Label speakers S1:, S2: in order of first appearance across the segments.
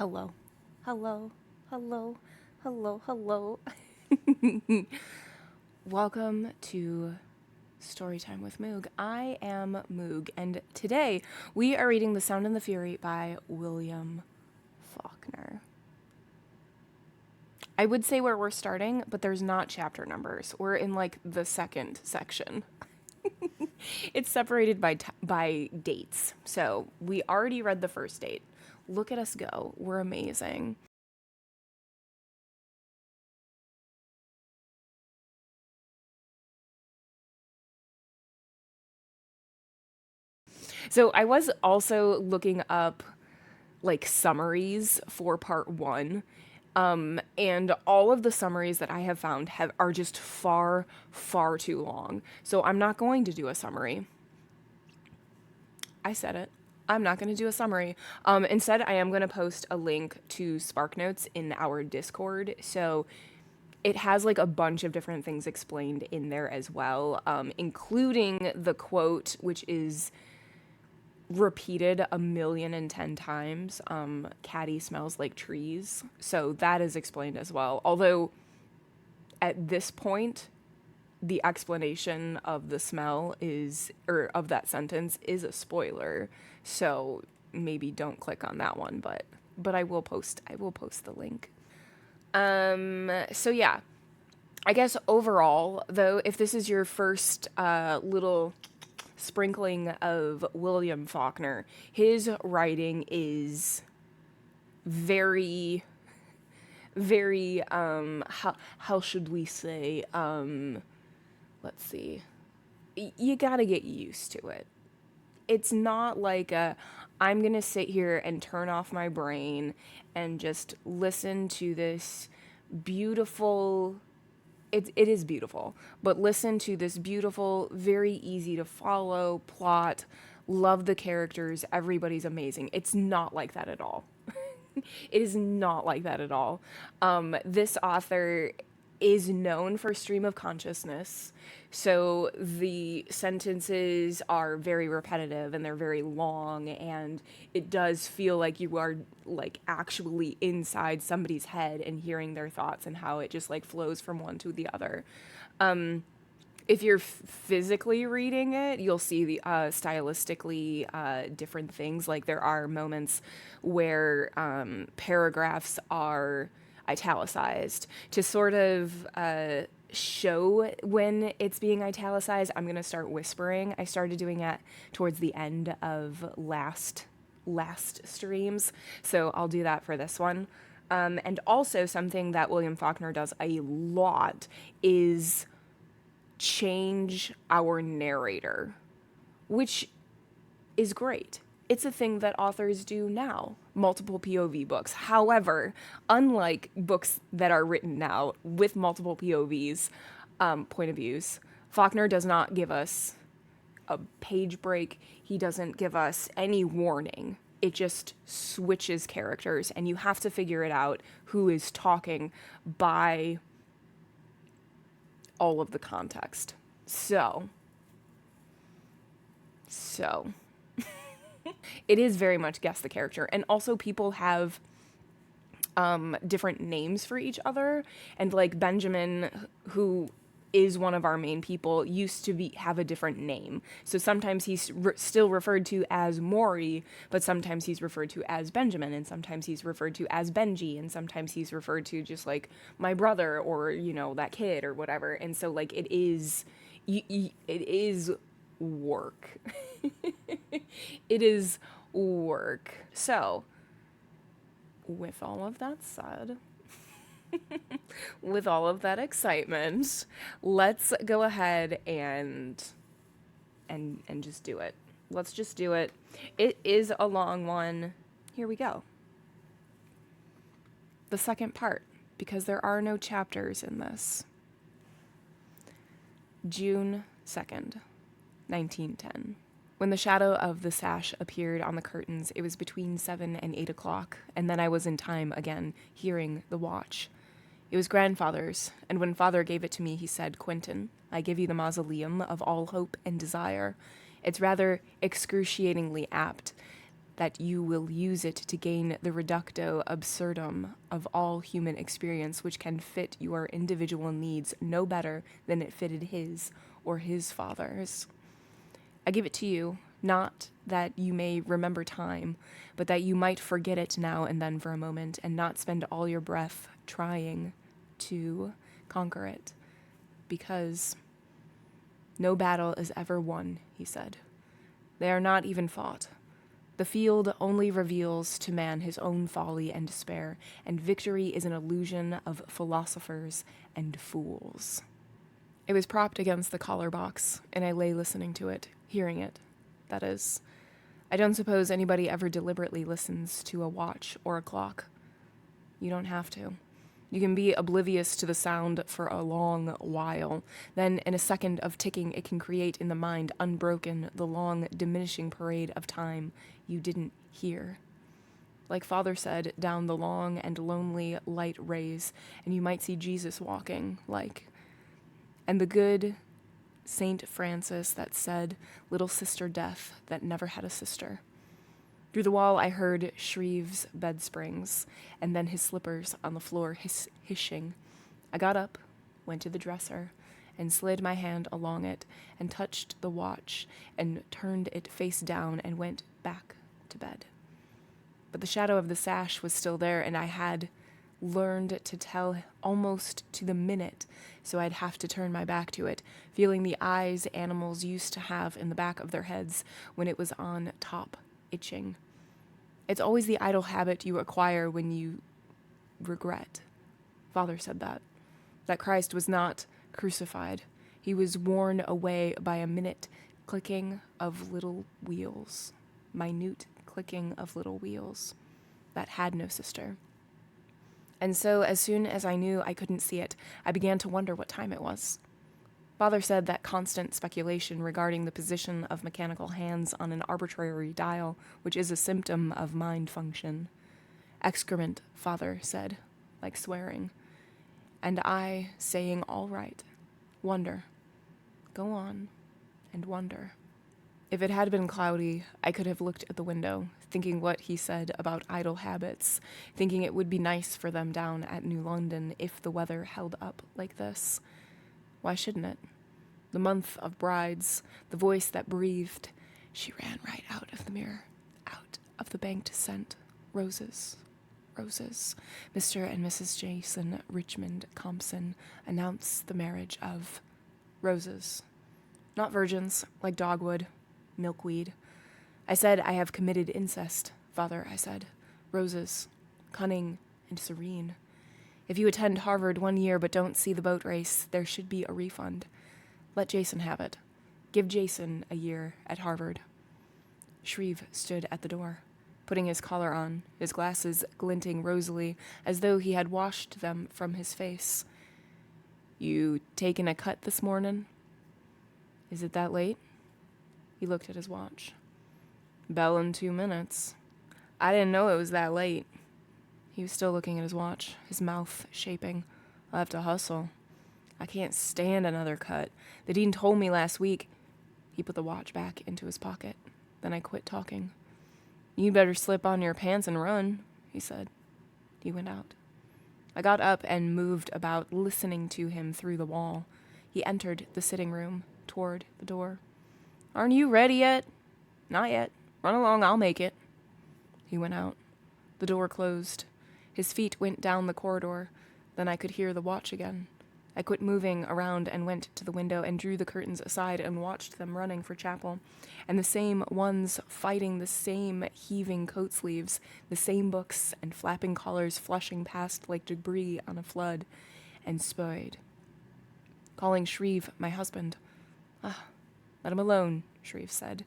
S1: Hello. Hello. Hello. Hello. Hello. Welcome to Storytime with Moog. I am Moog, and today we are reading The Sound and the Fury by William Faulkner. I would say where we're starting, but there's not chapter numbers. We're in like the second section. It's separated by dates. So we already read the first date. Look at us go. We're amazing. So I was also looking up like summaries for part one. And all of the summaries that I have found are just far, far too long. So I'm not going to do a summary. I said it. I'm not going to do a summary. Instead, I am going to post a link to SparkNotes in our Discord. So it has like a bunch of different things explained in there as well, including the quote, which is repeated 1,010,000 times. Caddy smells like trees. So that is explained as well. Although at this point, the explanation of the smell is, or of that sentence is a spoiler. So maybe don't click on that one, but I will post the link. So yeah, I guess overall, though, if this is your first little sprinkling of William Faulkner, his writing is very, very, how should we say, let's see, you gotta get used to it. It's not like I'm gonna sit here and turn off my brain and just listen to this beautiful, it is beautiful, but listen to this beautiful, very easy to follow plot, love the characters, everybody's amazing. It's not like that at all. It is not like that at all. This author is known for stream of consciousness. So the sentences are very repetitive and they're very long, and it does feel like you are like actually inside somebody's head and hearing their thoughts and how it just like flows from one to the other. If you're physically reading it, you'll see the stylistically different things. Like there are moments where paragraphs are italicized to sort of show when it's being italicized. I'm gonna start whispering. I started doing it towards the end of last streams, so I'll do that for this one. And also something that William Faulkner does a lot is change our narrator, which is great. It's a thing that authors do now, multiple POV books. However, unlike books that are written now with multiple POVs, point of views, Faulkner does not give us a page break. He doesn't give us any warning. It just switches characters, and you have to figure it out who is talking by all of the context. So it is very much guess the character. And also people have different names for each other. And like Benjamin, who is one of our main people, used to have a different name. So sometimes he's still referred to as Maury, but sometimes he's referred to as Benjamin, and sometimes he's referred to as Benji, and sometimes he's referred to just like my brother, or you know, that kid or whatever. And so like it is work. It is work. So with all of that said, with all of that excitement, let's go ahead and just do it. Let's just do it. It is a long one. Here we go. The second part, because there are no chapters in this. June 2nd, 1910. When the shadow of the sash appeared on the curtains, it was between 7 and 8 o'clock, and then I was in time again, hearing the watch. It was grandfather's, and when father gave it to me, he said, "Quentin, I give you the mausoleum of all hope and desire. It's rather excruciatingly apt. that you will use it to gain the reductio absurdum of all human experience, which can fit your individual needs no better than it fitted his or his father's. I give it to you, not that you may remember time, but that you might forget it now and then for a moment, and not spend all your breath trying to conquer it. Because no battle is ever won, he said. They are not even fought. The field only reveals to man his own folly and despair, and victory is an illusion of philosophers and fools. It was propped against the collar box, and I lay listening to it, hearing it. That is, I don't suppose anybody ever deliberately listens to a watch or a clock. You don't have to. You can be oblivious to the sound for a long while. Then, in a second of ticking, it can create in the mind, unbroken, the long, diminishing parade of time you didn't hear. Like Father said, down the long and lonely light rays, and you might see Jesus walking, like. And the good Saint Francis that said, little sister death that never had a sister. Through the wall I heard Shreve's bed springs, and then his slippers on the floor hissing. I got up, went to the dresser, and slid my hand along it, and touched the watch, and turned it face down, and went back to bed. But the shadow of the sash was still there, and I had learned to tell almost to the minute, so I'd have to turn my back to it, feeling the eyes animals used to have in the back of their heads when it was on top, itching. It's always the idle habit you acquire when you regret. Father said that Christ was not crucified. He was worn away by a minute clicking of little wheels, minute clicking of little wheels that had no sister. And so, as soon as I knew I couldn't see it, I began to wonder what time it was. Father said that constant speculation regarding the position of mechanical hands on an arbitrary dial, which is a symptom of mind function. Excrement, Father said, like swearing. And I, saying all right, wonder. Go on and wonder. If it had been cloudy, I could have looked at the window, thinking what he said about idle habits, thinking it would be nice for them down at New London if the weather held up like this. Why shouldn't it? The month of brides, the voice that breathed. She ran right out of the mirror, out of the banked scent. Roses, roses. Mr. and Mrs. Jason Richmond Compson announced the marriage of roses. Not virgins, like dogwood, milkweed. I said, I have committed incest, Father, I said. Roses, cunning and serene. If you attend Harvard 1 year but don't see the boat race, there should be a refund. Let Jason have it. Give Jason a year at Harvard. Shreve stood at the door, putting his collar on, his glasses glinting rosily, as though he had washed them from his face. You taking a cut this morning? Is it that late? He looked at his watch. Bell in 2 minutes. I didn't know it was that late. He was still looking at his watch, his mouth shaping. I'll have to hustle. I can't stand another cut. The dean told me last week. He put the watch back into his pocket. Then I quit talking. You'd better slip on your pants and run, he said. He went out. I got up and moved about, listening to him through the wall. He entered the sitting room, toward the door. Aren't you ready yet? Not yet. Run along, I'll make it. He went out. The door closed. His feet went down the corridor. Then I could hear the watch again. I quit moving around and went to the window and drew the curtains aside and watched them running for chapel. And the same ones fighting the same heaving coat sleeves, the same books and flapping collars flushing past like debris on a flood, and spurred. Calling Shreve my husband. Let him alone, Shreve said.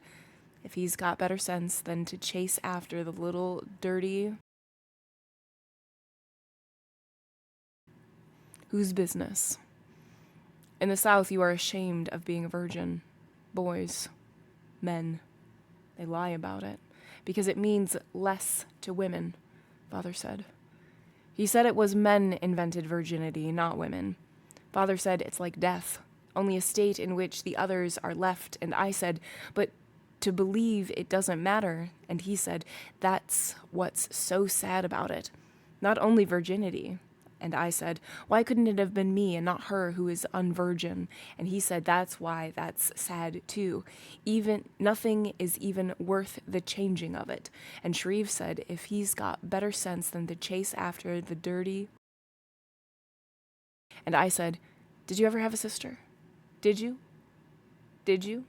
S1: If he's got better sense than to chase after the little dirty... Whose business? In the South, you are ashamed of being a virgin. Boys, men, they lie about it, because it means less to women, Father said. He said it was men invented virginity, not women. Father said it's like death, only a state in which the others are left, and I said, but to believe it doesn't matter. And he said, that's what's so sad about it. Not only virginity. And I said, why couldn't it have been me and not her who is unvirgin? And he said, that's why that's sad too. Even nothing is even worth the changing of it. And Shreve said, if he's got better sense than to chase after the dirty. And I said, did you ever have a sister? Did you? Did you?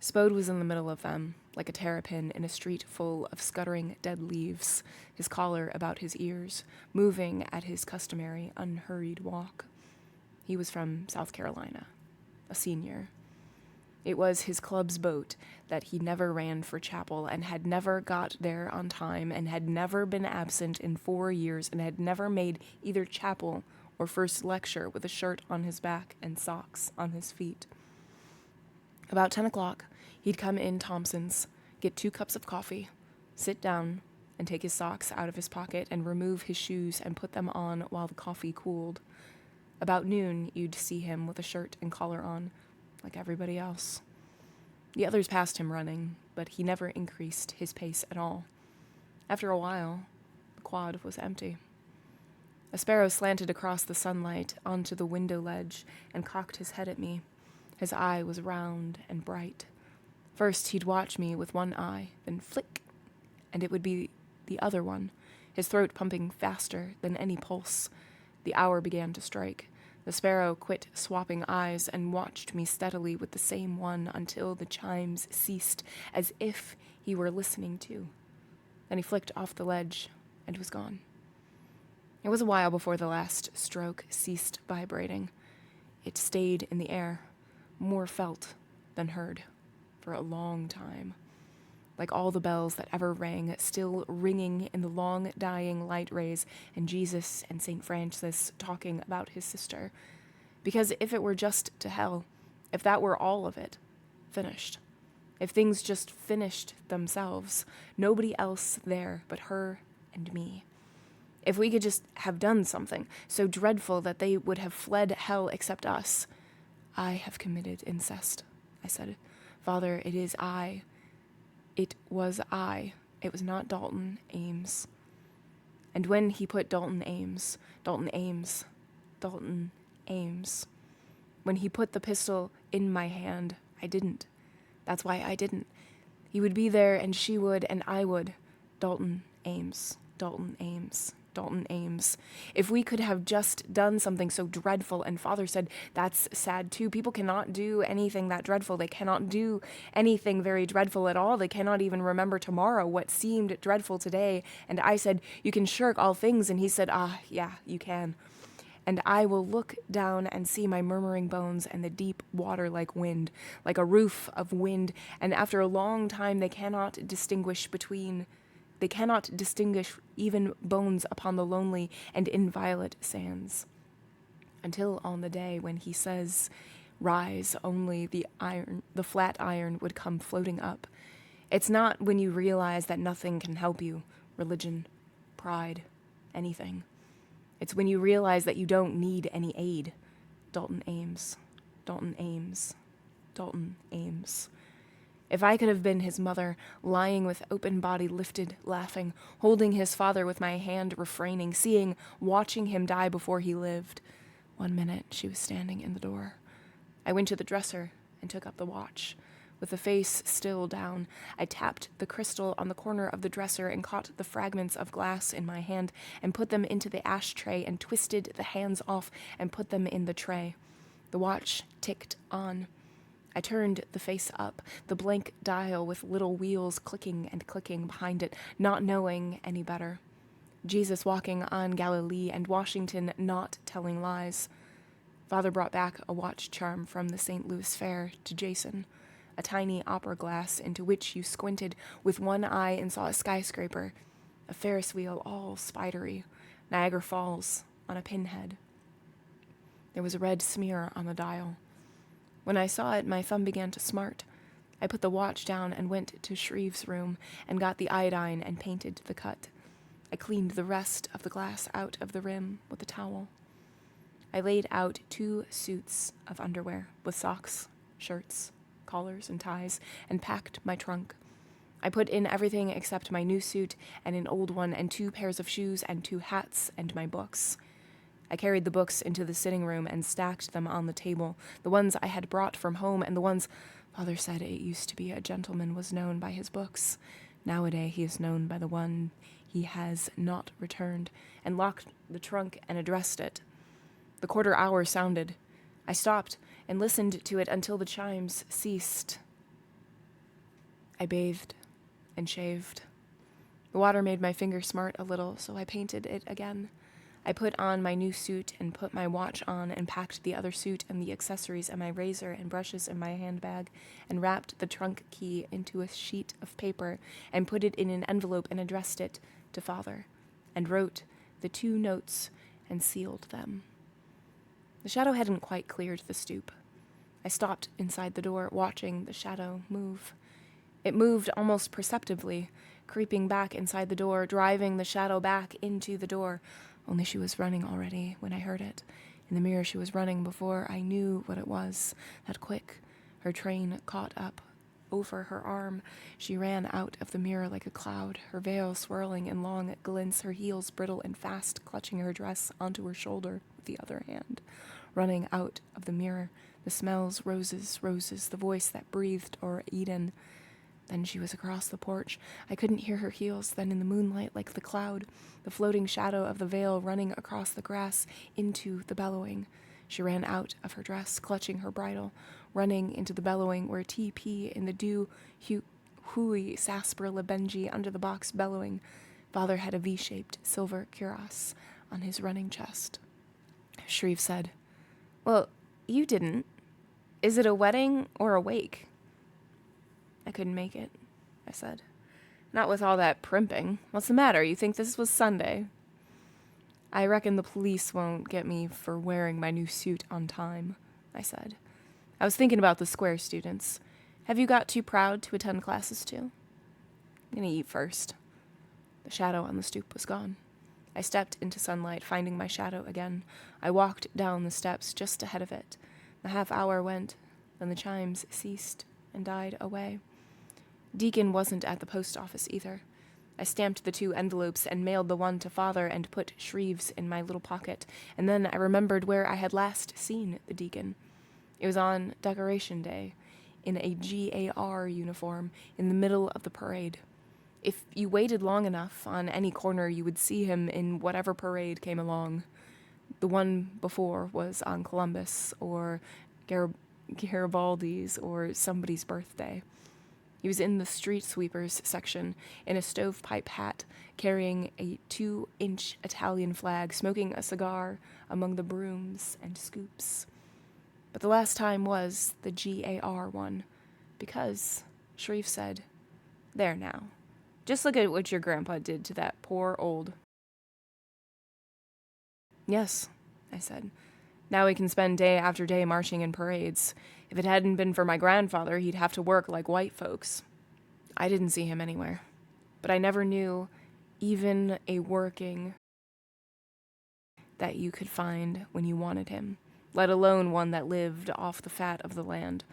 S1: Spode was in the middle of them, like a terrapin in a street full of scuttering dead leaves, his collar about his ears, moving at his customary unhurried walk. He was from South Carolina, a senior. It was his club's boat that he never ran for chapel and had never got there on time and had never been absent in 4 years and had never made either chapel or first lecture with a shirt on his back and socks on his feet. About 10 o'clock, he'd come in Thompson's, get 2 cups of coffee, sit down, and take his socks out of his pocket and remove his shoes and put them on while the coffee cooled. About noon, you'd see him with a shirt and collar on, like everybody else. The others passed him running, but he never increased his pace at all. After a while, the quad was empty. A sparrow slanted across the sunlight onto the window ledge and cocked his head at me. His eye was round and bright. First, he'd watch me with one eye, then flick, and it would be the other one, his throat pumping faster than any pulse. The hour began to strike. The sparrow quit swapping eyes and watched me steadily with the same one until the chimes ceased, as if he were listening too. Then he flicked off the ledge and was gone. It was a while before the last stroke ceased vibrating. It stayed in the air, more felt than heard, for a long time, like all the bells that ever rang, still ringing in the long dying light rays, and Jesus and St. Francis talking about his sister. Because if it were just to hell, if that were all of it, finished. If things just finished themselves, nobody else there but her and me. If we could just have done something so dreadful that they would have fled hell except us. I have committed incest, I said. Father, it is I. It was I. It was not Dalton Ames. And when he put Dalton Ames, when he put the pistol in my hand, I didn't. That's why I didn't. He would be there and she would and I would. Dalton Ames. If we could have just done something so dreadful, and Father said, that's sad too. People cannot do anything that dreadful. They cannot do anything very dreadful at all. They cannot even remember tomorrow what seemed dreadful today. And I said, you can shirk all things. And he said, yeah, you can. And I will look down and see my murmuring bones and the deep water like wind, like a roof of wind. And after a long time, they cannot distinguish even bones upon the lonely and inviolate sands. Until on the day when he says, rise, only the flat iron would come floating up. It's not when you realize that nothing can help you, religion, pride, anything. It's when you realize that you don't need any aid. Dalton Ames. If I could have been his mother, lying with open body lifted, laughing, holding his father with my hand refraining, seeing, watching him die before he lived. 1 minute, she was standing in the door. I went to the dresser and took up the watch. With the face still down, I tapped the crystal on the corner of the dresser and caught the fragments of glass in my hand and put them into the ashtray and twisted the hands off and put them in the tray. The watch ticked on. I turned the face up, the blank dial with little wheels clicking and clicking behind it, not knowing any better. Jesus walking on Galilee and Washington not telling lies. Father brought back a watch charm from the St. Louis Fair to Jason, a tiny opera glass into which you squinted with one eye and saw a skyscraper, a Ferris wheel all spidery, Niagara Falls on a pinhead. There was a red smear on the dial. When I saw it, my thumb began to smart. I put the watch down and went to Shreve's room and got the iodine and painted the cut. I cleaned the rest of the glass out of the rim with a towel. I laid out 2 suits of underwear with socks, shirts, collars and ties, and packed my trunk. I put in everything except my new suit and an old one and 2 pairs of shoes and 2 hats and my books. I carried the books into the sitting room and stacked them on the table, the ones I had brought from home and the ones Father said it used to be a gentleman was known by his books. Nowadays he is known by the one he has not returned, and locked the trunk and addressed it. The quarter hour sounded. I stopped and listened to it until the chimes ceased. I bathed and shaved. The water made my finger smart a little, so I painted it again. I put on my new suit and put my watch on and packed the other suit and the accessories and my razor and brushes in my handbag and wrapped the trunk key into a sheet of paper and put it in an envelope and addressed it to Father and wrote the 2 notes and sealed them. The shadow hadn't quite cleared the stoop. I stopped inside the door, watching the shadow move. It moved almost perceptibly, creeping back inside the door, driving the shadow back into the door. Only she was running already when I heard it. In the mirror she was running before I knew what it was. That quick, her train caught up over her arm. She ran out of the mirror like a cloud, her veil swirling in long glints, her heels brittle and fast, clutching her dress onto her shoulder with the other hand. Running out of the mirror, the smells, roses, roses, the voice that breathed o'er Eden. Then she was across the porch. I couldn't hear her heels. Then in the moonlight, like the cloud, the floating shadow of the veil running across the grass into the bellowing. She ran out of her dress, clutching her bridle, running into the bellowing where TP in the dew, hui sarsaparilla Benji under the box bellowing. Father had a V-shaped silver cuirass on his running chest. Shreve said, "Well, you didn't. Is it a wedding or a wake?" "I couldn't make it," I said. "Not with all that primping. What's the matter? You think this was Sunday?" "I reckon the police won't get me for wearing my new suit on time," I said. "I was thinking about the square students. Have you got too proud to attend classes too?" "I'm gonna eat first." The shadow on the stoop was gone. I stepped into sunlight, finding my shadow again. I walked down the steps just ahead of it. The half hour went, then the chimes ceased and died away. Deacon wasn't at the post office either. I stamped the 2 envelopes and mailed the one to Father and put Shreve's in my little pocket, and then I remembered where I had last seen the deacon. It was on Decoration Day, in a GAR uniform, in the middle of the parade. If you waited long enough, on any corner you would see him in whatever parade came along. The one before was on Columbus, or Garibaldi's, or somebody's birthday. He was in the street sweepers section, in a stovepipe hat, carrying a 2-inch Italian flag, smoking a cigar among the brooms and scoops. But the last time was the GAR one, because, Shreve said, "There now. Just look at what your grandpa did to that poor old..." "Yes," I said. "Now we can spend day after day marching in parades. If it hadn't been for my grandfather, he'd have to work like white folks." I didn't see him anywhere, but I never knew even a working that you could find when you wanted him, let alone one that lived off the fat of the land.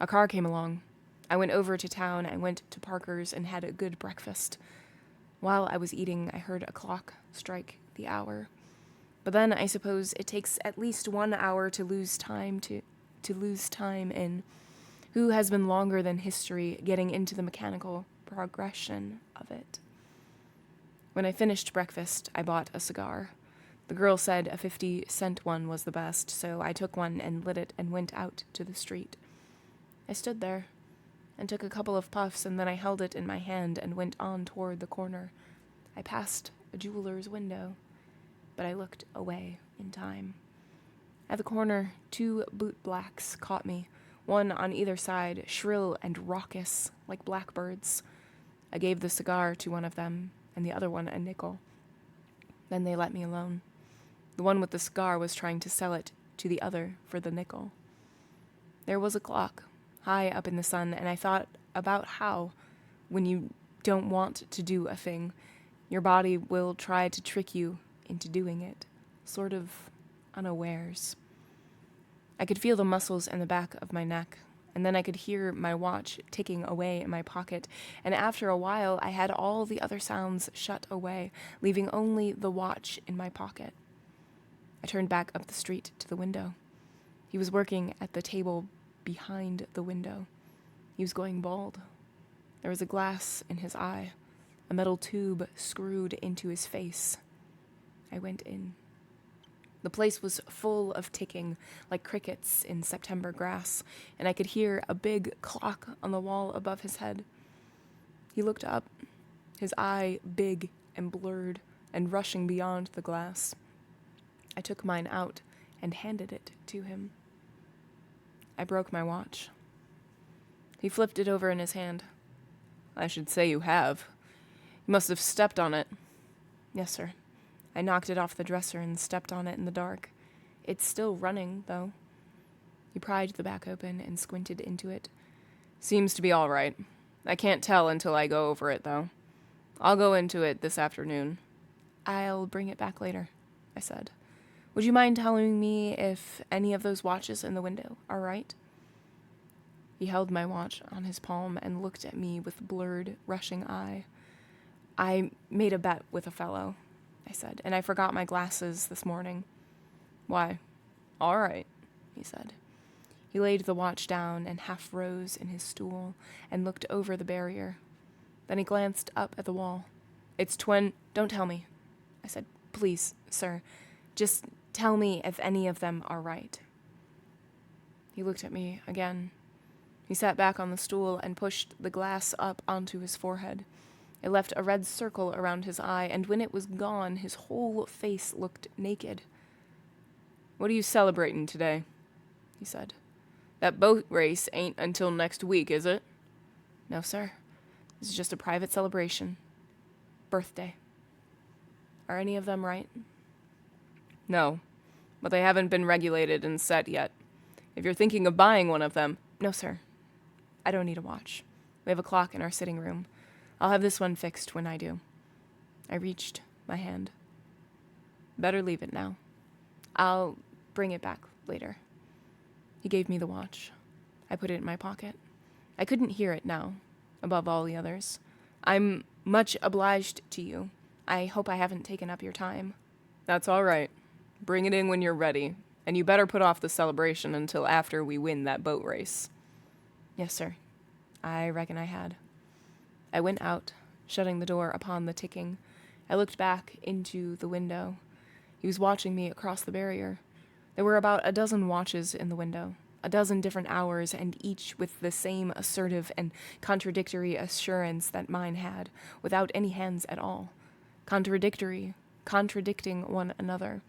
S1: A car came along. I went over to town and went to Parker's and had a good breakfast. While I was eating, I heard a clock strike the hour. But then I suppose it takes at least 1 hour to lose time in. Who has been longer than history getting into the mechanical progression of it? When I finished breakfast, I bought a cigar. The girl said a 50-cent one was the best, so I took one and lit it and went out to the street. I stood there and took a couple of puffs, and then I held it in my hand and went on toward the corner. I passed a jeweler's window, but I looked away in time. At the corner, 2 bootblacks caught me, one on either side, shrill and raucous like blackbirds. I gave the cigar to one of them, and the other one a nickel. Then they let me alone. The one with the cigar was trying to sell it to the other for the nickel. There was a clock, high up in the sun, and I thought about how, when you don't want to do a thing, your body will try to trick you into doing it, sort of unawares. I could feel the muscles in the back of my neck and then I could hear my watch ticking away in my pocket, and after a while I had all the other sounds shut away, leaving only the watch in my pocket. I turned back up the street to the window. He was working at the table behind the window. He was going bald. There was a glass in his eye, a metal tube screwed into his face. I went in. The place was full of ticking, like crickets in September grass, and I could hear a big clock on the wall above his head. He looked up, his eye big and blurred and rushing beyond the glass. I took mine out and handed it to him. I broke my watch. He flipped it over in his hand. I should say you have. You must have stepped on it. Yes, sir. I knocked it off the dresser and stepped on it in the dark. It's still running, though. He pried the back open and squinted into it. Seems to be all right. I can't tell until I go over it, though. I'll go into it this afternoon. I'll bring it back later, I said. Would you mind telling me if any of those watches in the window are right? He held my watch on his palm and looked at me with blurred, rushing eye. I made a bet with a fellow, I said, and I forgot my glasses this morning. Why? All right, he said. He laid the watch down and half rose in his stool and looked over the barrier. Then he glanced up at the wall. It's Don't tell me, I said. Please, sir, just tell me if any of them are right. He looked at me again. He sat back on the stool and pushed the glass up onto his forehead. It left a red circle around his eye, and when it was gone, his whole face looked naked. What are you celebrating today? He said. That boat race ain't until next week, is it? No, sir. This is just a private celebration. Birthday. Are any of them right? No, but they haven't been regulated and set yet. If you're thinking of buying one of them... No, sir. I don't need a watch. We have a clock in our sitting room. I'll have this one fixed when I do. I reached my hand. Better leave it now. I'll bring it back later. He gave me the watch. I put it in my pocket. I couldn't hear it now, above all the others. I'm much obliged to you. I hope I haven't taken up your time. That's all right. Bring it in when you're ready, and you better put off the celebration until after we win that boat race. Yes, sir. I reckon I had. I went out, shutting the door upon the ticking. I looked back into the window. He was watching me across the barrier. There were about a dozen watches in the window, a dozen different hours, and each with the same assertive and contradictory assurance that mine had, without any hands at all. Contradicting one another.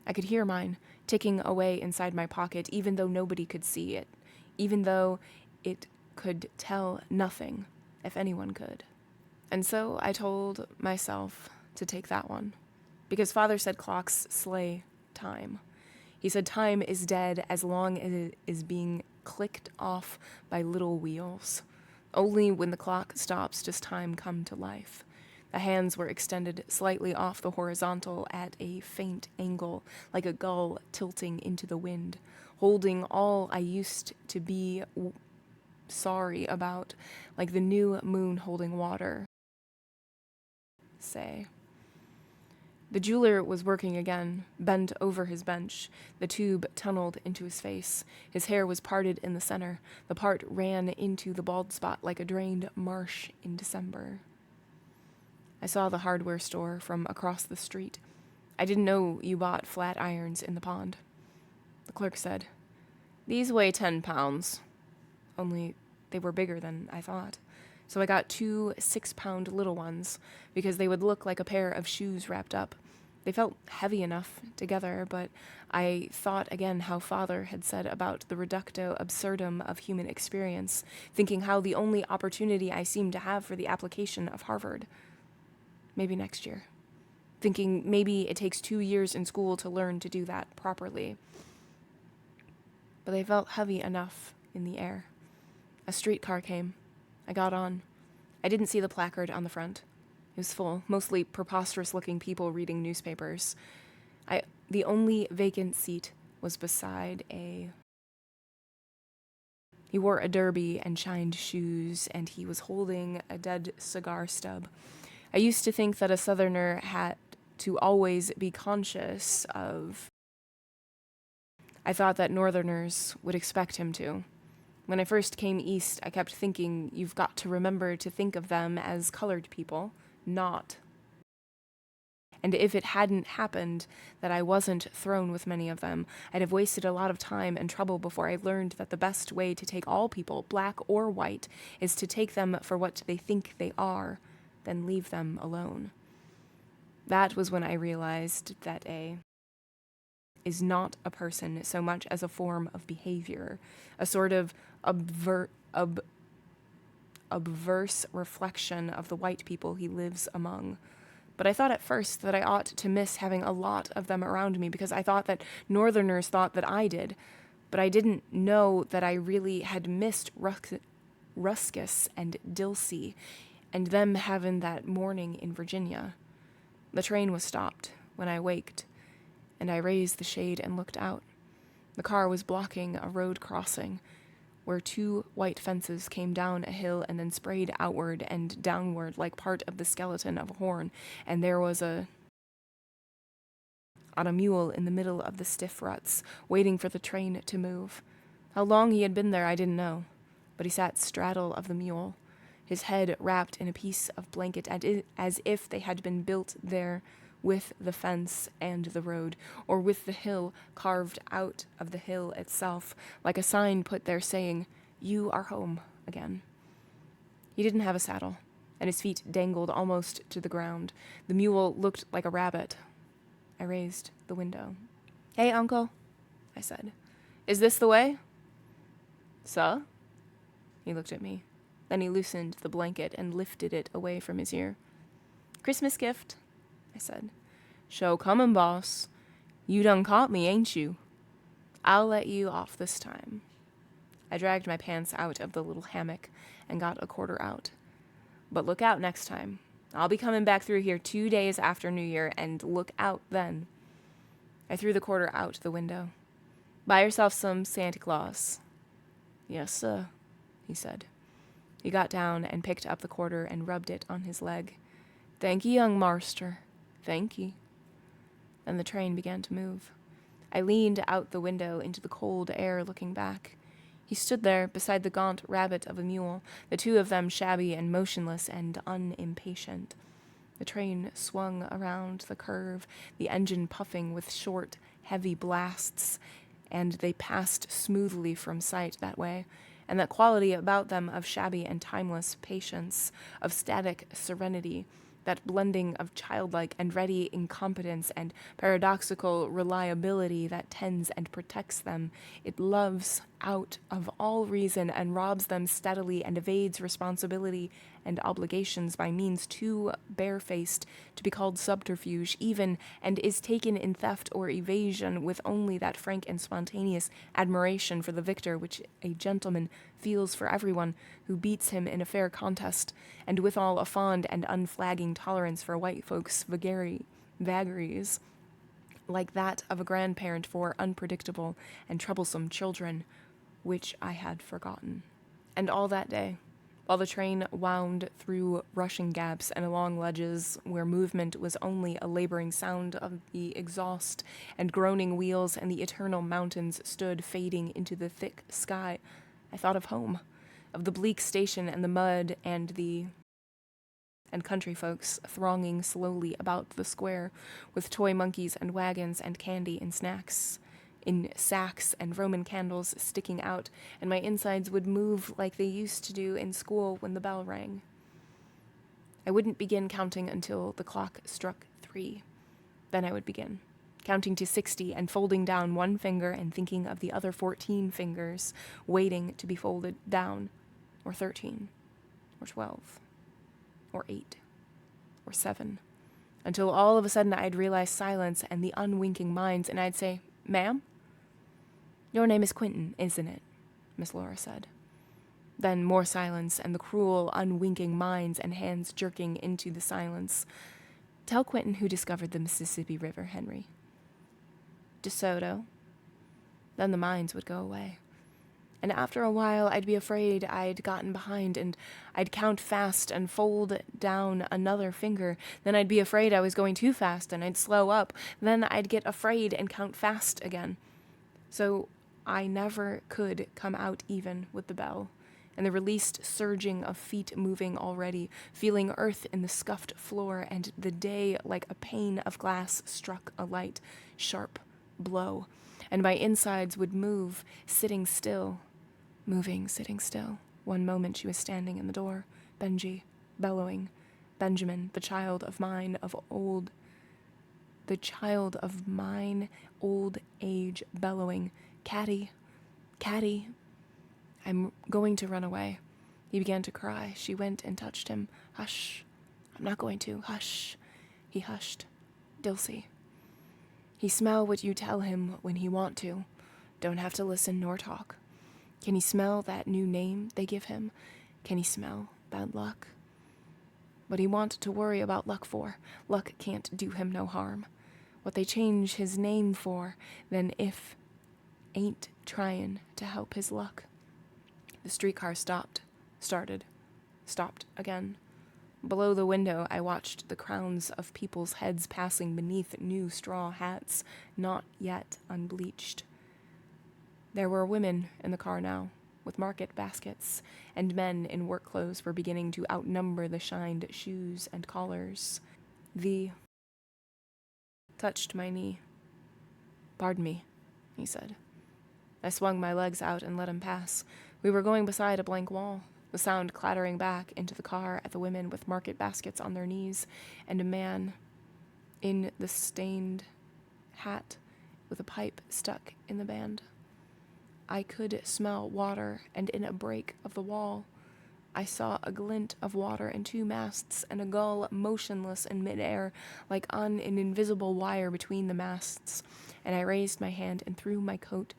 S1: I could hear mine ticking away inside my pocket, even though nobody could see it, even though it could tell nothing, if anyone could. And so I told myself to take that one, because Father said clocks slay time. He said time is dead as long as it is being clicked off by little wheels. Only when the clock stops does time come to life. The hands were extended slightly off the horizontal at a faint angle, like a gull tilting into the wind, holding all I used to be sorry about, like the new moon holding water. Say. The jeweler was working again, bent over his bench. The tube tunneled into his face. His hair was parted in the center. The part ran into the bald spot like a drained marsh in December. I saw the hardware store from across the street. I didn't know you bought flat irons in the pond. The clerk said, "These weigh 10 pounds. Only they were bigger than I thought. So I got 2 6-pound little ones, because they would look like a pair of shoes wrapped up. They felt heavy enough together, but I thought again how Father had said about the reductio absurdum of human experience, thinking how the only opportunity I seemed to have for the application of Harvard. Maybe next year. Thinking maybe it takes 2 years in school to learn to do that properly. But they felt heavy enough in the air. A streetcar came. I got on. I didn't see the placard on the front. It was full, mostly preposterous-looking people reading newspapers. The only vacant seat was beside a He wore a derby and shined shoes, and he was holding a dead cigar stub. I used to think that a Southerner had to always be conscious of. I thought that Northerners would expect him to. When I first came east, I kept thinking, you've got to remember to think of them as colored people, not. And if it hadn't happened that I wasn't thrown with many of them, I'd have wasted a lot of time and trouble before I learned that the best way to take all people, black or white, is to take them for what they think they are, then leave them alone. That was when I realized that a is not a person so much as a form of behavior, a sort of obverse reflection of the white people he lives among. But I thought at first that I ought to miss having a lot of them around me because I thought that Northerners thought that I did. But I didn't know that I really had missed Ruskus and Dilsey and them having that morning in Virginia. The train was stopped when I waked, and I raised the shade and looked out. The car was blocking a road crossing, where two white fences came down a hill and then sprayed outward and downward like part of the skeleton of a horn, and there was on a mule in the middle of the stiff ruts, waiting for the train to move. How long he had been there I didn't know, but he sat straddle of the mule, his head wrapped in a piece of blanket as if they had been built there with the fence and the road, or with the hill carved out of the hill itself, like a sign put there saying, "You are home again." He didn't have a saddle, and his feet dangled almost to the ground. The mule looked like a rabbit. I raised the window. "Hey, Uncle," I said. "Is this the way?" "Suh?" He looked at me. Then he loosened the blanket and lifted it away from his ear. "Christmas gift," I said. "Show comin', boss. You done caught me, ain't you? I'll let you off this time." I dragged my pants out of the little hammock and got a quarter out. "But look out next time. I'll be coming back through here 2 days after New Year, and look out then." I threw the quarter out the window. "Buy yourself some Santa Claus." "Yes, sir," he said. He got down and picked up the quarter and rubbed it on his leg. "Thank ye, young marster. Thank ye." Then the train began to move. I leaned out the window into the cold air, looking back. He stood there beside the gaunt rabbit of a mule, the two of them shabby and motionless and unimpatient. The train swung around the curve, the engine puffing with short, heavy blasts, and they passed smoothly from sight that way, and that quality about them of shabby and timeless patience, of static serenity, that blending of childlike and ready incompetence and paradoxical reliability that tends and protects them. It loves out of all reason and robs them steadily and evades responsibility and obligations by means too barefaced to be called subterfuge even, and is taken in theft or evasion with only that frank and spontaneous admiration for the victor which a gentleman feels for everyone who beats him in a fair contest, and withal a fond and unflagging tolerance for white folks' vagaries, like that of a grandparent for unpredictable and troublesome children, which I had forgotten. And all that day, while the train wound through rushing gaps and along ledges where movement was only a laboring sound of the exhaust and groaning wheels, and the eternal mountains stood fading into the thick sky, I thought of home, of the bleak station and the mud and country folks thronging slowly about the square, with toy monkeys and wagons and candy and snacks in sacks and Roman candles sticking out, and my insides would move like they used to do in school when the bell rang. I wouldn't begin counting until the clock struck 3. Then I would begin, counting to 60 and folding down one finger and thinking of the other 14 fingers waiting to be folded down, or 13, or 12, or 8, or 7, until all of a sudden I'd realize silence and the unwinking minds, and I'd say, "Ma'am?" "Your name is Quentin, isn't it?" Miss Laura said. Then more silence and the cruel, unwinking minds and hands jerking into the silence. "Tell Quentin who discovered the Mississippi River, Henry." "DeSoto." Then the minds would go away. And after a while, I'd be afraid I'd gotten behind, and I'd count fast and fold down another finger. Then I'd be afraid I was going too fast, and I'd slow up. Then I'd get afraid and count fast again. So I never could come out even with the bell, and the released surging of feet moving already, feeling earth in the scuffed floor, and the day like a pane of glass struck a light, sharp blow, and my insides would move, sitting still, moving, sitting still. One moment she was standing in the door, Benji, bellowing, Benjamin, the child of mine old age, bellowing, Caddy, Caddy, I'm going to run away. He began to cry. She went and touched him. Hush, I'm not going to, hush. He hushed. Dilsey. He smell what you tell him when he want to. Don't have to listen nor talk. Can he smell that new name they give him? Can he smell bad luck? What he want to worry about luck for? Luck can't do him no harm. What they change his name for, then if ain't tryin' to help his luck. The streetcar stopped again. Below the window, I watched the crowns of people's heads passing beneath new straw hats, not yet unbleached. There were women in the car now, with market baskets, and men in work clothes were beginning to outnumber the shined shoes and collars. The touched my knee. Pardon me, he said. I swung my legs out and let him pass. We were going beside a blank wall, the sound clattering back into the car at the women with market baskets on their knees, and a man in the stained hat with a pipe stuck in the band. I could smell water, and in a break of the wall, I saw a glint of water and two masts and a gull motionless in midair, like on an invisible wire between the masts, and I raised my hand and through my coat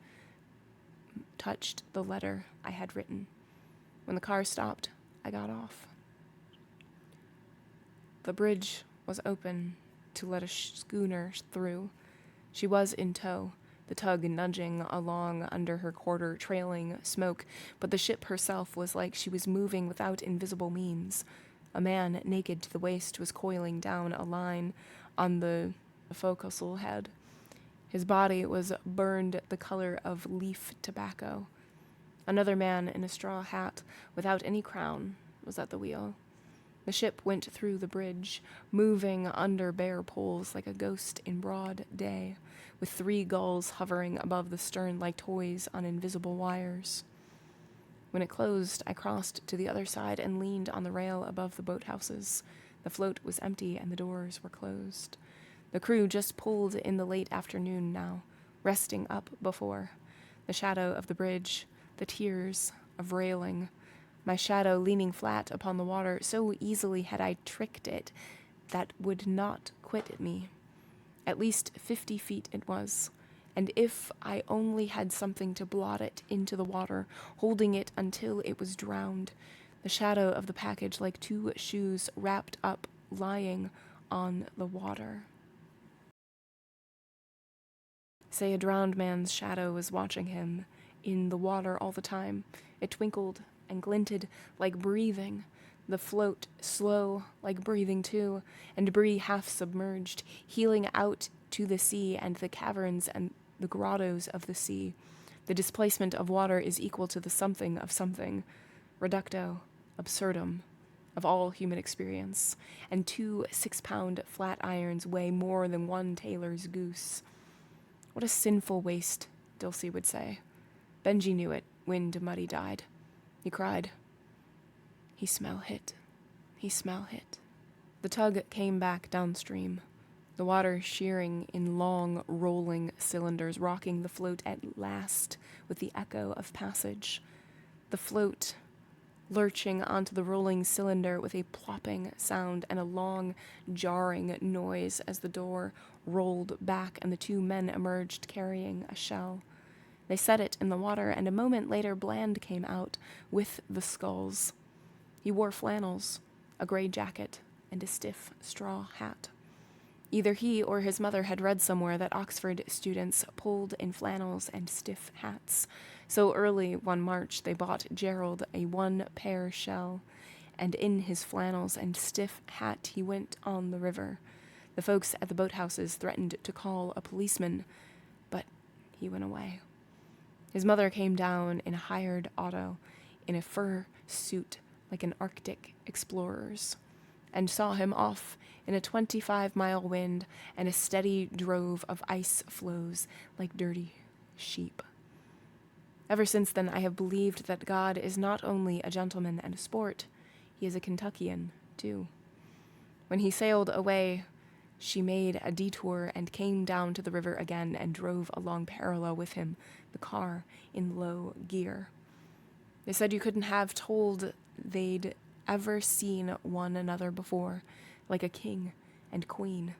S1: touched the letter I had written. When the car stopped, I got off. The bridge was open to let a schooner through. She was in tow, the tug nudging along under her quarter, trailing smoke, but the ship herself was like she was moving without invisible means. A man, naked to the waist, was coiling down a line on the forecastle head. His body was burned the color of leaf tobacco. Another man in a straw hat, without any crown, was at the wheel. The ship went through the bridge, moving under bare poles like a ghost in broad day, with 3 gulls hovering above the stern like toys on invisible wires. When it closed, I crossed to the other side and leaned on the rail above the boathouses. The float was empty and the doors were closed. The crew just pulled in the late afternoon now, resting up before. The shadow of the bridge, the tiers of railing, my shadow leaning flat upon the water, so easily had I tricked it that would not quit at me. At least 50 feet it was, and if I only had something to blot it into the water, holding it until it was drowned, the shadow of the package like 2 shoes wrapped up, lying on the water. Say a drowned man's shadow was watching him in the water all the time. It twinkled and glinted like breathing, the float slow like breathing too, and Bree half submerged, heeling out to the sea and the caverns and the grottos of the sea. The displacement of water is equal to the something of something, reducto absurdum, of all human experience, and 2 6-pound flat irons weigh more than 1 tailor's goose. What a sinful waste, Dilsey would say. Benji knew it when Muddy died. He cried. He smell hit. He smell hit. The tug came back downstream, the water shearing in long, rolling cylinders, rocking the float at last with the echo of passage. The float lurching onto the rolling cylinder with a plopping sound and a long, jarring noise as the door rolled back and the 2 men emerged carrying a shell. They set it in the water, and a moment later Bland came out with the skulls. He wore flannels, a gray jacket, and a stiff straw hat. Either he or his mother had read somewhere that Oxford students pulled in flannels and stiff hats. So early one March they bought Gerald a one-pair shell, and in his flannels and stiff hat he went on the river. The folks at the boathouses threatened to call a policeman, but he went away. His mother came down in a hired auto, in a fur suit like an Arctic explorer's, and saw him off in a 25-mile wind and a steady drove of ice floes like dirty sheep. Ever since then, I have believed that God is not only a gentleman and a sport, he is a Kentuckian, too. When he sailed away, she made a detour and came down to the river again and drove along parallel with him, the car in low gear. They said you couldn't have told they'd ever seen one another before, like a king and queen,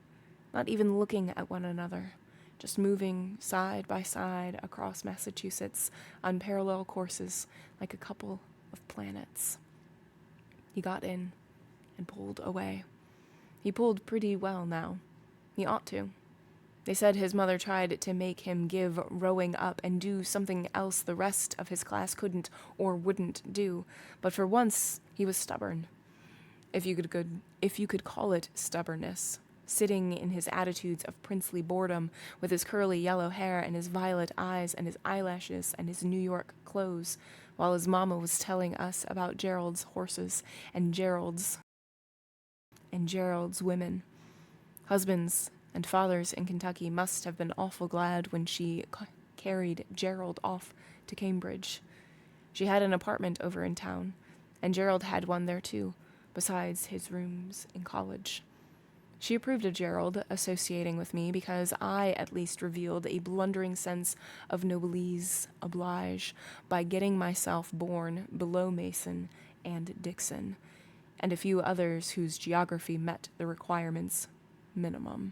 S1: not even looking at one another, just moving side by side across Massachusetts on parallel courses like a couple of planets. He got in and pulled away. He pulled pretty well now. He ought to. They said his mother tried to make him give rowing up and do something else the rest of his class couldn't or wouldn't do, but for once he was stubborn. If you could call it stubbornness, sitting in his attitudes of princely boredom with his curly yellow hair and his violet eyes and his eyelashes and his New York clothes, while his mama was telling us about Gerald's horses and Gerald's women. Husbands and fathers in Kentucky must have been awful glad when she carried Gerald off to Cambridge. She had an apartment over in town, and Gerald had one there too, besides his rooms in college. She approved of Gerald associating with me because I at least revealed a blundering sense of noblesse oblige by getting myself born below Mason and Dixon, and a few others whose geography met the requirements minimum,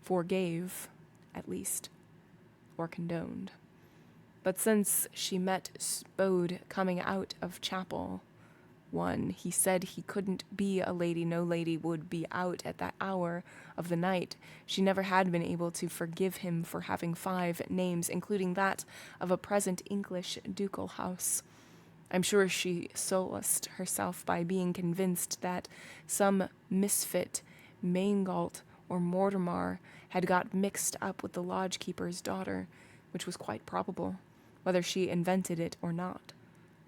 S1: forgave, at least, or condoned. But since she met Spode coming out of chapel, he said he couldn't be a lady, no lady would be out at that hour of the night. She never had been able to forgive him for having 5 names, including that of a present English ducal house. I'm sure she solaced herself by being convinced that some misfit, Maingalt or Mortimer, had got mixed up with the lodge-keeper's daughter, which was quite probable, whether she invented it or not.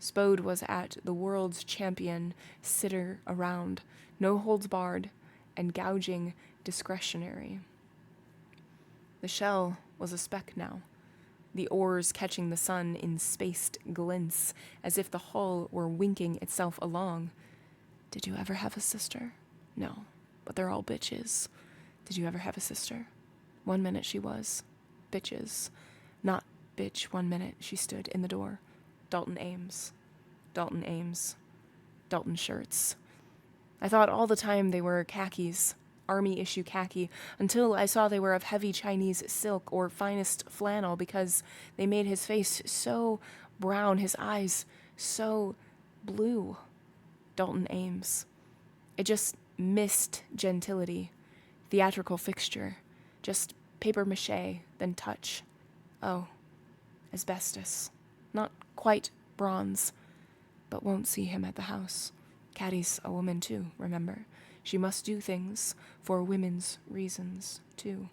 S1: Spode was at the world's champion sitter around, no holds barred, and gouging discretionary. The shell was a speck now, the oars catching the sun in spaced glints, as if the hull were winking itself along. Did you ever have a sister? No, but they're all bitches. Did you ever have a sister? 1 minute she was. Bitches. Not bitch 1 minute she stood in the door. Dalton Ames. Dalton shirts. I thought all the time they were khakis, army-issue khaki, until I saw they were of heavy Chinese silk or finest flannel because they made his face so brown, his eyes so blue. Dalton Ames. It just missed gentility, theatrical fixture, just papier-mâché, then touch. Oh, asbestos. Not quite bronze, but won't see him at the house. Cattie's a woman too, remember? She must do things for women's reasons, too.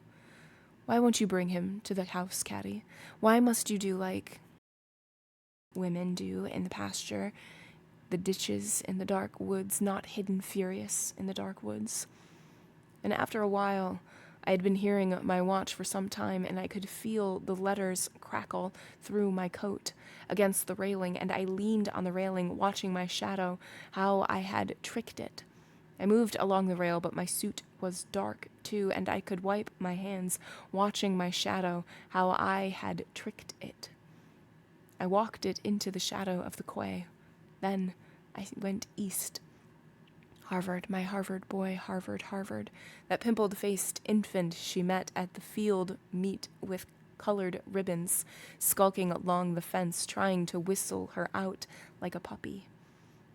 S1: Why won't you bring him to the house, Cattie? Why must you do like women do in the pasture, the ditches in the dark woods, not hidden furious in the dark woods? And after a while, I had been hearing my watch for some time, and I could feel the letters crackle through my coat against the railing, and I leaned on the railing, watching my shadow, how I had tricked it. I moved along the rail, but my suit was dark, too, and I could wipe my hands, watching my shadow, how I had tricked it. I walked it into the shadow of the quay. Then I went east. Harvard, my Harvard boy, Harvard, that pimpled-faced infant she met at the field meet with colored ribbons, skulking along the fence, trying to whistle her out like a puppy.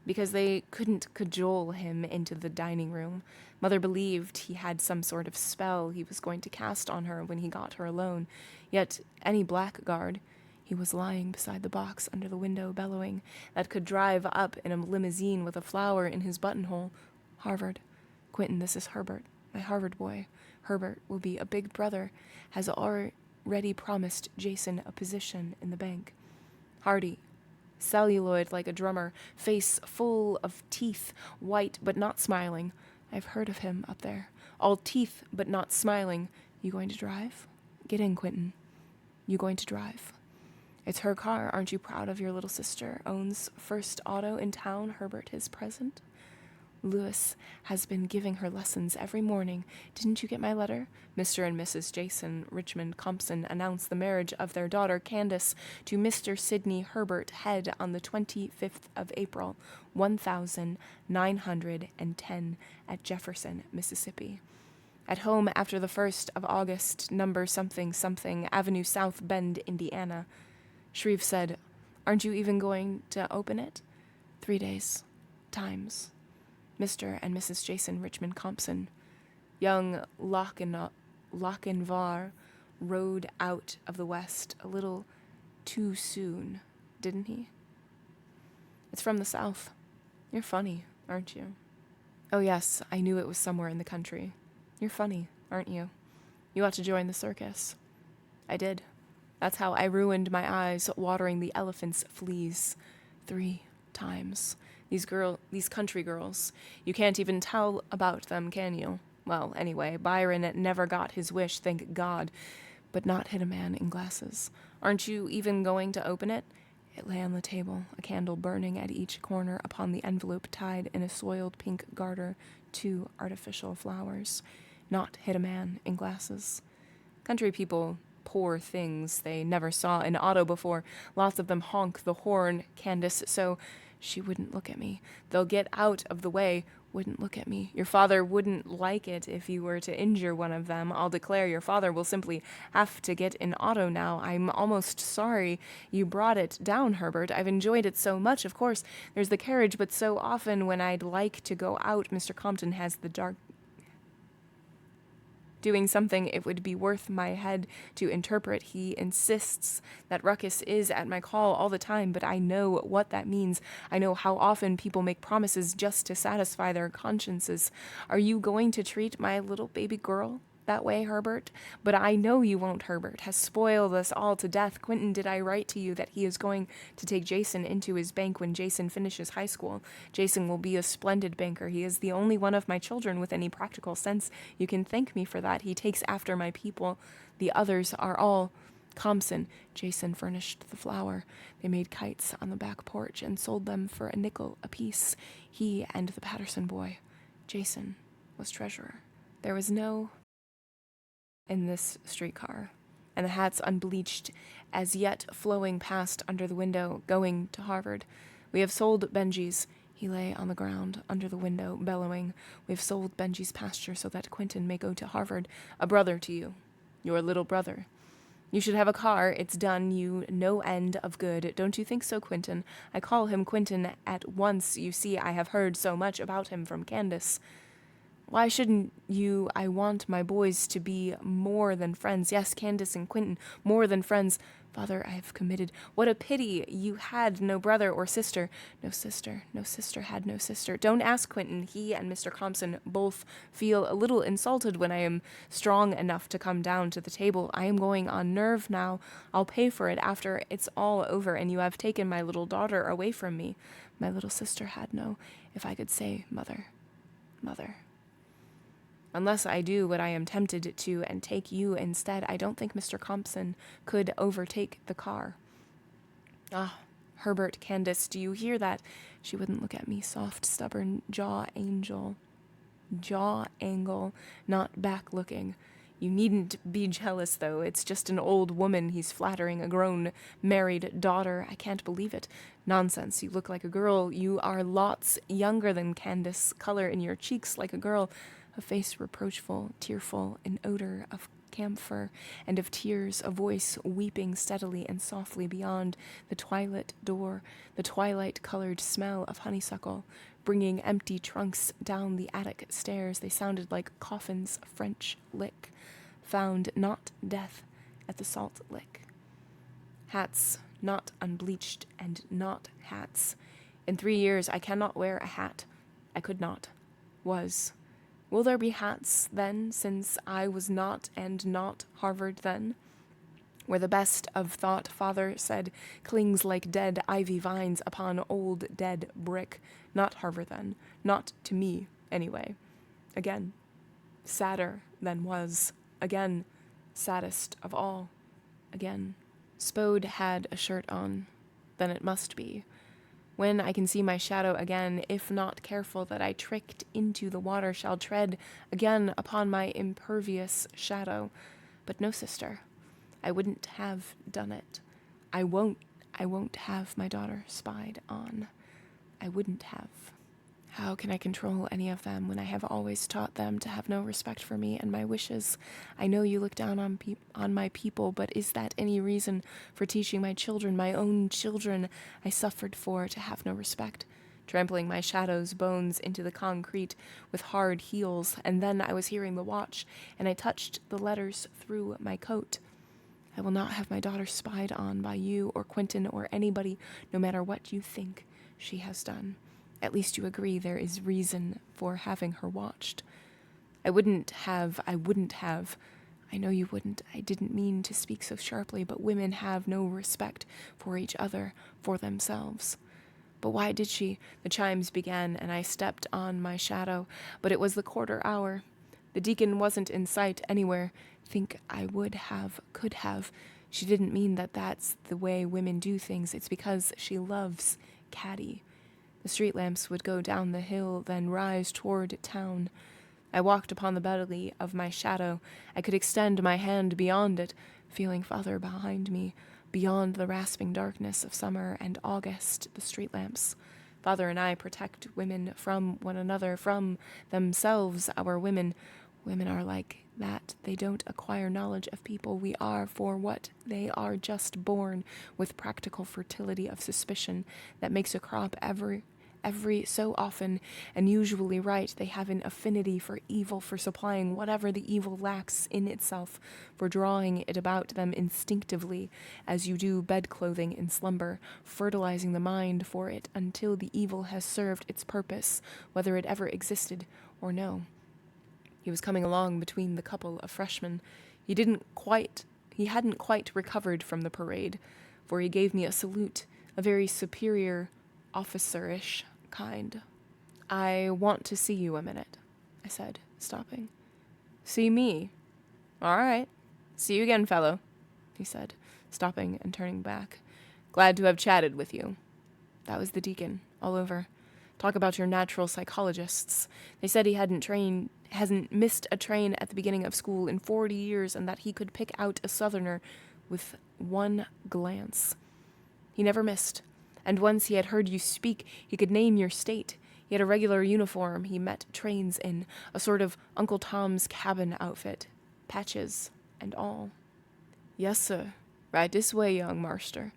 S1: because they couldn't cajole him into the dining room. Mother believed he had some sort of spell he was going to cast on her when he got her alone. Yet any blackguard, he was lying beside the box under the window bellowing, that could drive up in a limousine with a flower in his buttonhole. Harvard. Quentin, this is Herbert, my Harvard boy. Herbert will be a big brother, has already promised Jason a position in the bank. Hardy, celluloid like a drummer, face full of teeth, white but not smiling. I've heard of him up there. All teeth but not smiling. You going to drive? Get in, Quentin. You going to drive? It's her car. Aren't you proud of your little sister? Owns first auto in town. Herbert is present. Lewis has been giving her lessons every morning. Didn't you get my letter? Mr. and Mrs. Jason Richmond Compson announced the marriage of their daughter Candace to Mr. Sidney Herbert Head on the 25th of April, 1910, at Jefferson, Mississippi. At home after the 1st of August, number something something, Avenue South Bend, Indiana. Shreve said, Aren't you even going to open it? 3 days. Times. Mr. and Mrs. Jason Richmond Compson. Young Lochinvar rode out of the west a little too soon, didn't he? It's from the south. You're funny, aren't you? Oh yes, I knew it was somewhere in the country. You're funny, aren't you? You ought to join the circus. I did. That's how I ruined my eyes watering the elephant's fleas 3 times. These country girls, you can't even tell about them, can you? Well, anyway, Byron never got his wish, thank God, but not hit a man in glasses. Aren't you even going to open it? It lay on the table, a candle burning at each corner upon the envelope tied in a soiled pink garter, 2 artificial flowers. Not hit a man in glasses. Country people, poor things, they never saw an auto before. Lots of them honk the horn, Candace, so she wouldn't look at me. They'll get out of the way, wouldn't look at me. Your father wouldn't like it if you were to injure one of them. I'll declare your father will simply have to get an auto now. I'm almost sorry you brought it down, Herbert. I've enjoyed it so much. Of course, there's the carriage, but so often when I'd like to go out, Mr. Compton has the dark doing something it would be worth my head to interpret. He insists that ruckus is at my call all the time, but I know what that means. I know how often people make promises just to satisfy their consciences. Are you going to treat my little baby girl that way, Herbert? But I know you won't, Herbert. Has spoiled us all to death. Quentin, did I write to you that he is going to take Jason into his bank when Jason finishes high school? Jason will be a splendid banker. He is the only one of my children with any practical sense. You can thank me for that. He takes after my people. The others are all Compson. Jason furnished the flour. They made kites on the back porch and sold them for a nickel apiece. He and the Patterson boy. Jason was treasurer. There was no in this streetcar, and the hats unbleached, as yet flowing past under the window, going to Harvard. We have sold Benji's. He lay on the ground under the window, bellowing. We have sold Benji's pasture so that Quentin may go to Harvard, a brother to you, your little brother. You should have a car. It's done you no end of good. Don't you think so, Quentin? I call him Quentin at once. You see, I have heard so much about him from Candace. Why shouldn't you? I want my boys to be more than friends. Yes, Candace and Quentin, more than friends. Father, I have committed. What a pity you had no brother or sister. No sister. No sister had no sister. Don't ask Quentin. He and Mr. Compson both feel a little insulted when I am strong enough to come down to the table. I am going on nerve now. I'll pay for it after it's all over, and you have taken my little daughter away from me. My little sister had no, if I could say, mother. Unless I do what I am tempted to and take you instead, I don't think Mr. Compson could overtake the car. Ah, Herbert, Candace, do you hear that? She wouldn't look at me, soft, stubborn jaw angle, not back-looking. You needn't be jealous, though. It's just an old woman he's flattering, a grown, married daughter. I can't believe it. Nonsense. You look like a girl. You are lots younger than Candace. Color in your cheeks like a girl. A face reproachful, tearful, an odor of camphor, and of tears, a voice weeping steadily and softly beyond the twilit door, the twilight-colored smell of honeysuckle, bringing empty trunks down the attic stairs. They sounded like Coffin's French lick, found not death at the salt lick. Hats, not unbleached, and not hats. In 3 years I cannot wear a hat. I could not. Was. Will there be hats, then, since I was not and not Harvard then? Where the best of thought, father said, clings like dead ivy vines upon old dead brick. Not Harvard then. Not to me, anyway. Again. Sadder than was. Again. Saddest of all. Again. Spode had a shirt on. Then it must be. When I can see my shadow again, if not careful that I tricked into the water, shall tread again upon my impervious shadow. But no, sister, I wouldn't have done it. I won't have my daughter spied on. I wouldn't have. How can I control any of them when I have always taught them to have no respect for me and my wishes? I know you look down on my people, but is that any reason for teaching my children, my own children, I suffered for, to have no respect? Trampling my shadow's bones into the concrete with hard heels, and then I was hearing the watch, and I touched the letters through my coat. I will not have my daughter spied on by you or Quentin or anybody, no matter what you think she has done. At least you agree there is reason for having her watched. I wouldn't have. I know you wouldn't. I didn't mean to speak so sharply, but women have no respect for each other, for themselves. But why did she? The chimes began, and I stepped on my shadow, but it was the quarter hour. The deacon wasn't in sight anywhere. Think I would have, could have. She didn't mean that that's the way women do things. It's because she loves Caddy. The street lamps would go down the hill, then rise toward town. I walked upon the belly of my shadow. I could extend my hand beyond it, feeling father behind me, beyond the rasping darkness of summer and August, the street lamps. Father and I protect women from one another, from themselves, our women. Women are like that. They don't acquire knowledge of people. We are, for what they are, just born with practical fertility of suspicion that makes a crop every so often, and usually right. They have an affinity for evil, for supplying whatever the evil lacks in itself, for drawing it about them instinctively, as you do bedclothing in slumber, fertilizing the mind for it until the evil has served its purpose, whether it ever existed or no. He was coming along between the couple of freshmen. He hadn't quite recovered from the parade, for he gave me a salute, a very superior, officerish kind. I want to see you a minute, I said, stopping. See me? All right. See you again, fellow, he said, stopping and turning back. Glad to have chatted with you. That was the deacon, all over. Talk about your natural psychologists. They said he hasn't missed a train at the beginning of school in 40 years, and that he could pick out a Southerner with one glance. He never missed. And once he had heard you speak, he could name your state. He had a regular uniform he met trains in, a sort of Uncle Tom's Cabin outfit, patches and all. Yes, sir. Right this way, young marster.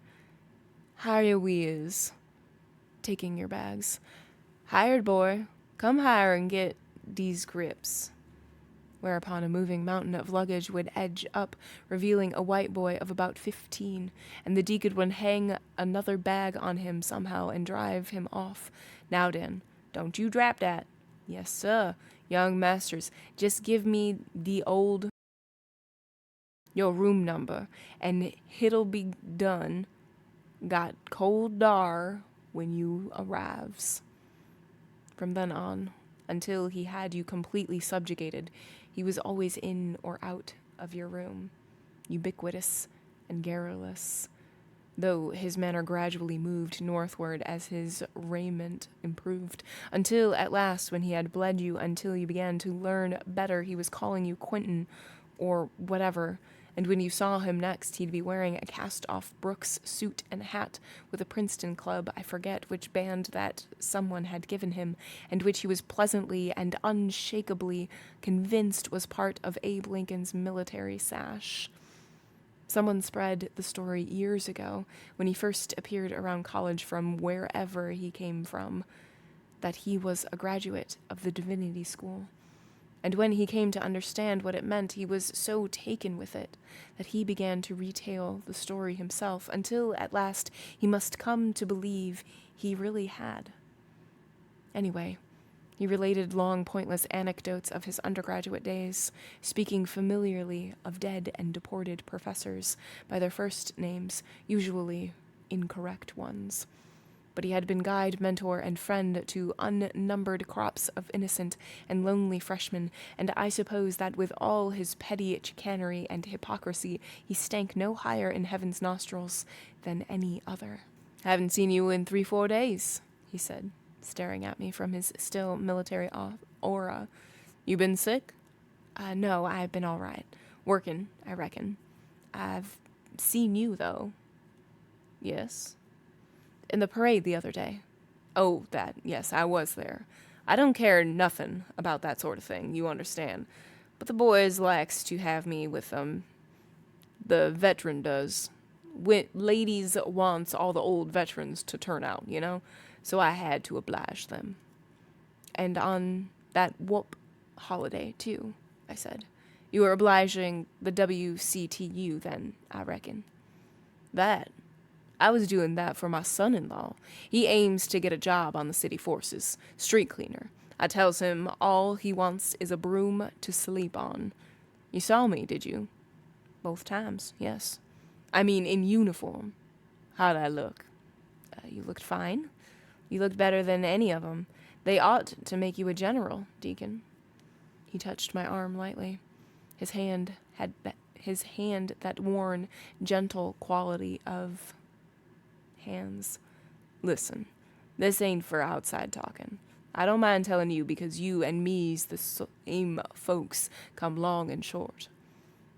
S1: Higher we is. Taking your bags. Hired, boy. Come higher and get these grips. Whereupon a moving mountain of luggage would edge up, revealing a white boy of about 15, and the deacon would hang another bag on him somehow and drive him off. Now den, don't you drap dat. Yes, sir, young masters, just give me your room number, and hit'll be done. Got cold dar when you arrives. From then on, until he had you completely subjugated, he was always in or out of your room, ubiquitous and garrulous, though his manner gradually moved northward as his raiment improved, until at last, when he had bled you until you began to learn better, he was calling you Quentin, or whatever, And when you saw him next, he'd be wearing a cast-off Brooks suit and hat with a Princeton club, I forget which band that someone had given him, and which he was pleasantly and unshakably convinced was part of Abe Lincoln's military sash. Someone spread the story years ago, when he first appeared around college from wherever he came from, that he was a graduate of the divinity school. And when he came to understand what it meant, he was so taken with it that he began to retell the story himself, until at last he must come to believe he really had. Anyway, he related long, pointless anecdotes of his undergraduate days, speaking familiarly of dead and deported professors by their first names, usually incorrect ones. But he had been guide, mentor, and friend to unnumbered crops of innocent and lonely freshmen, and I suppose that with all his petty chicanery and hypocrisy, he stank no higher in heaven's nostrils than any other. "Haven't seen you in 3-4 days," he said, staring at me from his still military aura. "You been sick?" No, I've been all right. Working, I reckon. I've seen you, though." "Yes?" "In the parade the other day." "Oh, that, yes, I was there. I don't care nothing about that sort of thing, you understand. But the boys likes to have me with them. The veteran does. Ladies wants all the old veterans to turn out, you know? So I had to oblige them." "And on that whoop holiday, too," I said. "You were obliging the WCTU, then, I reckon." "That? I was doing that for my son-in-law. He aims to get a job on the city forces, street cleaner. I tells him all he wants is a broom to sleep on. You saw me, did you?" "Both times, yes." "I mean in uniform. How'd I look?" You looked fine. You looked better than any of 'em. They ought to make you a general, Deacon." He touched my arm lightly. His hand that worn, gentle quality of hands. "Listen, this ain't for outside talking. I don't mind telling you because you and me's the same folks come long and short."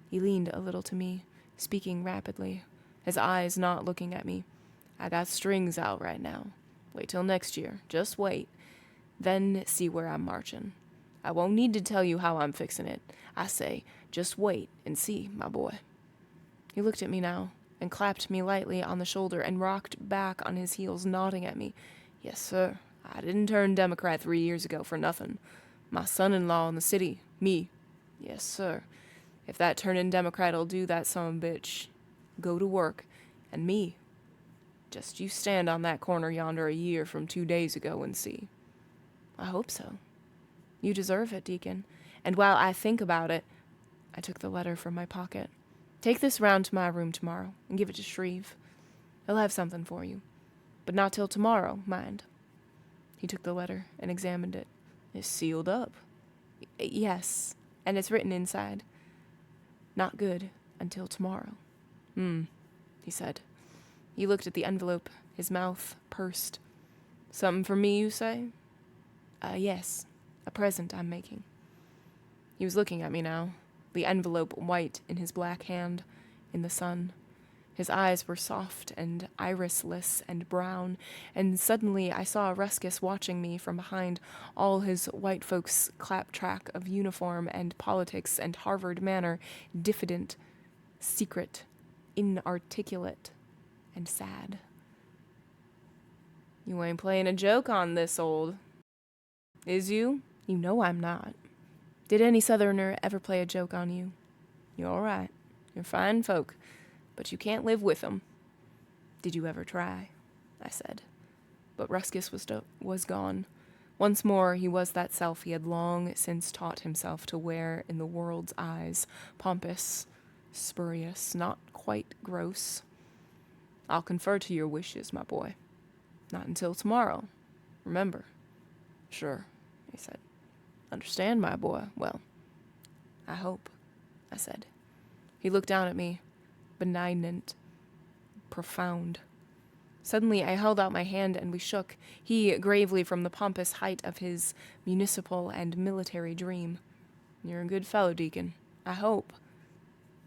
S1: He leaned a little to me, speaking rapidly, his eyes not looking at me. "I got strings out right now. Wait till next year. Just wait. Then see where I'm marching. I won't need to tell you how I'm fixing it. I say, just wait and see, my boy." He looked at me now, and clapped me lightly on the shoulder and rocked back on his heels, nodding at me. "Yes, sir. I didn't turn Democrat 3 years ago for nothing. My son-in-law in the city, me. Yes, sir. If that turning Democrat'll do that son of a bitch, go to work. And me. Just you stand on that corner yonder a year from 2 days ago and see." "I hope so. You deserve it, Deacon. And while I think about it," I took the letter from my pocket. "Take this round to my room tomorrow and give it to Shreve. He'll have something for you. But not till tomorrow, mind." He took the letter and examined it. "It's sealed up." "Yes, and it's written inside. Not good until tomorrow." He said. He looked at the envelope, his mouth pursed. "Something for me, you say?" Yes, a present I'm making." He was looking at me now, the envelope white in his black hand, in the sun. His eyes were soft and irisless and brown, and suddenly I saw Ruskus watching me from behind all his white folks' claptrap of uniform and politics and Harvard manner, diffident, secret, inarticulate, and sad. "You ain't playing a joke on this old, is you?" "You know I'm not. Did any Southerner ever play a joke on you?" "You're all right. You're fine folk, but you can't live with 'em." "Did you ever try?" I said. But Ruskus was gone. Once more he was that self he had long since taught himself to wear in the world's eyes, pompous, spurious, not quite gross. "I'll confer to your wishes, my boy. Not until tomorrow. Remember." "Sure," he said. "Understand, my boy. Well, I hope," I said. He looked down at me, benignant, profound. Suddenly I held out my hand and we shook, he gravely from the pompous height of his municipal and military dream. "You're a good fellow, Deacon. I hope."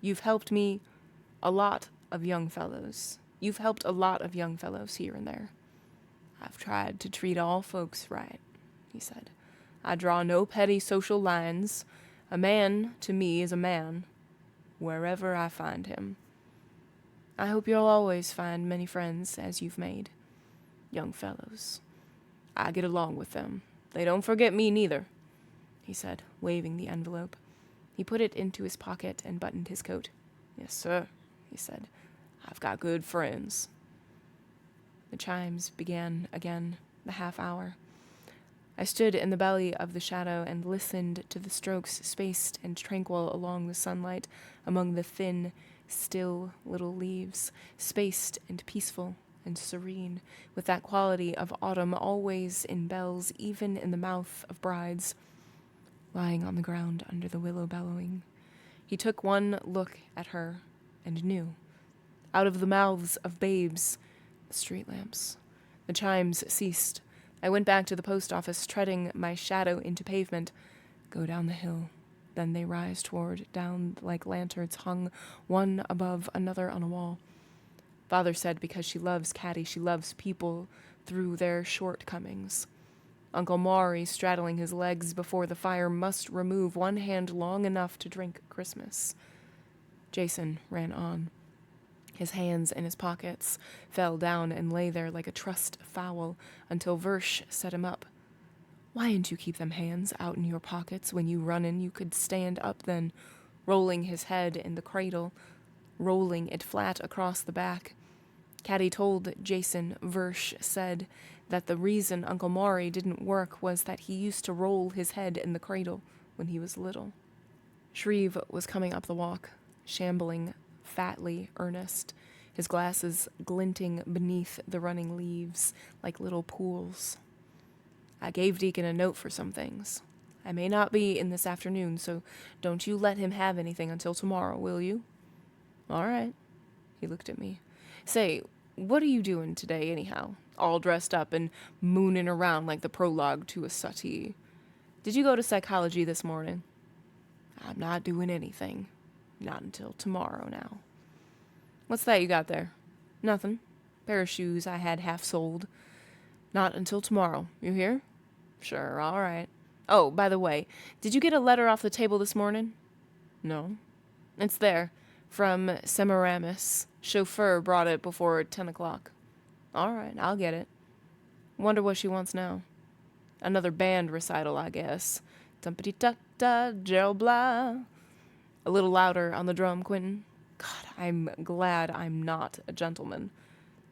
S1: You've helped me a lot of young fellows. You've helped a lot of young fellows here and there. I've tried to treat all folks right, he said. I draw no petty social lines. A man, to me, is a man, wherever I find him. I hope you'll always find many friends as you've made. Young fellows. I get along with them. They don't forget me neither, he said, waving the envelope. He put it into his pocket and buttoned his coat. Yes, sir, he said. I've got good friends. The chimes began again, the half hour. I stood in the belly of the shadow and listened to the strokes spaced and tranquil along the sunlight among the thin, still little leaves, spaced and peaceful and serene, with that quality of autumn always in bells, even in the mouth of brides, lying on the ground under the willow bellowing. He took one look at her and knew. Out of the mouths of babes, the street lamps. The chimes ceased. I went back to the post office, treading my shadow into pavement. Go down the hill. Then they rise down like lanterns hung one above another on a wall. Father said because she loves Caddy, she loves people through their shortcomings. Uncle Maury, straddling his legs before the fire, must remove one hand long enough to drink Christmas. Jason ran on. His hands in his pockets fell down and lay there like a trussed fowl until Versh set him up. Why'n't you keep them hands out in your pockets when you runnin'? You could stand up then, rolling his head in the cradle, rolling it flat across the back. Caddy told Jason Versh said that the reason Uncle Maury didn't work was that he used to roll his head in the cradle when he was little. Shreve was coming up the walk, shambling, fatly earnest, his glasses glinting beneath the running leaves like little pools. I gave Deacon a note for some things. I may not be in this afternoon, so don't you let him have anything until tomorrow, will you? All right. He looked at me. Say, what are you doing today, anyhow? All dressed up and mooning around like the prologue to a suttee. Did you go to psychology this morning? I'm not doing anything. Not until tomorrow now. What's that you got there? Nothing. Pair of shoes I had half sold. Not until tomorrow. You hear? Sure, all right. Oh, by the way, did you get a letter off the table this morning? No. It's there. From Semiramis. Chauffeur brought it before 10 o'clock. All right, I'll get it. Wonder what she wants now. Another band recital, I guess. Tumpity-tuck-ta, Gerald Blah. A little louder on the drum, Quentin. God, I'm glad I'm not a gentleman.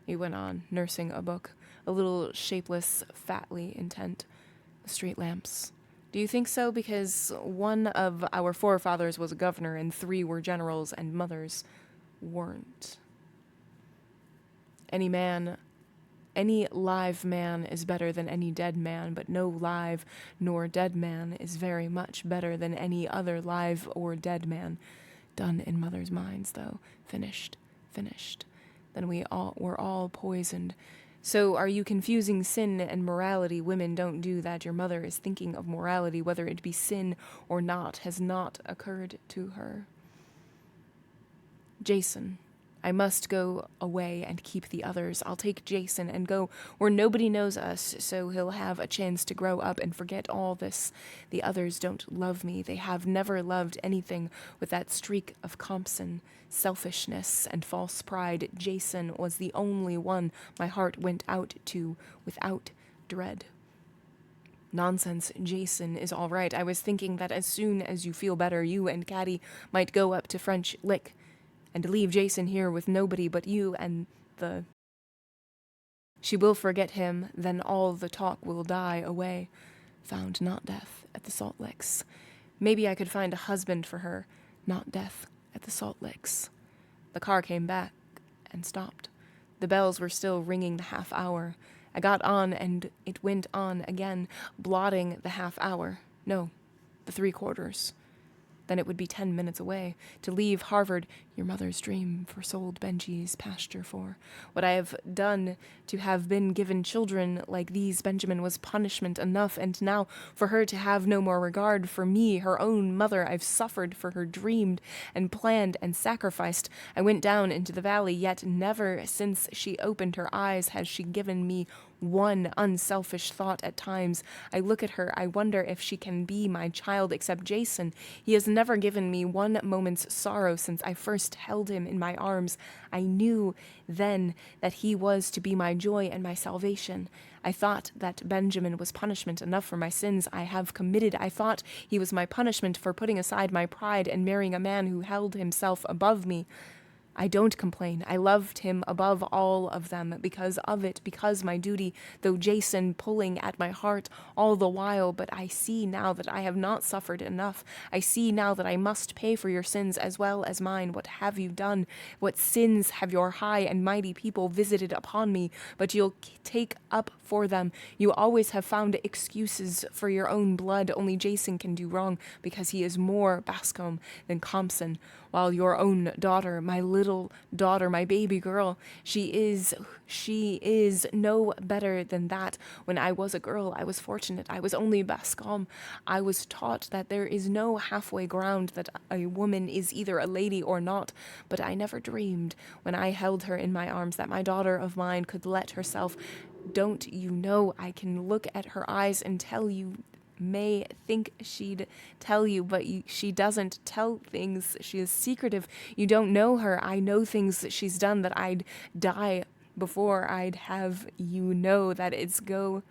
S1: He went on, nursing a book, a little shapeless, fatly intent. The street lamps. Do you think so? Because one of our forefathers was a governor and 3 were generals and mothers weren't. Any live man is better than any dead man, but no live nor dead man is very much better than any other live or dead man. Done in mothers' minds, though. Finished. Then we're all poisoned. So are you confusing sin and morality? Women don't do that. Your mother is thinking of morality, whether it be sin or not, has not occurred to her. Jason. I must go away and keep the others. I'll take Jason and go where nobody knows us, so he'll have a chance to grow up and forget all this. The others don't love me. They have never loved anything with that streak of Compson, selfishness, and false pride. Jason was the only one my heart went out to without dread. Nonsense, Jason is all right. I was thinking that as soon as you feel better, you and Caddy might go up to French Lick and leave Jason here with nobody but you and the... She will forget him, then all the talk will die away. Found not death at the Salt Licks. Maybe I could find a husband for her, not death at the Salt Licks. The car came back and stopped. The bells were still ringing the half hour. I got on and it went on again, blotting the half hour. No, the 3/4. Then it would be 10 minutes away. To leave Harvard, your mother's dream forsold Benji's pasture for. What I have done to have been given children like these, Benjamin, was punishment enough, and now for her to have no more regard for me, her own mother, I've suffered for her, dreamed and planned and sacrificed. I went down into the valley, yet never since she opened her eyes has she given me one unselfish thought. At times I look at her, I wonder if she can be my child, except Jason. He has never given me one moment's sorrow since I first held him in my arms. I knew then that he was to be my joy and my salvation. I thought that Benjamin was punishment enough for my sins I have committed. I thought he was my punishment for putting aside my pride and marrying a man who held himself above me. I don't complain. I loved him above all of them because of it, because my duty, though Jason pulling at my heart all the while. But I see now that I have not suffered enough. I see now that I must pay for your sins as well as mine. What have you done? What sins have your high and mighty people visited upon me? But you'll take up for them. You always have found excuses for your own blood. Only Jason can do wrong because he is more Bascom than Compson. While your own daughter, my little daughter, my baby girl, she is no better than that. When I was a girl, I was fortunate. I was only Bascom. I was taught that there is no halfway ground, that a woman is either a lady or not. But I never dreamed, when I held her in my arms, that my daughter of mine could let herself. Don't you know, I can look at her eyes and tell you, may think she'd tell you, but she doesn't tell things. She is secretive. You don't know her. I know things that she's done that I'd die before I'd have you know that it's go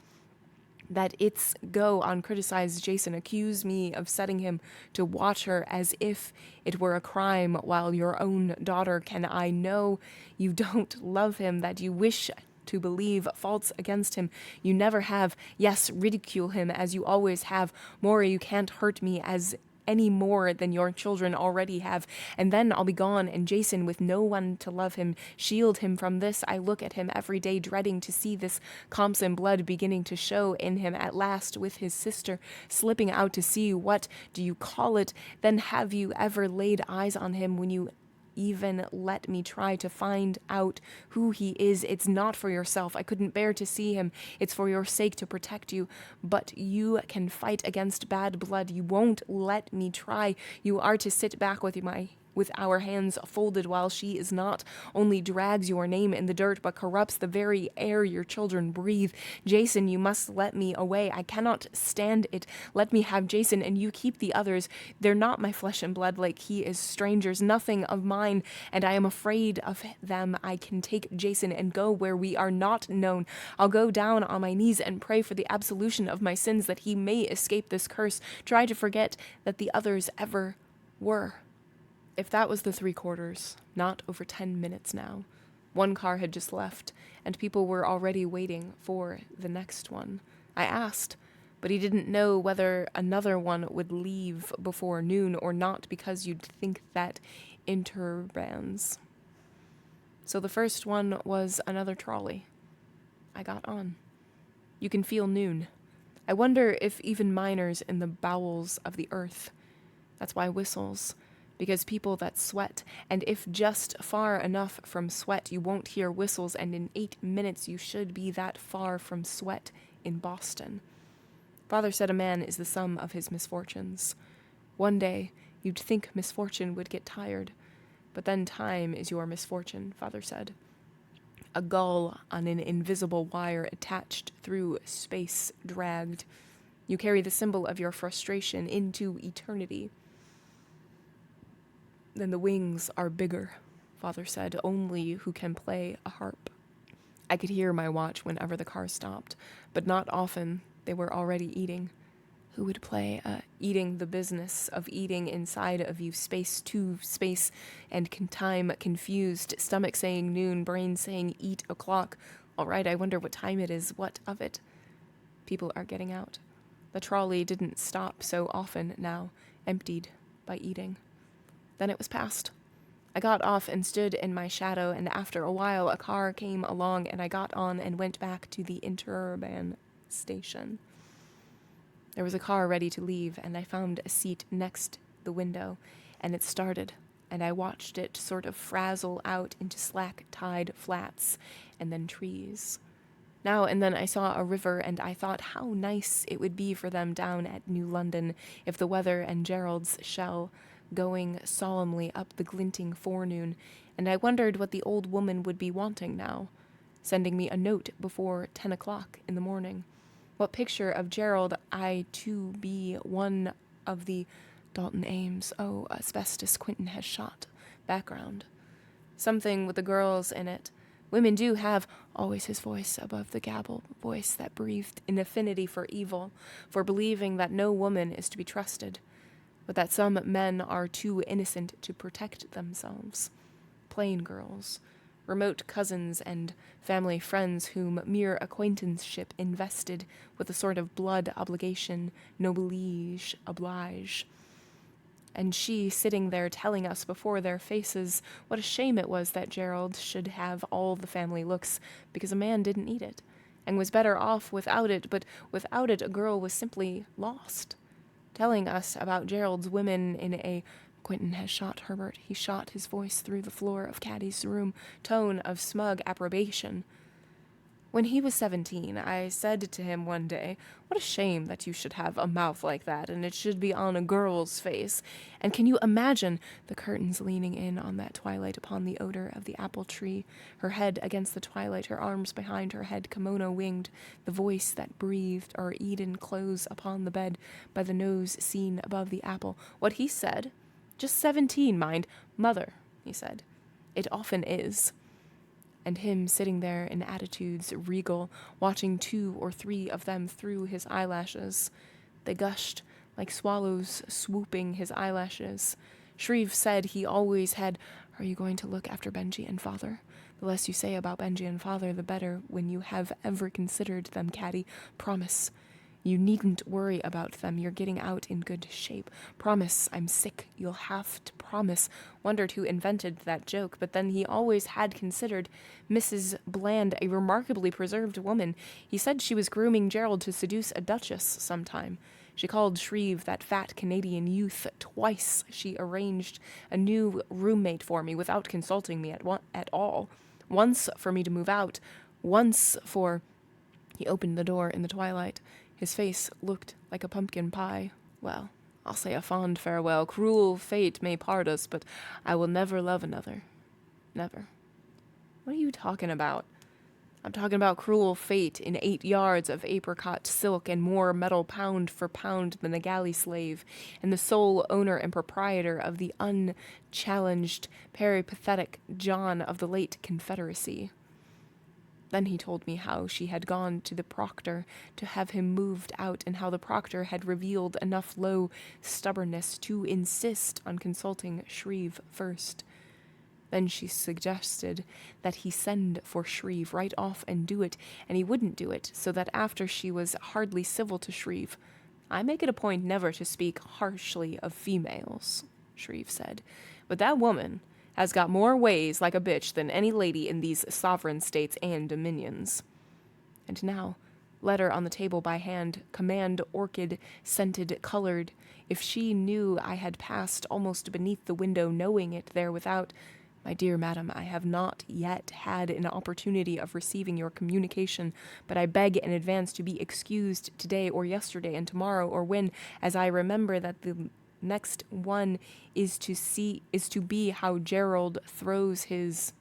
S1: uncriticized. Jason accused me of setting him to watch her as if it were a crime, while your own daughter. Can I know you don't love him, that you wish to believe faults against him? You never have. Yes, ridicule him as you always have. More, you can't hurt me as any more than your children already have. And then I'll be gone, and Jason with no one to love him, shield him from this. I look at him every day, dreading to see this Compson blood beginning to show in him at last, with his sister slipping out to see, what do you call it? Then have you ever laid eyes on him? When you even let me try to find out who he is, it's not for yourself. I couldn't bear to see him. It's for your sake, to protect you. But you can fight against bad blood. You won't let me try. You are to sit back with our hands folded, while she is not, only drags your name in the dirt, but corrupts the very air your children breathe. Jason, you must let me away. I cannot stand it. Let me have Jason, and you keep the others. They're not my flesh and blood, like he is strangers, nothing of mine, and I am afraid of them. I can take Jason and go where we are not known. I'll go down on my knees and pray for the absolution of my sins, that he may escape this curse. Try to forget that the others ever were. If that was the 3/4, not over 10 minutes now. One car had just left, and people were already waiting for the next one. I asked, but he didn't know whether another one would leave before noon or not, because you'd think that interbands. So the first one was another trolley. I got on. You can feel noon. I wonder if even miners in the bowels of the earth. That's why whistles. Because people that sweat, and if just far enough from sweat, you won't hear whistles, and in 8 minutes you should be that far from sweat in Boston. Father said a man is the sum of his misfortunes. One day you'd think misfortune would get tired, but then time is your misfortune, Father said. A gull on an invisible wire attached through space, dragged. You carry the symbol of your frustration into eternity. Then the wings are bigger, Father said, only who can play a harp. I could hear my watch whenever the car stopped, but not often. They were already eating. Who would play eating, the business of eating inside of you, space to space, and time confused, stomach saying noon, brain saying eat o'clock. All right, I wonder what time it is. What of it? People are getting out. The trolley didn't stop so often now, emptied by eating. Then it was past. I got off and stood in my shadow, and after a while a car came along, and I got on and went back to the interurban station. There was a car ready to leave, and I found a seat next the window, and it started and I watched it sort of frazzle out into slack-tide flats and then trees. Now and then I saw a river, and I thought how nice it would be for them down at New London if the weather and Gerald's shell going solemnly up the glinting forenoon, and I wondered what the old woman would be wanting now, sending me a note before 10 o'clock in the morning. What picture of Gerald I to be one of the Dalton Ames, oh, asbestos Quentin has shot background. Something with the girls in it. Women do have always his voice above the gabble, voice that breathed an affinity for evil, for believing that no woman is to be trusted, but that some men are too innocent to protect themselves. Plain girls, remote cousins and family friends whom mere acquaintanceship invested with a sort of blood obligation, noblege oblige. And she sitting there telling us before their faces what a shame it was that Gerald should have all the family looks, because a man didn't need it, and was better off without it, but without it a girl was simply lost. Telling us about Gerald's women in a Quentin has shot Herbert, he shot his voice through the floor of Caddy's room, tone of smug approbation. When he was 17, I said to him one day, "What a shame that you should have a mouth like that, and it should be on a girl's face. And can you imagine the curtains leaning in on that twilight upon the odor of the apple tree, her head against the twilight, her arms behind her head, kimono winged, the voice that breathed, or Eden close upon the bed, by the nose seen above the apple." What he said, just 17, mind, "Mother," he said, "it often is." And him sitting there in attitudes regal, watching 2 or 3 of them through his eyelashes. They gushed like swallows swooping his eyelashes. Shreve said he always had, "Are you going to look after Benji and father? The less you say about Benji and father, the better when you have ever considered them, Caddy. Promise. You needn't worry about them. You're getting out in good shape. Promise. I'm sick. You'll have to promise." Wondered who invented that joke, but then he always had considered Mrs. Bland a remarkably preserved woman. He said she was grooming Gerald to seduce a duchess sometime. She called Shreve that fat Canadian youth. Twice she arranged a new roommate for me without consulting me at all. Once for me to move out. Once for... He opened the door in the twilight. His face looked like a pumpkin pie. "Well, I'll say a fond farewell. Cruel fate may part us, but I will never love another. Never." "What are you talking about?" "I'm talking about cruel fate in 8 yards of apricot silk and more metal pound for pound than a galley slave, and the sole owner and proprietor of the unchallenged, peripatetic John of the late Confederacy." Then he told me how she had gone to the proctor to have him moved out, and how the proctor had revealed enough low stubbornness to insist on consulting Shreve first. Then she suggested that he send for Shreve right off and do it, and he wouldn't do it, so that after she was hardly civil to Shreve. "I make it a point never to speak harshly of females," Shreve said, "but that woman has got more ways like a bitch than any lady in these sovereign states and dominions." And now, letter on the table by hand, command orchid, scented, colored. If she knew I had passed almost beneath the window, knowing it there without. "My dear madam, I have not yet had an opportunity of receiving your communication, but I beg in advance to be excused today or yesterday and tomorrow, or when, as I remember that the next one is to be how Gerald throws his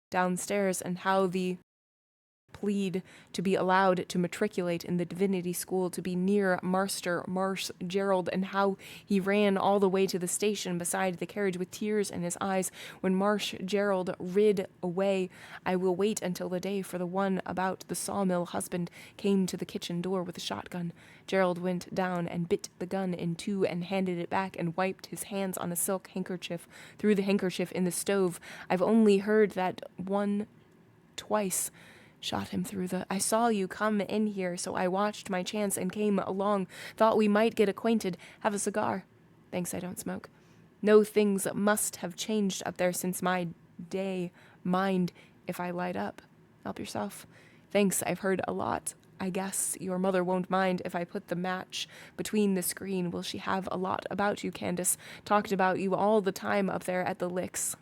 S1: downstairs, and how the plead to be allowed to matriculate in the divinity school to be near Master Marsh Gerald, and how he ran all the way to the station beside the carriage with tears in his eyes when Marsh Gerald rid away. I will wait until the day for the one about the sawmill husband came to the kitchen door with a shotgun. Gerald went down and bit the gun in 2 and handed it back and wiped his hands on a silk handkerchief, threw the handkerchief in the stove. I've only heard that one twice. Shot him through the... I saw you come in here, so I watched my chance and came along. Thought we might get acquainted. Have a cigar? Thanks, I don't smoke. No, things must have changed up there since my day. Mind if I light up? Help yourself. Thanks, I've heard a lot. I guess your mother won't mind if I put the match between the screen. Will she have a lot about you, Candace? Talked about you all the time up there at the Licks.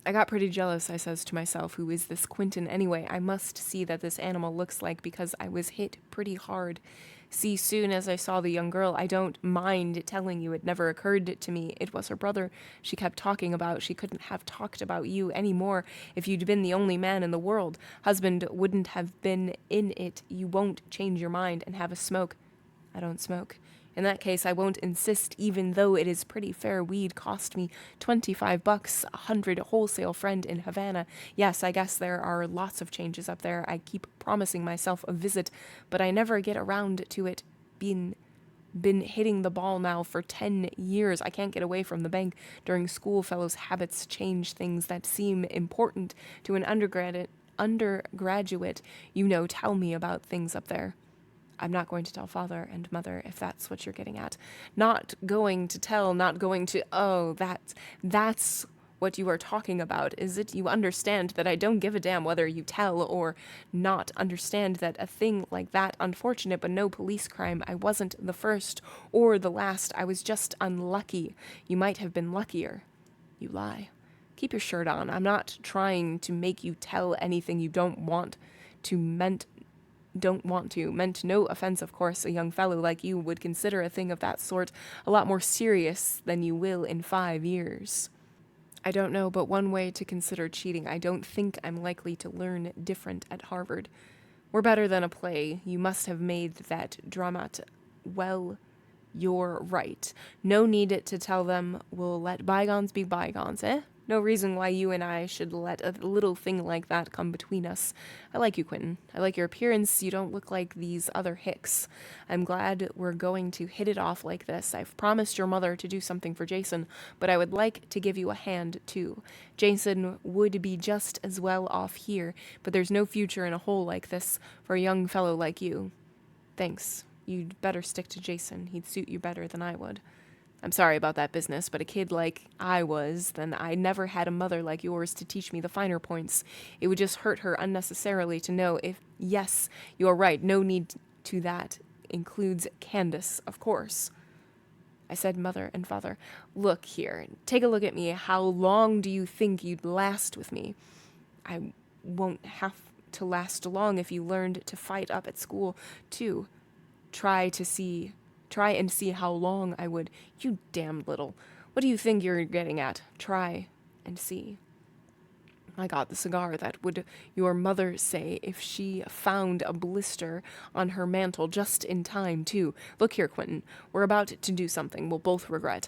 S1: I got pretty jealous, I says to myself. Who is this Quentin anyway? I must see that this animal looks like, because I was hit pretty hard. See, soon as I saw the young girl, I don't mind telling you it never occurred to me it was her brother she kept talking about. She couldn't have talked about you any more if you'd been the only man in the world. Husband wouldn't have been in it. You won't change your mind and have a smoke. I don't smoke. In that case, I won't insist, even though it is pretty fair weed. Cost me $25, 100 wholesale friend in Havana. Yes, I guess there are lots of changes up there. I keep promising myself a visit, but I never get around to it. Been hitting the ball now for 10 years. I can't get away from the bank. During school, fellows' habits change things that seem important to an undergraduate. Tell me about things up there. I'm not going to tell father and mother, if that's what you're getting at. Not going to tell, not going to... Oh, that's what you are talking about, is it? You understand that I don't give a damn whether you tell or not. Understand that a thing like that, unfortunate but no police crime. I wasn't the first or the last. I was just unlucky. You might have been luckier. You lie. Keep your shirt on. I'm not trying to make you tell anything you don't want to. Meant no offense, of course. A young fellow like you would consider a thing of that sort a lot more serious than you will in 5 years. I don't know, but one way to consider cheating. I don't think I'm likely to learn different at Harvard. We're better than a play. You must have made that dramat. Well, you're right. No need to tell them. We'll let bygones be bygones, eh? No reason why you and I should let a little thing like that come between us. I like you, Quentin. I like your appearance. You don't look like these other hicks. I'm glad we're going to hit it off like this. I've promised your mother to do something for Jason, but I would like to give you a hand, too. Jason would be just as well off here, but there's no future in a hole like this for a young fellow like you. Thanks. You'd better stick to Jason. He'd suit you better than I would. I'm sorry about that business, but a kid like I was, then I never had a mother like yours to teach me the finer points. It would just hurt her unnecessarily to know if... Yes, you're right, no need to that. Includes Candace, of course. I said mother and father. Look here, take a look at me. How long do you think you'd last with me? I won't have to last long if you learned to fight up at school, too. Try and see how long I would. You damned little. What do you think you're getting at? Try and see. I got the cigar. That would your mother say if she found a blister on her mantle just in time, too. Look here, Quentin. We're about to do something we'll both regret.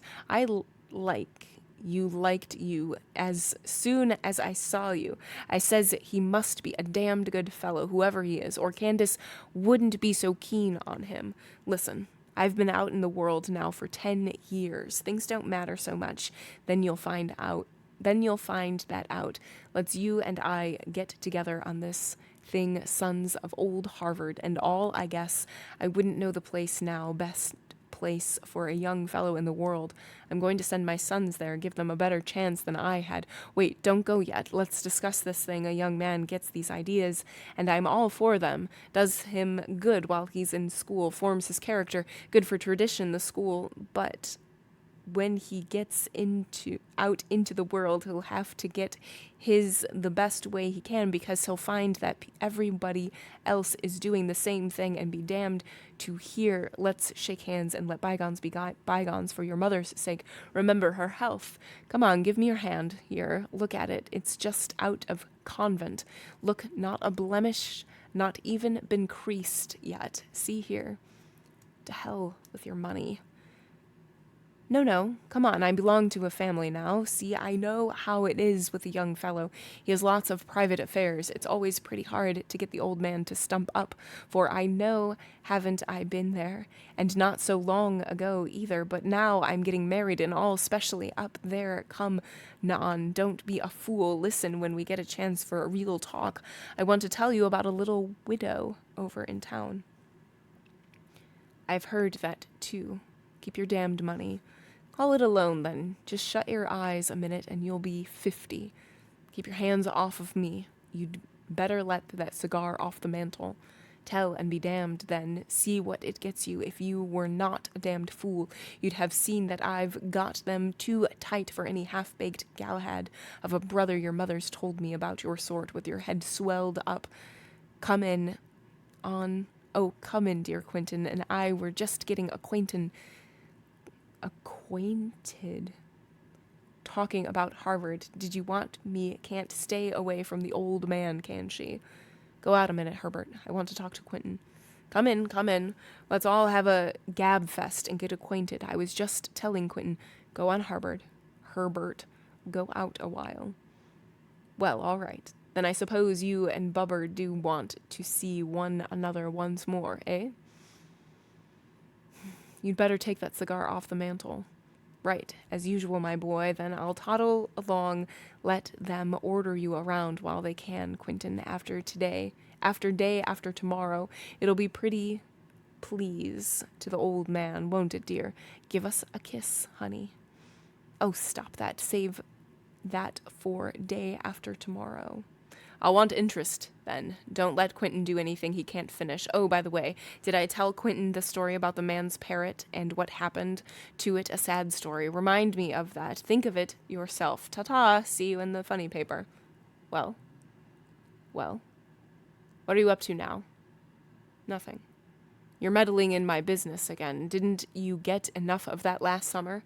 S1: Liked you as soon as I saw you. I says he must be a damned good fellow, whoever he is, or Candace wouldn't be so keen on him. Listen. I've been out in the world now for 10 years. Things don't matter so much. Then you'll find that out. Let's you and I get together on this thing, sons of old Harvard and all. I guess I wouldn't know the place now. Best place for a young fellow in the world. I'm going to send my sons there, give them a better chance than I had. Wait, don't go yet. Let's discuss this thing. A young man gets these ideas, and I'm all for them. Does him good while he's in school, forms his character, good for tradition, the school, but when he gets out into the world, he'll have to get his the best way he can, because he'll find that everybody else is doing the same thing, and be damned to hear. Let's shake hands and let bygones be bygones for your mother's sake. Remember her health. Come on, give me your hand here. Look at it. It's just out of convent. Look, not a blemish, not even been creased yet. See here. To hell with your money. No, come on, I belong to a family now. See, I know how it is with a young fellow. He has lots of private affairs. It's always pretty hard to get the old man to stump up, for I know, haven't I been there? And not so long ago either, but now I'm getting married and all, especially up there. Come on, don't be a fool. Listen when we get a chance for a real talk. I want to tell you about a little widow over in town. I've heard that, too. Keep your damned money. Call it a loan, then. Just shut your eyes a minute and you'll be 50. Keep your hands off of me. You'd better let that cigar off the mantle. Tell and be damned, then. See what it gets you. If you were not a damned fool, you'd have seen that I've got them too tight for any half-baked Galahad of a brother your mother's told me about your sort, with your head swelled up. Come in, come in, dear Quentin, and I were just getting acquainted. Talking about Harvard. Did you want me? Can't stay away from the old man, can she? Go out a minute, Herbert. I want to talk to Quentin. Come in, come in. Let's all have a gab fest and get acquainted. I was just telling Quentin, go on, Herbert, go out a while. Well, all right. Then I suppose you and Bubber do want to see one another once more, eh? You'd better take that cigar off the mantel. Right, as usual, my boy. Then I'll toddle along. Let them order you around while they can, Quentin. After day after tomorrow, it'll be pretty please to the old man, won't it, dear? Give us a kiss, honey. Oh, stop that. Save that for day after tomorrow. I'll want interest, then. Don't let Quentin do anything he can't finish. Oh, by the way, did I tell Quentin the story about the man's parrot and what happened to it? A sad story. Remind me of that. Think of it yourself. Ta-ta. See you in the funny paper. Well. What are you up to now? Nothing. You're meddling in my business again. Didn't you get enough of that last summer?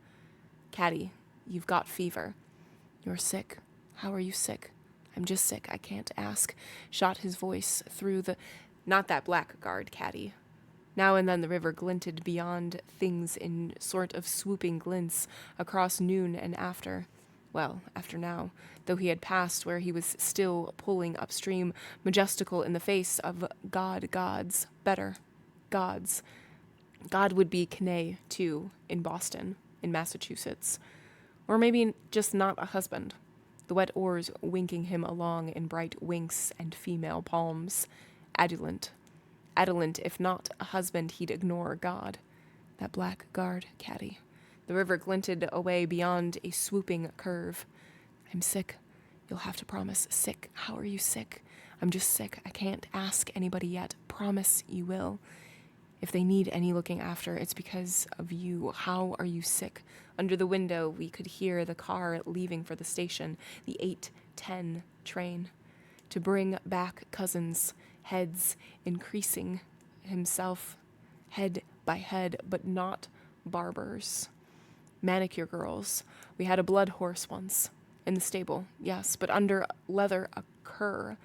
S1: Caddy, you've got fever. You're sick. How are you sick? I'm just sick, I can't ask. Shot his voice through the... Not that blackguard, Caddy. Now and then the river glinted beyond things in sort of swooping glints across noon and after. Well, after now, though he had passed where he was still pulling upstream, majestical in the face of gods, better gods. God would be Kane, too, in Boston, in Massachusetts. Or maybe just not a husband. The wet oars winking him along in bright winks and female palms. Adulent, if not a husband, he'd ignore God. That blackguard, Caddy. The river glinted away beyond a swooping curve. I'm sick. You'll have to promise. Sick. How are you sick? I'm just sick. I can't ask anybody yet. Promise you will. If they need any looking after, it's because of you. How are you sick? Under the window, we could hear the car leaving for the station, the 8:10 train, to bring back cousins, heads increasing himself, head by head, but not barbers. Manicure girls. We had a blood horse once. In the stable, yes, but under leather a cur.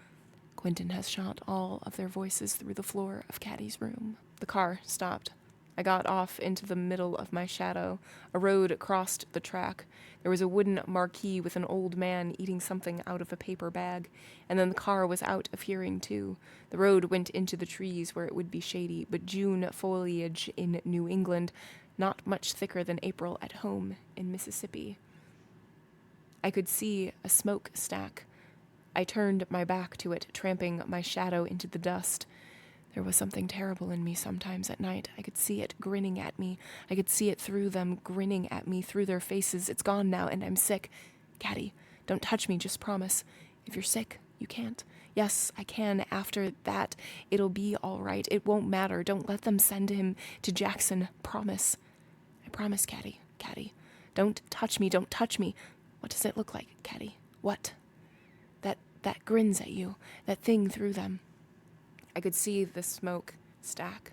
S1: Quentin has shot all of their voices through the floor of Caddy's room. The car stopped. I got off into the middle of my shadow. A road crossed the track. There was a wooden marquee with an old man eating something out of a paper bag, and then the car was out of hearing, too. The road went into the trees where it would be shady, but June foliage in New England, not much thicker than April at home in Mississippi. I could see a smokestack. I turned my back to it, tramping my shadow into the dust. There was something terrible in me sometimes at night. I could see it grinning at me. I could see it through them, grinning at me, through their faces. It's gone now, and I'm sick. Caddy, don't touch me, just promise. If you're sick, you can't. Yes, I can. After that, it'll be all right. It won't matter. Don't let them send him to Jackson. Promise. I promise, Caddy. Caddy, don't touch me. Don't touch me. What does it look like, Caddy? What? That grins at you. That thing through them. I could see the smoke stack.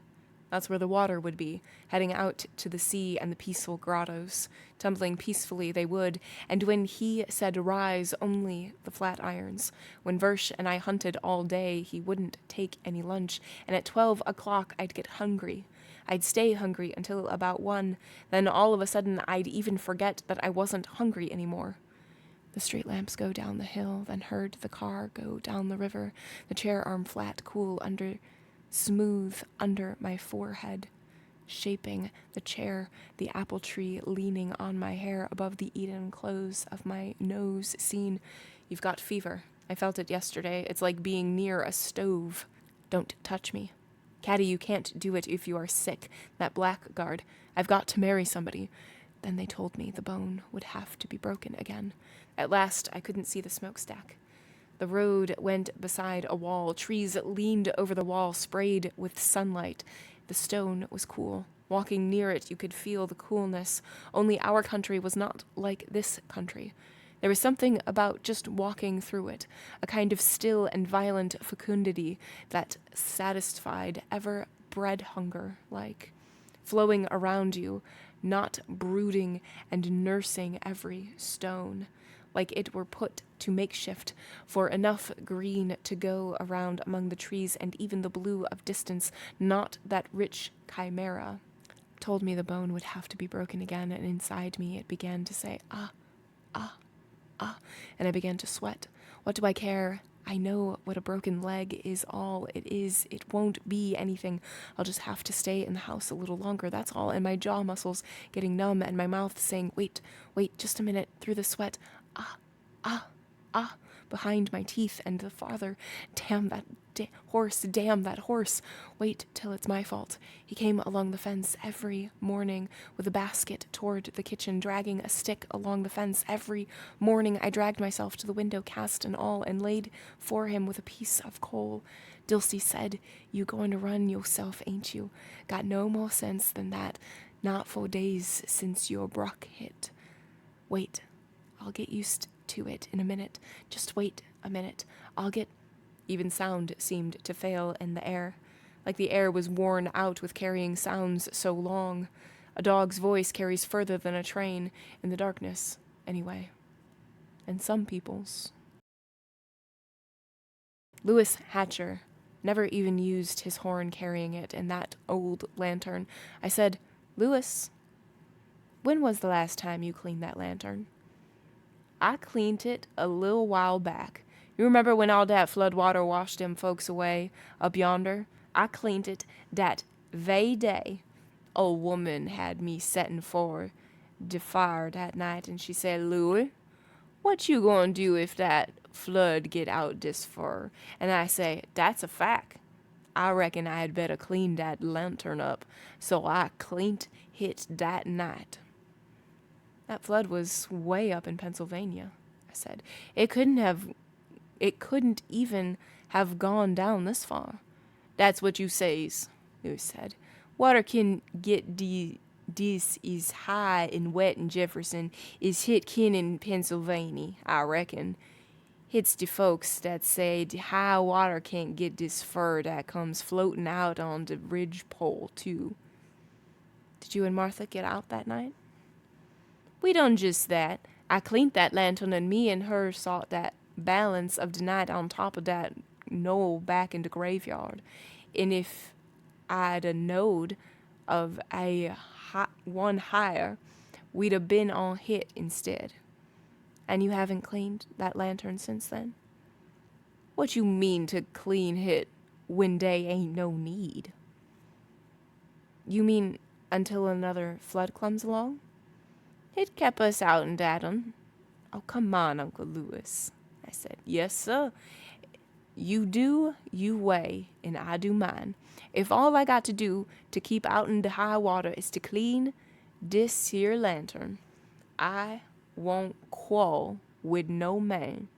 S1: That's where the water would be, heading out to the sea and the peaceful grottos. Tumbling peacefully they would, and when he said rise, only the flat irons. When Versh and I hunted all day, he wouldn't take any lunch, and at 12 o'clock I'd get hungry. I'd stay hungry until about 1, then all of a sudden I'd even forget that I wasn't hungry anymore. The street lamps go down the hill, then heard the car go down the river, the chair arm flat, cool, smooth under my forehead, shaping the chair, the apple tree leaning on my hair above the Eden close of my nose seen. You've got fever. I felt it yesterday. It's like being near a stove. Don't touch me. Caddy, you can't do it if you are sick. That blackguard. I've got to marry somebody. Then they told me the bone would have to be broken again. At last, I couldn't see the smokestack. The road went beside a wall. Trees leaned over the wall, sprayed with sunlight. The stone was cool. Walking near it, you could feel the coolness. Only our country was not like this country. There was something about just walking through it, a kind of still and violent fecundity that satisfied ever-bred hunger, like flowing around you, not brooding and nursing every stone, like it were put to makeshift for enough green to go around among the trees and even the blue of distance, not that rich chimera. Told me the bone would have to be broken again, and inside me it began to say, ah, ah, ah, and I began to sweat. What do I care? I know what a broken leg is all it is. It won't be anything. I'll just have to stay in the house a little longer, that's all. And my jaw muscles getting numb and my mouth saying, wait, just a minute, through the sweat. Ah, ah, ah, behind my teeth and the father. Damn that horse. Wait till it's my fault. He came along the fence every morning with a basket toward the kitchen, dragging a stick along the fence. Every morning I dragged myself to the window, cast and all, and laid for him with a piece of coal. Dilsey said, you going to run yourself, ain't you? Got no more sense than that. Not for days since your bruck hit. Wait, I'll get used to it in a minute. Just wait a minute. I'll get... Even sound seemed to fail in the air, like the air was worn out with carrying sounds so long. A dog's voice carries further than a train, in the darkness, anyway. And some people's. Louis Hatcher never even used his horn carrying it in that old lantern. I said, Louis, when was the last time you cleaned that lantern? I cleaned it a little while back. You remember when all that flood water washed them folks away up yonder? I cleaned it that very day. Old woman had me setting for the fire that night, and she said, Louis, what you gonna do if that flood get out this far? And I say, that's a fact. I reckon I had better clean that lantern up. So I cleaned it that night. That flood was way up in Pennsylvania, I said. It couldn't even have gone down this far. That's what you says, Louis said. Water can get this is high and wet in Jefferson, is hit kin in Pennsylvania, I reckon. It's the folks that say the high water can't get this fur that comes floating out on the ridge pole, too. Did you and Martha get out that night? We done just that. I cleaned that lantern, and me and her sought that balance of the night on top of that knoll back in the graveyard. And if I'd a knowed of one higher, we'd a been on hit instead. And you haven't cleaned that lantern since then? What you mean to clean hit when they ain't no need? You mean until another flood comes along? It kept us out in that un. Oh, come on, Uncle Louis, I said. Yes, sir. You do you way, and I do mine. If all I got to do to keep out in the high water is to clean this here lantern, I won't quarrel with no man.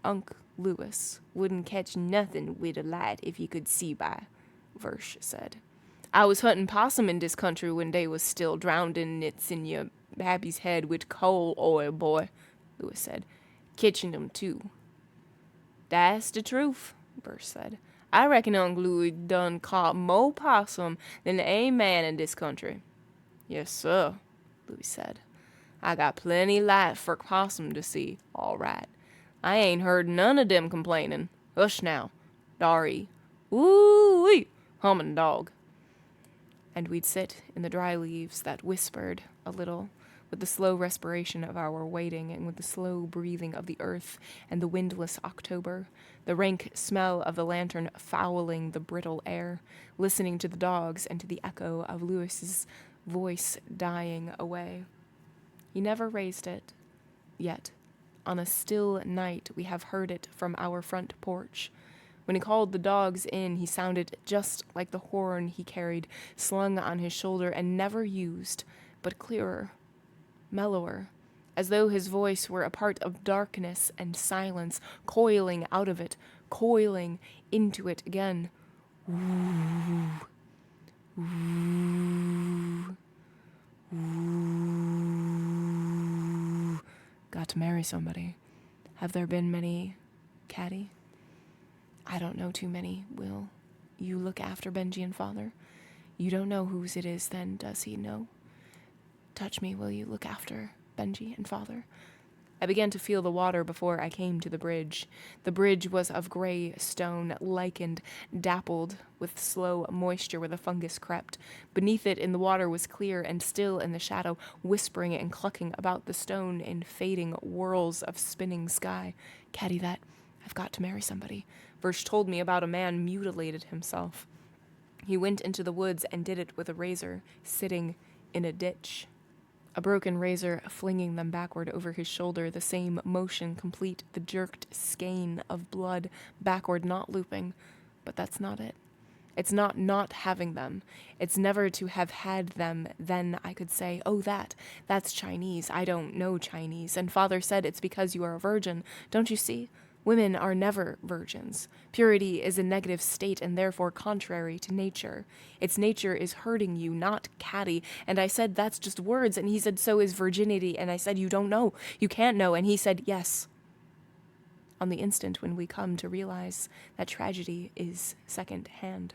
S1: Unc Louis wouldn't catch nothing with a light if he could see by, Versh said. I was hunting possum in this country when they was still drowning nits in your happy's head with coal oil, boy, Louis said. Kitchen 'em, too. That's the truth, Versh said. I reckon Unc Louis done caught more possum than any man in this country. Yes, sir, Louis said. I got plenty light for possum to see, all right. I ain't heard none of them complaining. Hush now, Dari. Woo-wee, humming dog. And we'd sit in the dry leaves that whispered a little, with the slow respiration of our waiting and with the slow breathing of the earth and the windless October, the rank smell of the lantern fouling the brittle air, listening to the dogs and to the echo of Louis's voice dying away. He never raised it, yet on a still night we have heard it from our front porch. When he called the dogs in, he sounded just like the horn he carried slung on his shoulder and never used, but clearer, mellower, as though his voice were a part of darkness and silence, coiling out of it, coiling into it again. Ooh. Ooh. Ooh. Got to marry somebody. Have there been many, Caddy? I don't know too many, Will. You look after Benji and Father? You don't know whose it is then, does he? No? Touch me, will you? Look after Benji and Father. I began to feel the water before I came to the bridge. The bridge was of gray stone, lichened, dappled with slow moisture where the fungus crept. Beneath it in the water was clear and still in the shadow, whispering and clucking about the stone in fading whirls of spinning sky. Caddy that, I've got to marry somebody. Versh told me about a man mutilated himself. He went into the woods and did it with a razor, sitting in a ditch. A broken razor flinging them backward over his shoulder, the same motion complete, the jerked skein of blood backward, not looping. But that's not it. It's not having them. It's never to have had them. Then I could say, oh, that's Chinese. I don't know Chinese. And Father said it's because you are a virgin. Don't you see? Women are never virgins. Purity is a negative state and therefore contrary to nature. Its nature is hurting you, not Caddy. And I said, that's just words. And he said, so is virginity. And I said, you don't know. You can't know. And he said, yes. On the instant when we come to realize that tragedy is second hand.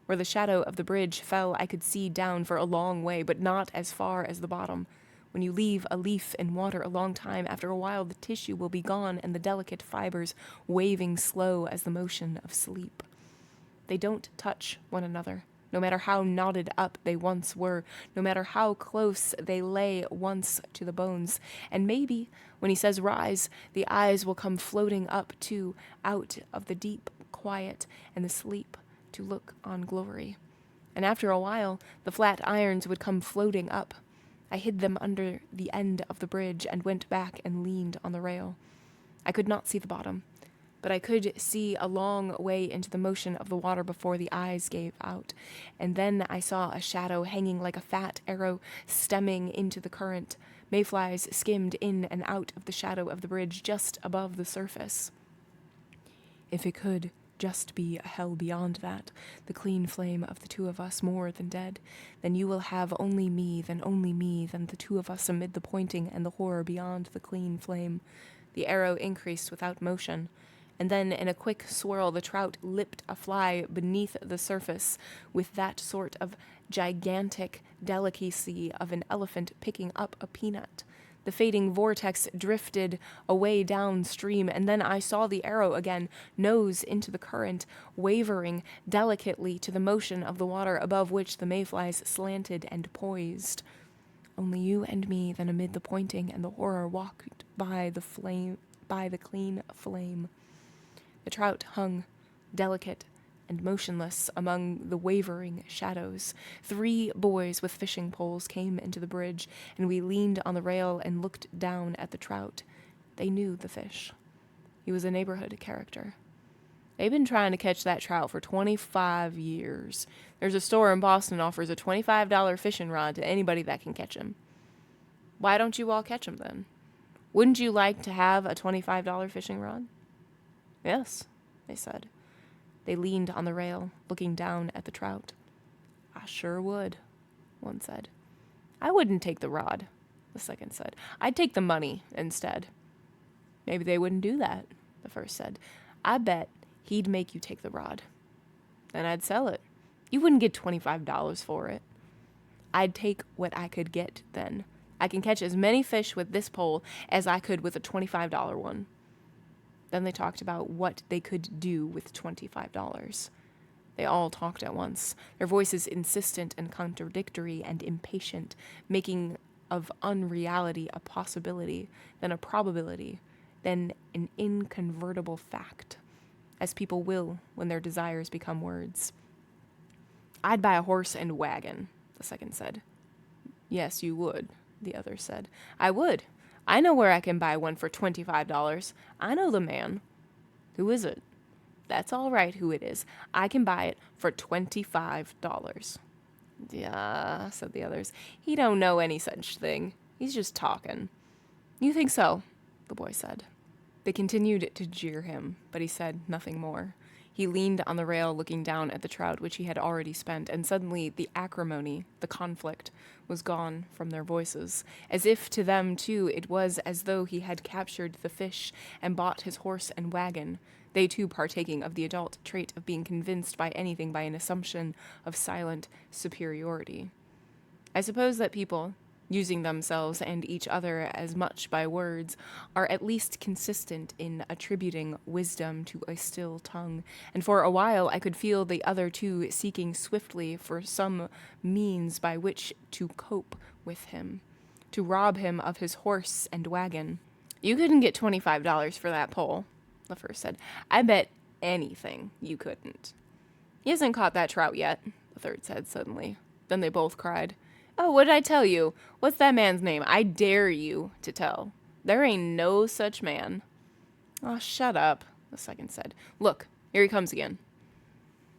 S1: Where the shadow of the bridge fell, I could see down for a long way, but not as far as the bottom. When you leave a leaf in water a long time, after a while the tissue will be gone and the delicate fibers waving slow as the motion of sleep. They don't touch one another, no matter how knotted up they once were, no matter how close they lay once to the bones. And maybe, when he says rise, the eyes will come floating up too, out of the deep quiet and the sleep, to look on glory. And after a while, the flat irons would come floating up. I hid them under the end of the bridge and went back and leaned on the rail. I could not see the bottom, but I could see a long way into the motion of the water before the eyes gave out, and then I saw a shadow hanging like a fat arrow stemming into the current. Mayflies skimmed in and out of the shadow of the bridge just above the surface. If it could just be a hell beyond that, the clean flame of the two of us more than dead, then you will have only me, then the two of us amid the pointing and the horror beyond the clean flame. The arrow increased without motion, and then in a quick swirl the trout lipped a fly beneath the surface with that sort of gigantic delicacy of an elephant picking up a peanut. The fading vortex drifted away downstream, and then I saw the arrow again, nose into the current, wavering delicately to the motion of the water above which the mayflies slanted and poised. Only you and me, then amid the pointing and the horror, walked by the clean flame. The trout hung, delicate and motionless among the wavering shadows. 3 boys with fishing poles came into the bridge, and we leaned on the rail and looked down at the trout. They knew the fish. He was a neighborhood character. They've been trying to catch that trout for 25 years. There's a store in Boston that offers a $25 fishing rod to anybody that can catch him. Why don't you all catch him then? Wouldn't you like to have a $25 fishing rod? Yes, they said. They leaned on the rail, looking down at the trout. I sure would, one said. I wouldn't take the rod, the second said. I'd take the money instead. Maybe they wouldn't do that, the first said. I bet he'd make you take the rod. Then I'd sell it. You wouldn't get $25 for it. I'd take what I could get then. I can catch as many fish with this pole as I could with a $25 one. Then they talked about what they could do with $25. They all talked at once, their voices insistent and contradictory and impatient, making of unreality a possibility, then a probability, then an inconvertible fact, as people will when their desires become words. I'd buy a horse and wagon, the second said. Yes, you would, the other said. I would. I know where I can buy one for $25. I know the man. Who is it? That's all right who it is. I can buy it for $25. Yeah, said the others. He don't know any such thing. He's just talking. You think so, the boy said. They continued to jeer him, but he said nothing more. He leaned on the rail looking down at the trout which he had already spent, and suddenly the acrimony, the conflict, was gone from their voices, as if to them, too, it was as though he had captured the fish and bought his horse and wagon, they too partaking of the adult trait of being convinced by anything by an assumption of silent superiority. I suppose that people, using themselves and each other as much by words, are at least consistent in attributing wisdom to a still tongue, and for a while I could feel the other two seeking swiftly for some means by which to cope with him, to rob him of his horse and wagon. You couldn't get $25 for that pole, the first said. I bet anything you couldn't. He hasn't caught that trout yet, the third said suddenly. Then they both cried. Oh, what did I tell you? What's that man's name? I dare you to tell. There ain't no such man. Oh, shut up, the second said. Look, here he comes again.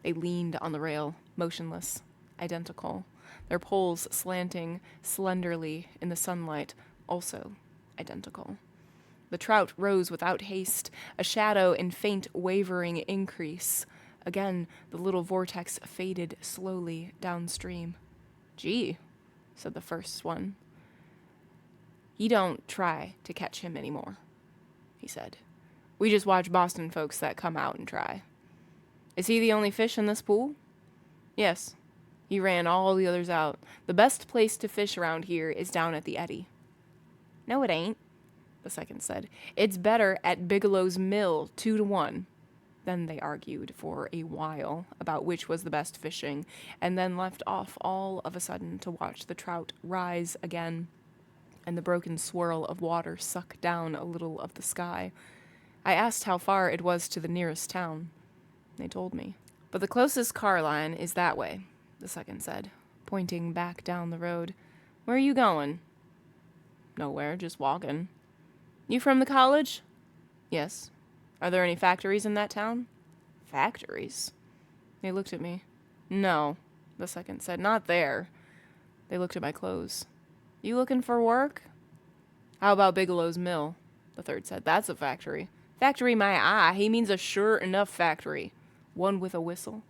S1: They leaned on the rail, motionless, identical, their poles slanting slenderly in the sunlight, also identical. The trout rose without haste, a shadow in faint wavering increase. Again, the little vortex faded slowly downstream. Gee, said the first one. You don't try to catch him anymore, he said. We just watch Boston folks that come out and try. Is he the only fish in this pool? Yes. He ran all the others out. The best place to fish around here is down at the eddy. No, it ain't, the second said. It's better at Bigelow's mill, 2-1. Then they argued for a while about which was the best fishing, and then left off all of a sudden to watch the trout rise again, and the broken swirl of water suck down a little of the sky. I asked how far it was to the nearest town. They told me. But the closest car line is that way, the second said, pointing back down the road. Where are you going? Nowhere, just walking. You from the college? Yes. Are there any factories in that town? Factories? They looked at me. No, the second said, not there. They looked at my clothes. You looking for work? How about Bigelow's mill? The third said, that's a factory. Factory my eye, he means a sure enough factory. One with a whistle,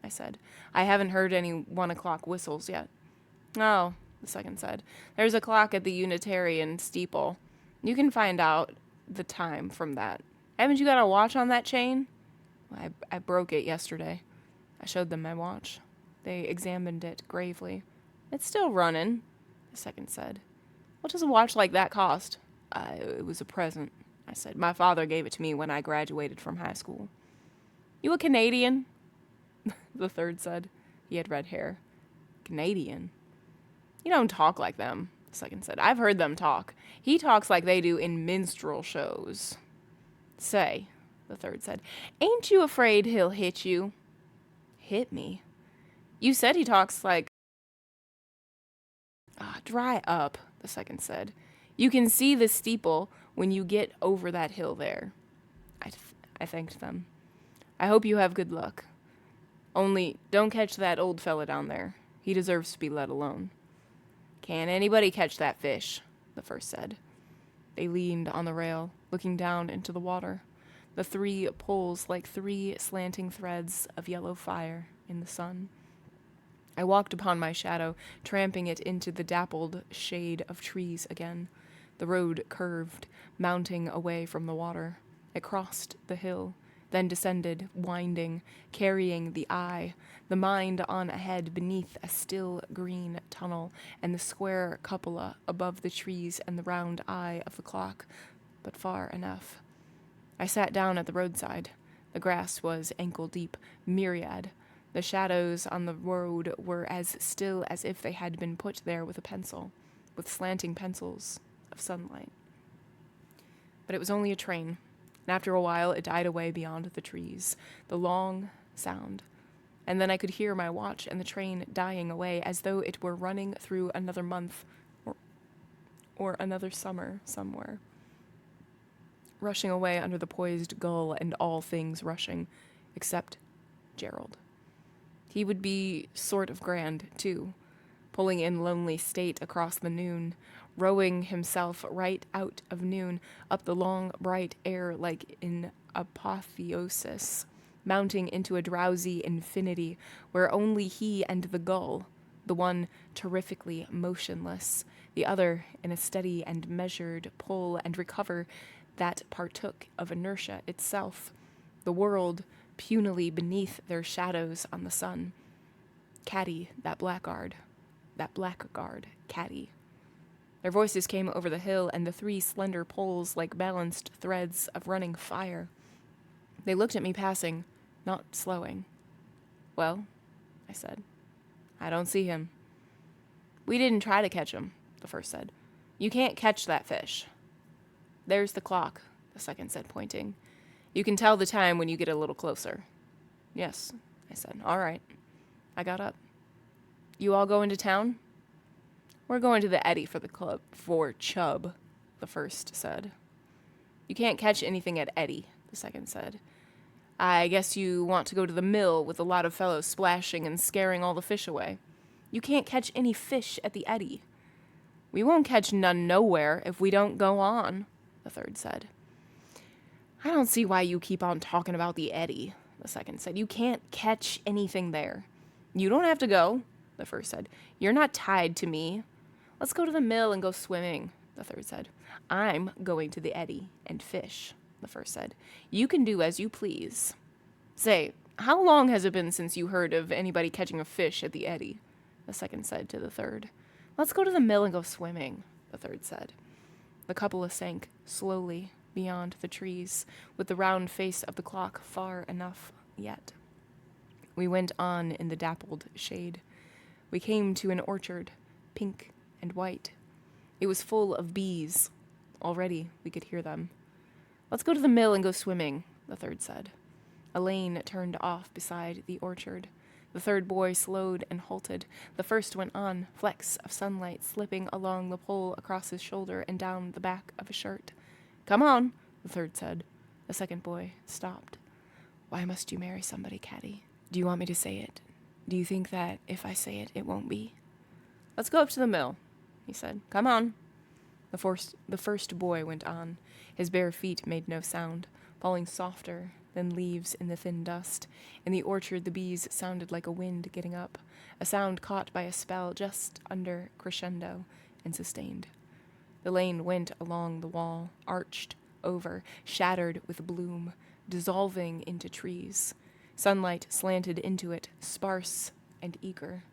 S1: I said. I haven't heard any 1 o'clock whistles yet. Oh, the second said, there's a clock at the Unitarian steeple. You can find out the time from that. Haven't you got a watch on that chain? I broke it yesterday. I showed them my watch. They examined it gravely. It's still running, the second said. What does a watch like that cost? It was a present, I said. My father gave it to me when I graduated from high school. You a Canadian? The third said. He had red hair. Canadian? You don't talk like them, the second said. I've heard them talk. He talks like they do in minstrel shows. Say, the third said, ain't you afraid he'll hit you? Hit me? You said he talks like... dry up, the second said. You can see the steeple when you get over that hill there. I thanked them. I hope you have good luck. Only, don't catch that old fella down there. He deserves to be let alone. Can't anybody catch that fish, the first said. They leaned on the rail, looking down into the water, the 3 poles like 3 slanting threads of yellow fire in the sun. I walked upon my shadow, tramping it into the dappled shade of trees again. The road curved, mounting away from the water. It crossed the hill, then descended, winding, carrying the eye, the mind on ahead beneath a still green tunnel, and the square cupola above the trees and the round eye of the clock, but far enough. I sat down at the roadside. The grass was ankle-deep, myriad. The shadows on the road were as still as if they had been put there with a pencil, with slanting pencils of sunlight. But it was only a train. And after a while, it died away beyond the trees, the long sound. And then I could hear my watch and the train dying away as though it were running through another month or another summer somewhere. Rushing away under the poised gull and all things rushing, except Gerald. He would be sort of grand, too, pulling in lonely state across the noon, rowing himself right out of noon, up the long, bright air like in apotheosis, mounting into a drowsy infinity where only he and the gull, the one terrifically motionless, the other in a steady and measured pull and recover that partook of inertia itself, the world punily beneath their shadows on the sun. Caddy, that blackguard, Caddy. Their voices came over the hill, and the three slender poles like balanced threads of running fire. They looked at me passing, not slowing. Well, I said, I don't see him. We didn't try to catch him, the first said. You can't catch that fish. There's the clock, the second said, pointing. You can tell the time when you get a little closer. Yes, I said. All right. I got up. You all go into town? We're going to the Eddy for the club, for Chubb, the first said. You can't catch anything at Eddy, the second said. I guess you want to go to the mill with a lot of fellows splashing and scaring all the fish away. You can't catch any fish at the Eddy. We won't catch none nowhere if we don't go on, the third said. I don't see why you keep on talking about the Eddy, the second said. You can't catch anything there. You don't have to go, the first said. You're not tied to me. Let's go to the mill and go swimming, the third said. I'm going to the Eddy and fish, the first said. You can do as you please. Say, how long has it been since you heard of anybody catching a fish at the Eddy? The second said to the third. Let's go to the mill and go swimming, the third said. The cupola sank slowly beyond the trees, with the round face of the clock far enough yet. We went on in the dappled shade. We came to an orchard, pink and white. It was full of bees. Already we could hear them. Let's go to the mill and go swimming, the third said. A lane turned off beside the orchard. The third boy slowed and halted. The first went on, flecks of sunlight slipping along the pole across his shoulder and down the back of his shirt. Come on, the third said. The second boy stopped. Why must you marry somebody, Caddy? Do you want me to say it? Do you think that if I say it, it won't be? Let's go up to the mill, he said. Come on. The first boy went on. His bare feet made no sound, falling softer than leaves in the thin dust. In the orchard, the bees sounded like a wind getting up, a sound caught by a spell just under crescendo and sustained. The lane went along the wall, arched over, shattered with bloom, dissolving into trees. Sunlight slanted into it, sparse and eager.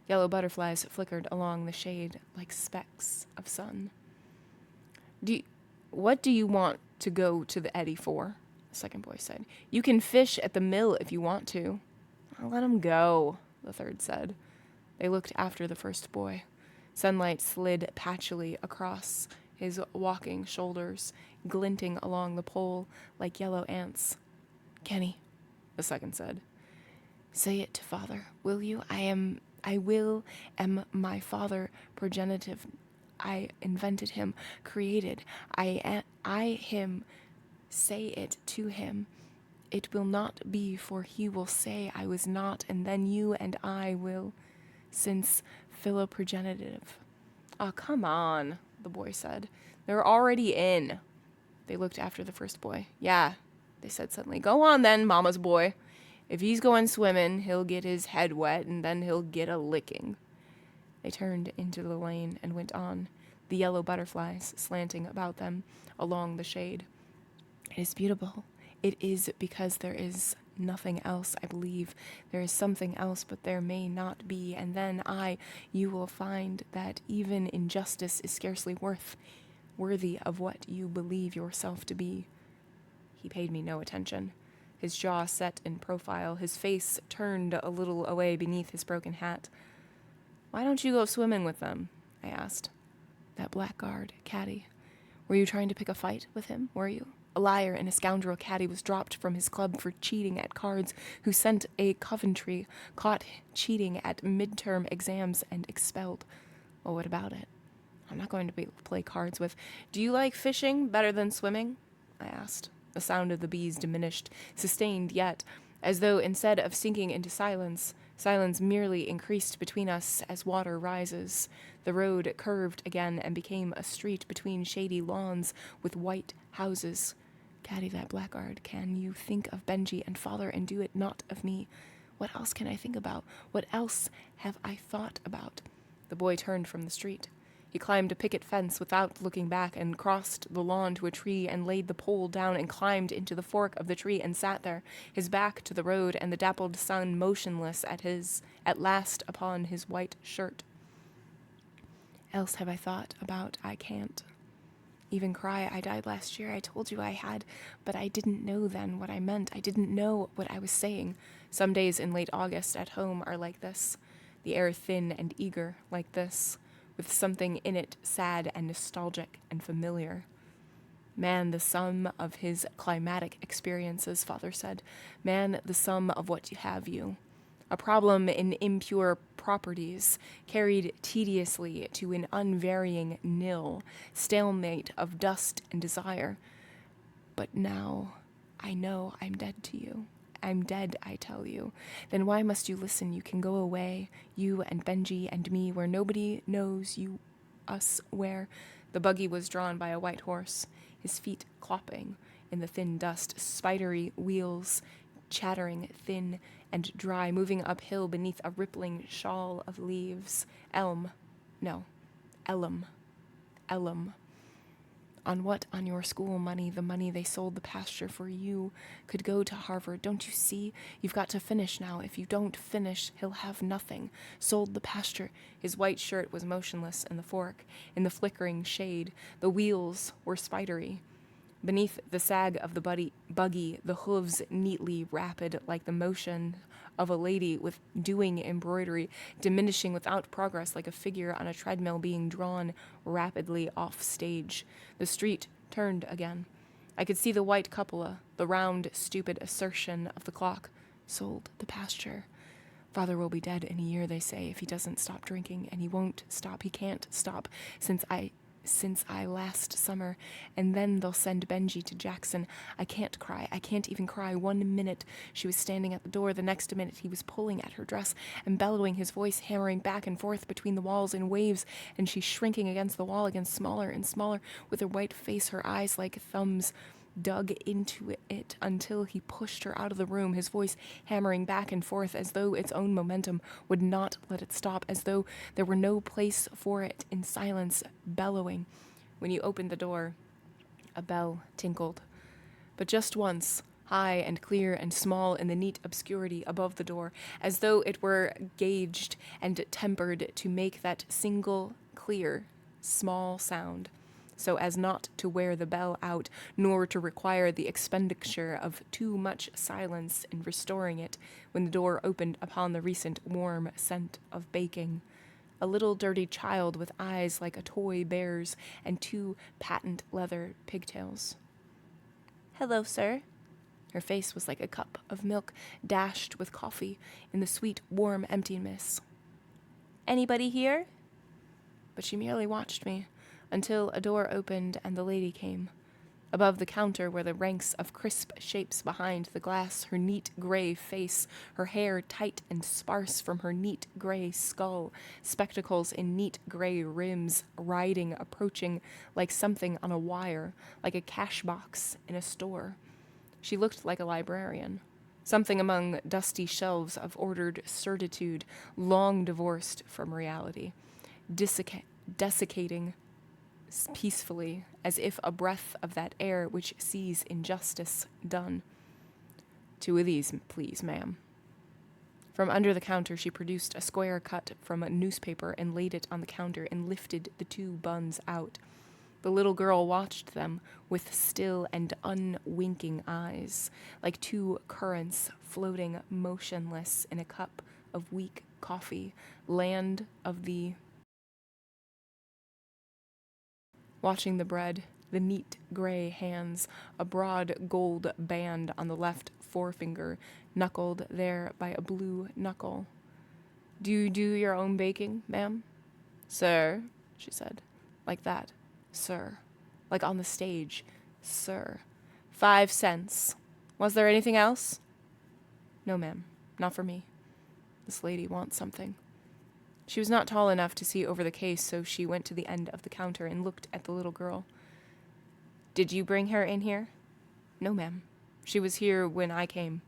S1: Yellow butterflies flickered along the shade like specks of sun. What do you want to go to the Eddy for? The second boy said. You can fish at the mill if you want to. I'll let him go, the third said. They looked after the first boy. Sunlight slid patchily across his walking shoulders, glinting along the pole like yellow ants. Kenny, the second said. Say it to father, will you? I am my father progenitive. I invented him, created. Him. Say it to him. It will not be, for he will say I was not, and then you and I will, since philoprogenitive. Oh, come on, the boy said. They're already in. They looked after the first boy. Yeah, they said suddenly. Go on then, mama's boy. If he's going swimming, he'll get his head wet, and then he'll get a licking. They turned into the lane and went on, the yellow butterflies slanting about them along the shade. It is beautiful. It is because there is nothing else, I believe. There is something else, but there may not be. And then you will find that even injustice is scarcely worthy of what you believe yourself to be. He paid me no attention. His jaw set in profile, his face turned a little away beneath his broken hat. Why don't you go swimming with them? I asked. That blackguard, Caddy. Were you trying to pick a fight with him, were you? A liar and a scoundrel Caddy was dropped from his club for cheating at cards, who sent a Coventry, caught cheating at midterm exams, and expelled. Well, what about it? I'm not going to play cards with. Do you like fishing better than swimming? I asked. The sound of the bees diminished, sustained yet, as though instead of sinking into silence, silence merely increased between us as water rises. The road curved again and became a street between shady lawns with white houses. Caddy that blackguard, can you think of Benji and father and do it not of me? What else can I think about? What else have I thought about? The boy turned from the street. He climbed a picket fence without looking back and crossed the lawn to a tree and laid the pole down and climbed into the fork of the tree and sat there, his back to the road and the dappled sun motionless at last upon his white shirt. Else have I thought about I can't. Even cry, I died last year, I told you I had, but I didn't know then what I meant. I didn't know what I was saying. Some days in late August at home are like this. The air thin and eager, like this, with something in it sad and nostalgic and familiar. Man, the sum of his climatic experiences, father said. Man, the sum of what you have you. A problem in impure properties, carried tediously to an unvarying nil, stalemate of dust and desire. But now I know I'm dead to you. I'm dead, I tell you. Then why must you listen? You can go away, you and Benji and me, where nobody knows us where. The buggy was drawn by a white horse, his feet clopping in the thin dust, spidery wheels chattering thin and dry, moving uphill beneath a rippling shawl of leaves. Ellum. On what? On your school money, the money they sold the pasture for. You could go to Harvard. Don't you see? You've got to finish now. If you don't finish, he'll have nothing. Sold the pasture. His white shirt was motionless in the fork, in the flickering shade. The wheels were spidery. Beneath the sag of the buggy, the hooves neatly rapid like the motion of a lady with doing embroidery, diminishing without progress like a figure on a treadmill being drawn rapidly off stage. The street turned again. I could see the white cupola, the round, stupid assertion of the clock. Sold the pasture. Father will be dead in a year, they say, if he doesn't stop drinking, and he won't stop. He can't stop since I last summer, and then they'll send Benji to Jackson. I can't cry. I can't even cry. 1 minute she was standing at the door. The next minute he was pulling at her dress and bellowing, his voice hammering back and forth between the walls in waves, and she shrinking against the wall, again smaller and smaller, with her white face, her eyes like thumbs dug into it until he pushed her out of the room, his voice hammering back and forth as though its own momentum would not let it stop, as though there were no place for it, in silence, bellowing. When you opened the door, a bell tinkled. But just once, high and clear and small in the neat obscurity above the door, as though it were gauged and tempered to make that single, clear, small sound, so as not to wear the bell out, nor to require the expenditure of too much silence in restoring it when the door opened upon the recent warm scent of baking. A little dirty child with eyes like a toy bear's and 2 patent leather pigtails. "Hello, sir." Her face was like a cup of milk dashed with coffee in the sweet, warm emptiness. "Anybody here?" But she merely watched me until a door opened and the lady came. Above the counter were the ranks of crisp shapes behind the glass, her neat gray face, her hair tight and sparse from her neat gray skull, spectacles in neat gray rims, riding, approaching like something on a wire, like a cash box in a store. She looked like a librarian, something among dusty shelves of ordered certitude, long divorced from reality, desiccating peacefully, as if a breath of that air which sees injustice done. "2 of these, please, ma'am." From under the counter she produced a square cut from a newspaper and laid it on the counter and lifted the 2 buns out. The little girl watched them with still and unwinking eyes, like 2 currents floating motionless in a cup of weak coffee, land of the... Watching the bread, the neat gray hands, a broad gold band on the left forefinger, knuckled there by a blue knuckle. "Do you do your own baking, ma'am?" "Sir," she said, like that. "Sir." Like on the stage. "Sir." 5 cents. Was there anything else?" "No, ma'am. Not for me. This lady wants something." She was not tall enough to see over the case, so she went to the end of the counter and looked at the little girl. Did you bring her in here? No, ma'am. She was here when I came.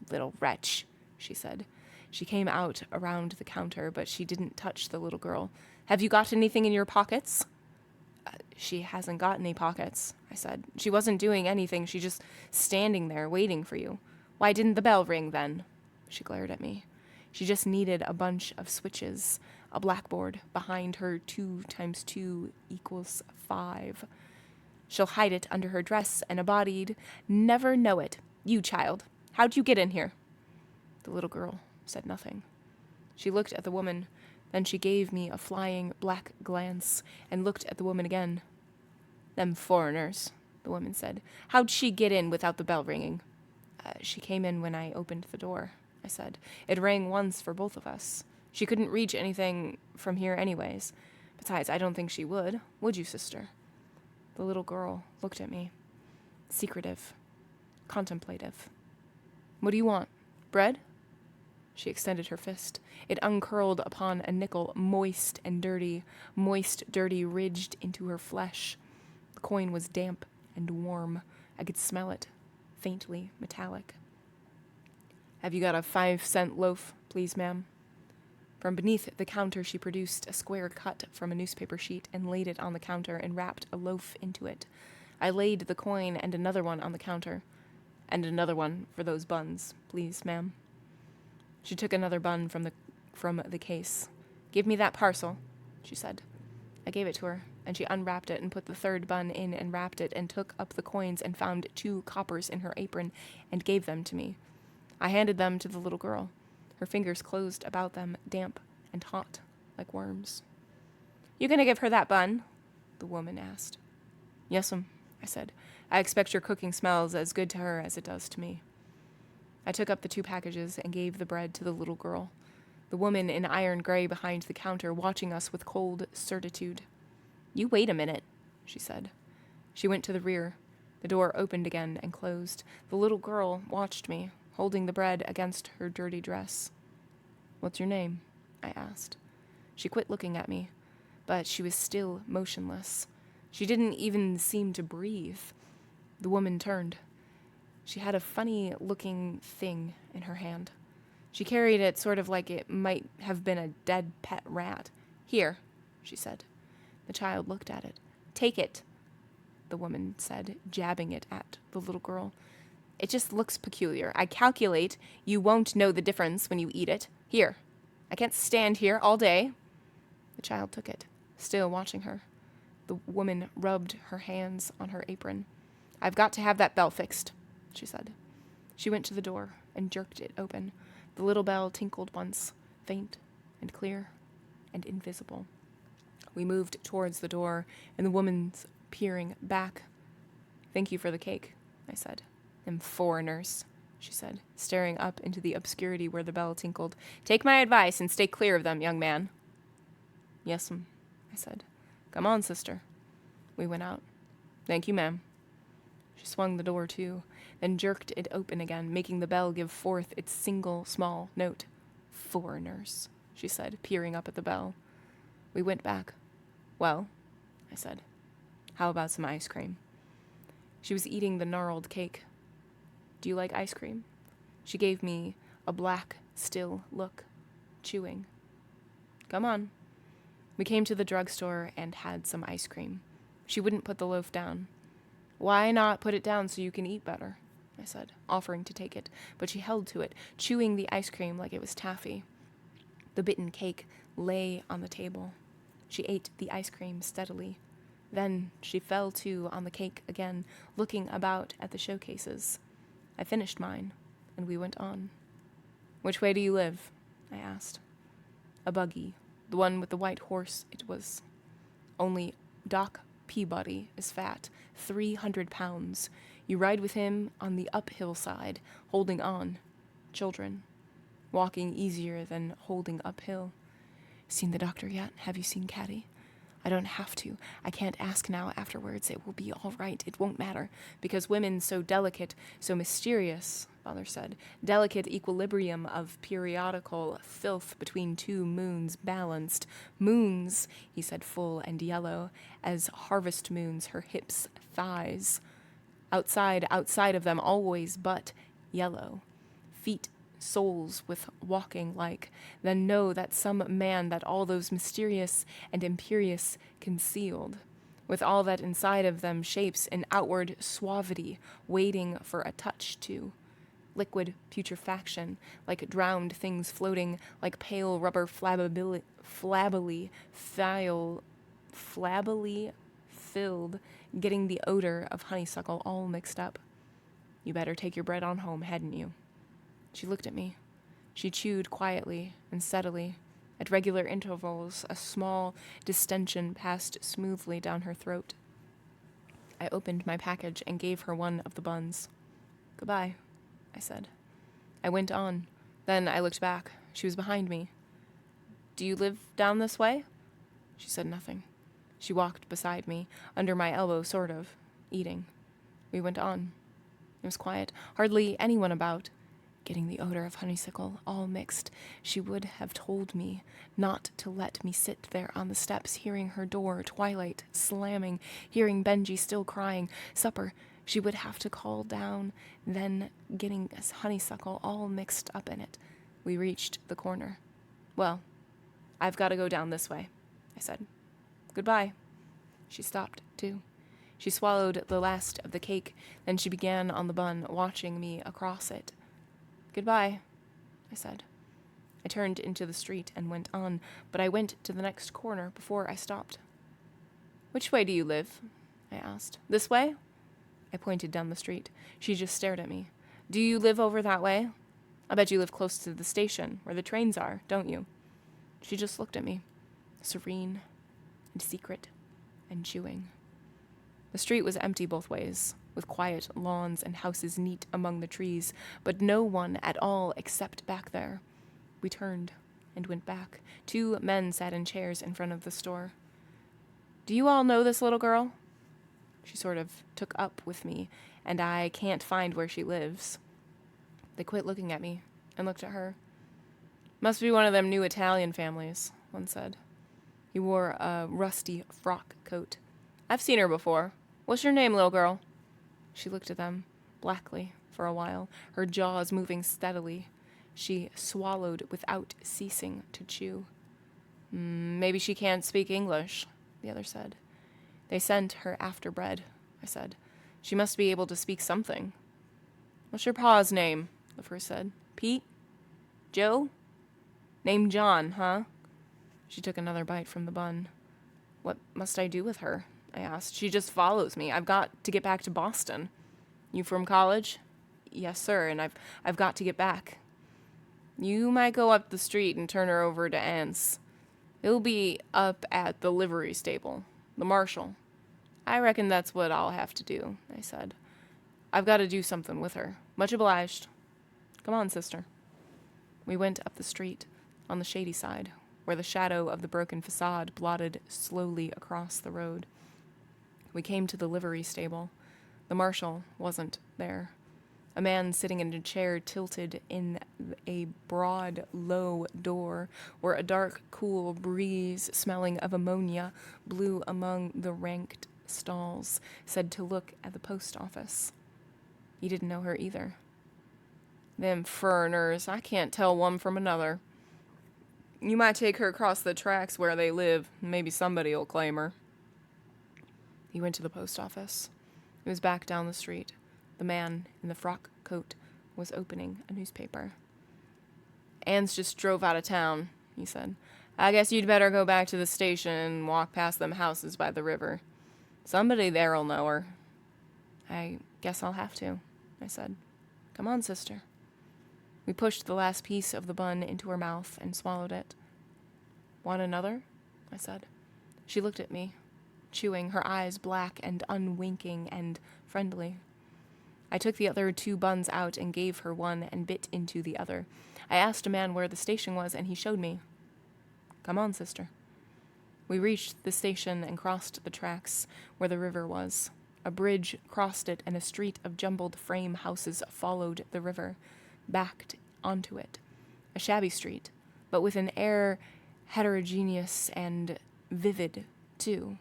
S1: Little wretch, she said. She came out around the counter, but she didn't touch the little girl. Have you got anything in your pockets? She hasn't got any pockets, I said. She wasn't doing anything. She just standing there waiting for you. Why didn't the bell ring then? She glared at me. She just needed a bunch of switches, a blackboard behind her. 2 times 2 equals 5. She'll hide it under her dress and embodied. Never know it. You, child. How'd you get in here? The little girl said nothing. She looked at the woman. Then she gave me a flying black glance and looked at the woman again. Them foreigners, the woman said. How'd she get in without the bell ringing? She came in when I opened the door, I said. It rang once for both of us. She couldn't reach anything from here anyways. Besides, I don't think she would you, sister? The little girl looked at me. Secretive. Contemplative. What do you want? Bread? She extended her fist. It uncurled upon a nickel, moist, dirty, ridged into her flesh. The coin was damp and warm. I could smell it, faintly metallic. Have you got a 5-cent loaf, please, ma'am? From beneath the counter she produced a square cut from a newspaper sheet and laid it on the counter and wrapped a loaf into it. I laid the coin and another one on the counter. And another one for those buns, please, ma'am. She took another bun from the case. Give me that parcel, she said. I gave it to her, and she unwrapped it and put the third bun in and wrapped it and took up the coins and found 2 coppers in her apron and gave them to me. I handed them to the little girl. Her fingers closed about them, damp and hot, like worms. You gonna give her that bun? The woman asked. Yes'm, I said. I expect your cooking smells as good to her as it does to me. I took up the 2 packages and gave the bread to the little girl, the woman in iron gray behind the counter watching us with cold certitude. You wait a minute, she said. She went to the rear. The door opened again and closed. The little girl watched me, holding the bread against her dirty dress. What's your name? I asked. She quit looking at me, but she was still motionless. She didn't even seem to breathe. The woman turned. She had a funny-looking thing in her hand. She carried it sort of like it might have been a dead pet rat. Here, she said. The child looked at it. Take it, the woman said, jabbing it at the little girl. It just looks peculiar. I calculate you won't know the difference when you eat it. Here. I can't stand here all day. The child took it, still watching her. The woman rubbed her hands on her apron. I've got to have that bell fixed, she said. She went to the door and jerked it open. The little bell tinkled once, faint and clear and invisible. We moved towards the door, and the woman's peering back. Thank you for the cake, I said. Them foreigners, she said, staring up into the obscurity where the bell tinkled. Take my advice and stay clear of them, young man. Yes'm, I said. Come on, sister. We went out. Thank you, ma'am. She swung the door to, then jerked it open again, making the bell give forth its single small note. Foreigners, she said, peering up at the bell. We went back. Well, I said, how about some ice cream? She was eating the gnarled cake. Do you like ice cream? She gave me a black, still look, chewing. Come on. We came to the drugstore and had some ice cream. She wouldn't put the loaf down. Why not put it down so you can eat better? I said, offering to take it, but she held to it, chewing the ice cream like it was taffy. The bitten cake lay on the table. She ate the ice cream steadily. Then she fell to on the cake again, looking about at the showcases. I finished mine, and we went on. Which way do you live? I asked. A buggy, the one with the white horse it was. Only Doc Peabody is fat, 300 pounds. You ride with him on the uphill side, holding on. Children. Walking easier than holding uphill. Seen the doctor yet? Have you seen Caddy? I don't have to. I can't ask now afterwards. It will be all right. It won't matter. Because women so delicate, so mysterious, Father said. Delicate equilibrium of periodical filth between two moons balanced. Moons, he said, full and yellow, as harvest moons, her hips, thighs. Outside of them always but yellow. Feet, souls with walking like, then know that some man that all those mysterious and imperious concealed, with all that inside of them shapes an outward suavity, waiting for a touch to. Liquid putrefaction, like drowned things floating, like pale rubber flabbily filled, getting the odor of honeysuckle all mixed up. You better take your bread on home, hadn't you? She looked at me. She chewed quietly and steadily. At regular intervals, a small distension passed smoothly down her throat. I opened my package and gave her one of the buns. Goodbye, I said. I went on. Then I looked back. She was behind me. Do you live down this way? She said nothing. She walked beside me, under my elbow, sort of, eating. We went on. It was quiet, hardly anyone about. Getting the odor of honeysuckle, all mixed. She would have told me not to let me sit there on the steps, hearing her door, twilight, slamming, hearing Benji still crying, supper. She would have to call down, then getting honeysuckle all mixed up in it. We reached the corner. Well, I've got to go down this way, I said. Goodbye. She stopped, too. She swallowed the last of the cake, then she began on the bun, watching me across it. Goodbye, I said. I turned into the street and went on, but I went to the next corner before I stopped. Which way do you live? I asked. This way? I pointed down the street. She just stared at me. Do you live over that way? I bet you live close to the station, where the trains are, don't you? She just looked at me, serene and secret and chewing. The street was empty both ways, with quiet lawns and houses neat among the trees, but no one at all except back there. We turned and went back. 2 men sat in chairs in front of the store. Do you all know this little girl? She sort of took up with me, and I can't find where she lives. They quit looking at me and looked at her. Must be one of them new Italian families, one said. He wore a rusty frock coat. I've seen her before. What's your name, little girl? She looked at them, blackly, for a while, her jaws moving steadily. She swallowed without ceasing to chew. Maybe she can't speak English, the other said. They sent her after bread, I said. She must be able to speak something. What's your pa's name? The first said. Pete? Joe? Named John, huh? She took another bite from the bun. What must I do with her? I asked. She just follows me. I've got to get back to Boston. You from college? Yes, sir, and I've got to get back. You might go up the street and turn her over to Aunt's. It'll be up at the livery stable, the marshal. I reckon that's what I'll have to do, I said. I've got to do something with her. Much obliged. Come on, sister. We went up the street, on the shady side, where the shadow of the broken facade blotted slowly across the road. We came to the livery stable. The marshal wasn't there. A man sitting in a chair tilted in a broad, low door where a dark, cool breeze smelling of ammonia blew among the ranked stalls, said to look at the post office. He didn't know her either. Them foreigners, I can't tell one from another. You might take her across the tracks where they live. Maybe somebody'll claim her. He went to the post office. It was back down the street. The man in the frock coat was opening a newspaper. Ann's just drove out of town, he said. I guess you'd better go back to the station and walk past them houses by the river. Somebody there'll know her. I guess I'll have to, I said. Come on, sister. We pushed the last piece of the bun into her mouth and swallowed it. Want another? I said. She looked at me, chewing, her eyes black and unwinking and friendly. I took the other 2 buns out and gave her one and bit into the other. I asked a man where the station was, and he showed me. Come on, sister. We reached the station and crossed the tracks where the river was. A bridge crossed it, and a street of jumbled frame houses followed the river, backed onto it. A shabby street, but with an air heterogeneous and vivid, too.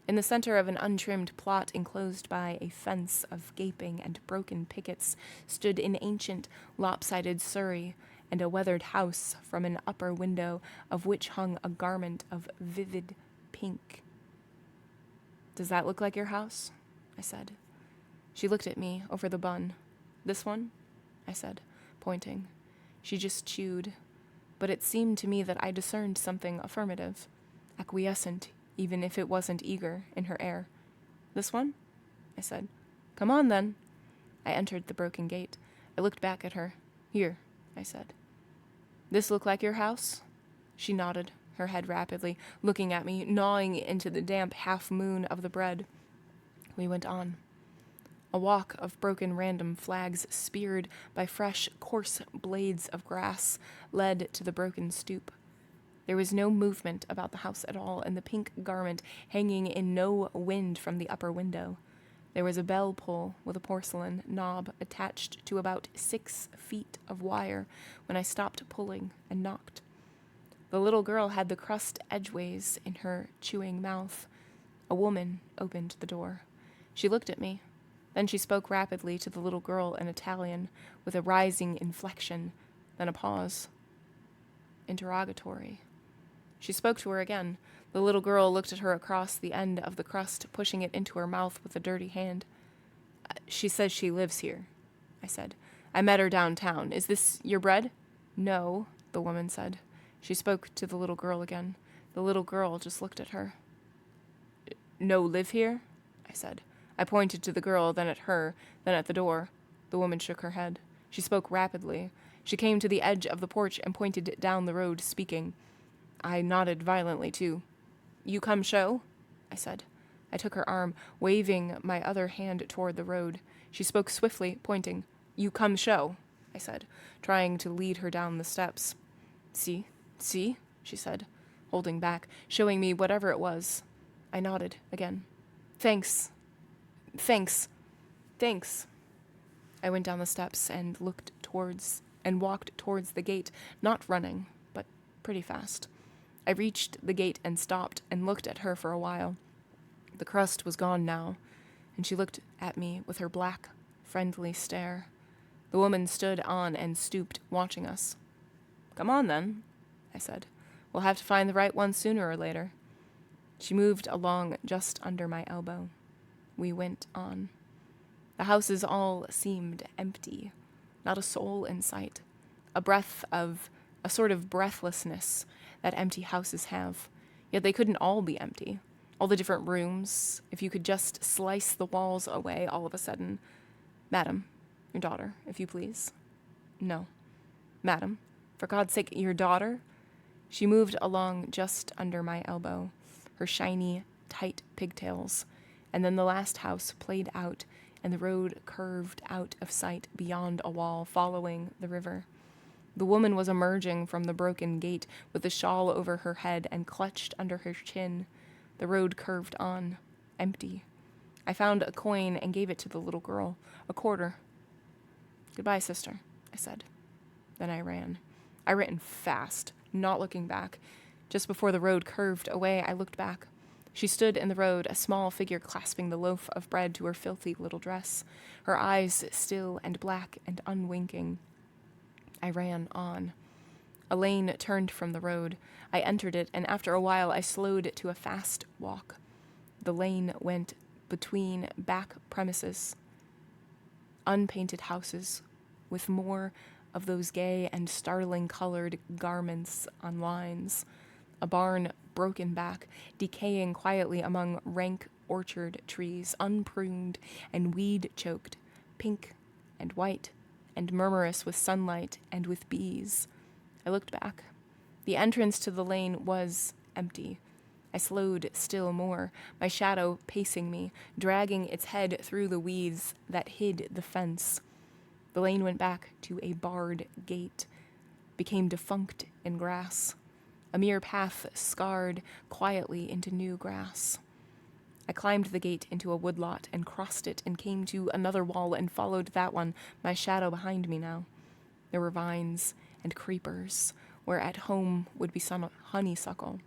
S1: In the center of an untrimmed plot enclosed by a fence of gaping and broken pickets stood an ancient, lopsided surrey and a weathered house from an upper window of which hung a garment of vivid pink. "Does that look like your house?" I said. She looked at me over the bun. "This one?" I said, pointing. She just chewed, but it seemed to me that I discerned something affirmative, acquiescent, even if it wasn't eager, in her air. "This one?" I said. "Come on, then." I entered the broken gate. I looked back at her. "Here," I said. "This look like your house?" She nodded, her head rapidly, looking at me, gnawing into the damp half-moon of the bread. We went on. A walk of broken random flags speared by fresh, coarse blades of grass led to the broken stoop. There was no movement about the house at all, and the pink garment hanging in no wind from the upper window. There was a bell pull with a porcelain knob attached to about 6 feet of wire when I stopped pulling and knocked. The little girl had the crust edgeways in her chewing mouth. A woman opened the door. She looked at me. Then she spoke rapidly to the little girl in Italian, with a rising inflection, then a pause. Interrogatory. She spoke to her again. The little girl looked at her across the end of the crust, pushing it into her mouth with a dirty hand. "She says she lives here," I said. "I met her downtown. Is this your bread?" "No," the woman said. She spoke to the little girl again. The little girl just looked at her. "No live here?" I said. I pointed to the girl, then at her, then at the door. The woman shook her head. She spoke rapidly. She came to the edge of the porch and pointed down the road, speaking. I nodded violently, too. "You come show?" I said. I took her arm, waving my other hand toward the road. She spoke swiftly, pointing. "You come show," I said, trying to lead her down the steps. See, she said, holding back, showing me whatever it was. I nodded again. Thanks. I went down the steps and walked towards the gate, not running, but pretty fast. I reached the gate and stopped and looked at her for a while. The crust was gone now, and she looked at me with her black, friendly stare. The woman stood on and stooped, watching us. "Come on, then," I said. "We'll have to find the right one sooner or later." She moved along just under my elbow. We went on. The houses all seemed empty, not a soul in sight. A sort of breathlessness that empty houses have. Yet they couldn't all be empty. All the different rooms, if you could just slice the walls away all of a sudden. "Madam, your daughter, if you please." "No." "Madam, for God's sake, your daughter?" She moved along just under my elbow, her shiny, tight pigtails, and then the last house played out, and the road curved out of sight beyond a wall, following the river. The woman was emerging from the broken gate with the shawl over her head and clutched under her chin. The road curved on, empty. I found a coin and gave it to the little girl, a quarter. "Goodbye, sister," I said. Then I ran. I ran fast, not looking back. Just before the road curved away, I looked back. She stood in the road, a small figure clasping the loaf of bread to her filthy little dress, her eyes still and black and unwinking. I ran on. A lane turned from the road. I entered it, and after a while I slowed to a fast walk. The lane went between back premises, unpainted houses, with more of those gay and startling colored garments on lines. A barn broken back, decaying quietly among rank orchard trees, unpruned and weed-choked, pink and white and murmurous with sunlight and with bees. I looked back. The entrance to the lane was empty. I slowed still more, my shadow pacing me, dragging its head through the weeds that hid the fence. The lane went back to a barred gate, became defunct in grass. a mere path scarred quietly into new grass. I climbed the gate into a woodlot and crossed it and came to another wall and followed that one, my shadow behind me now. There were vines and creepers, where at home would be some honeysuckle.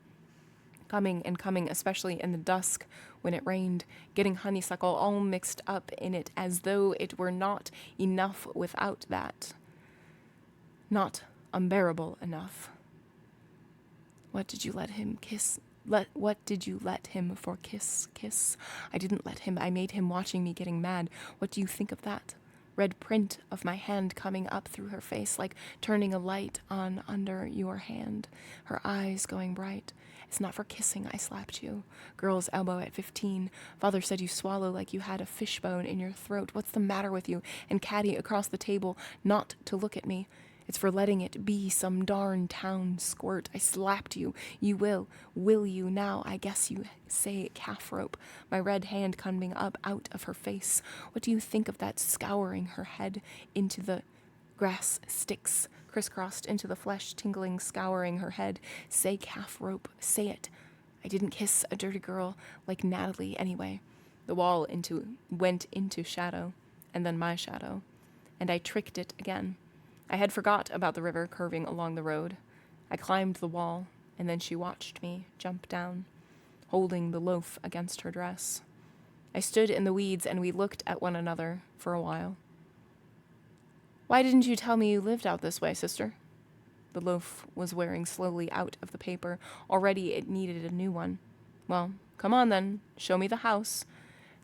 S1: Coming and coming, especially in the dusk when it rained, getting honeysuckle all mixed up in it as though it were not enough without that. Not unbearable enough. What did you let him kiss? What did you let him for kiss? I didn't let him. I made him watching me getting mad. What do you think of that? Red print of my hand coming up through her face, like turning a light on under your hand. Her eyes going bright. It's not for kissing I slapped you. Girl's elbow at 15. Father said you swallow like you had a fishbone in your throat. What's the matter with you? And Caddy across the table, not to look at me. It's for letting it be some darn town squirt. I slapped you. You will you now? I guess you say calf rope. My red hand coming up out of her face. What do you think of that, scouring her head into the grass sticks, crisscrossed into the flesh, tingling, scouring her head? Say calf rope. Say it. I didn't kiss a dirty girl like Natalie anyway. The wall went into shadow, and then my shadow, and I tricked it again. I had forgot about the river curving along the road. I climbed the wall, and then she watched me jump down, holding the loaf against her dress. I stood in the weeds, and we looked at one another for a while. Why didn't you tell me you lived out this way, sister? The loaf was wearing slowly out of the paper. Already it needed a new one. Well, come on then, show me the house.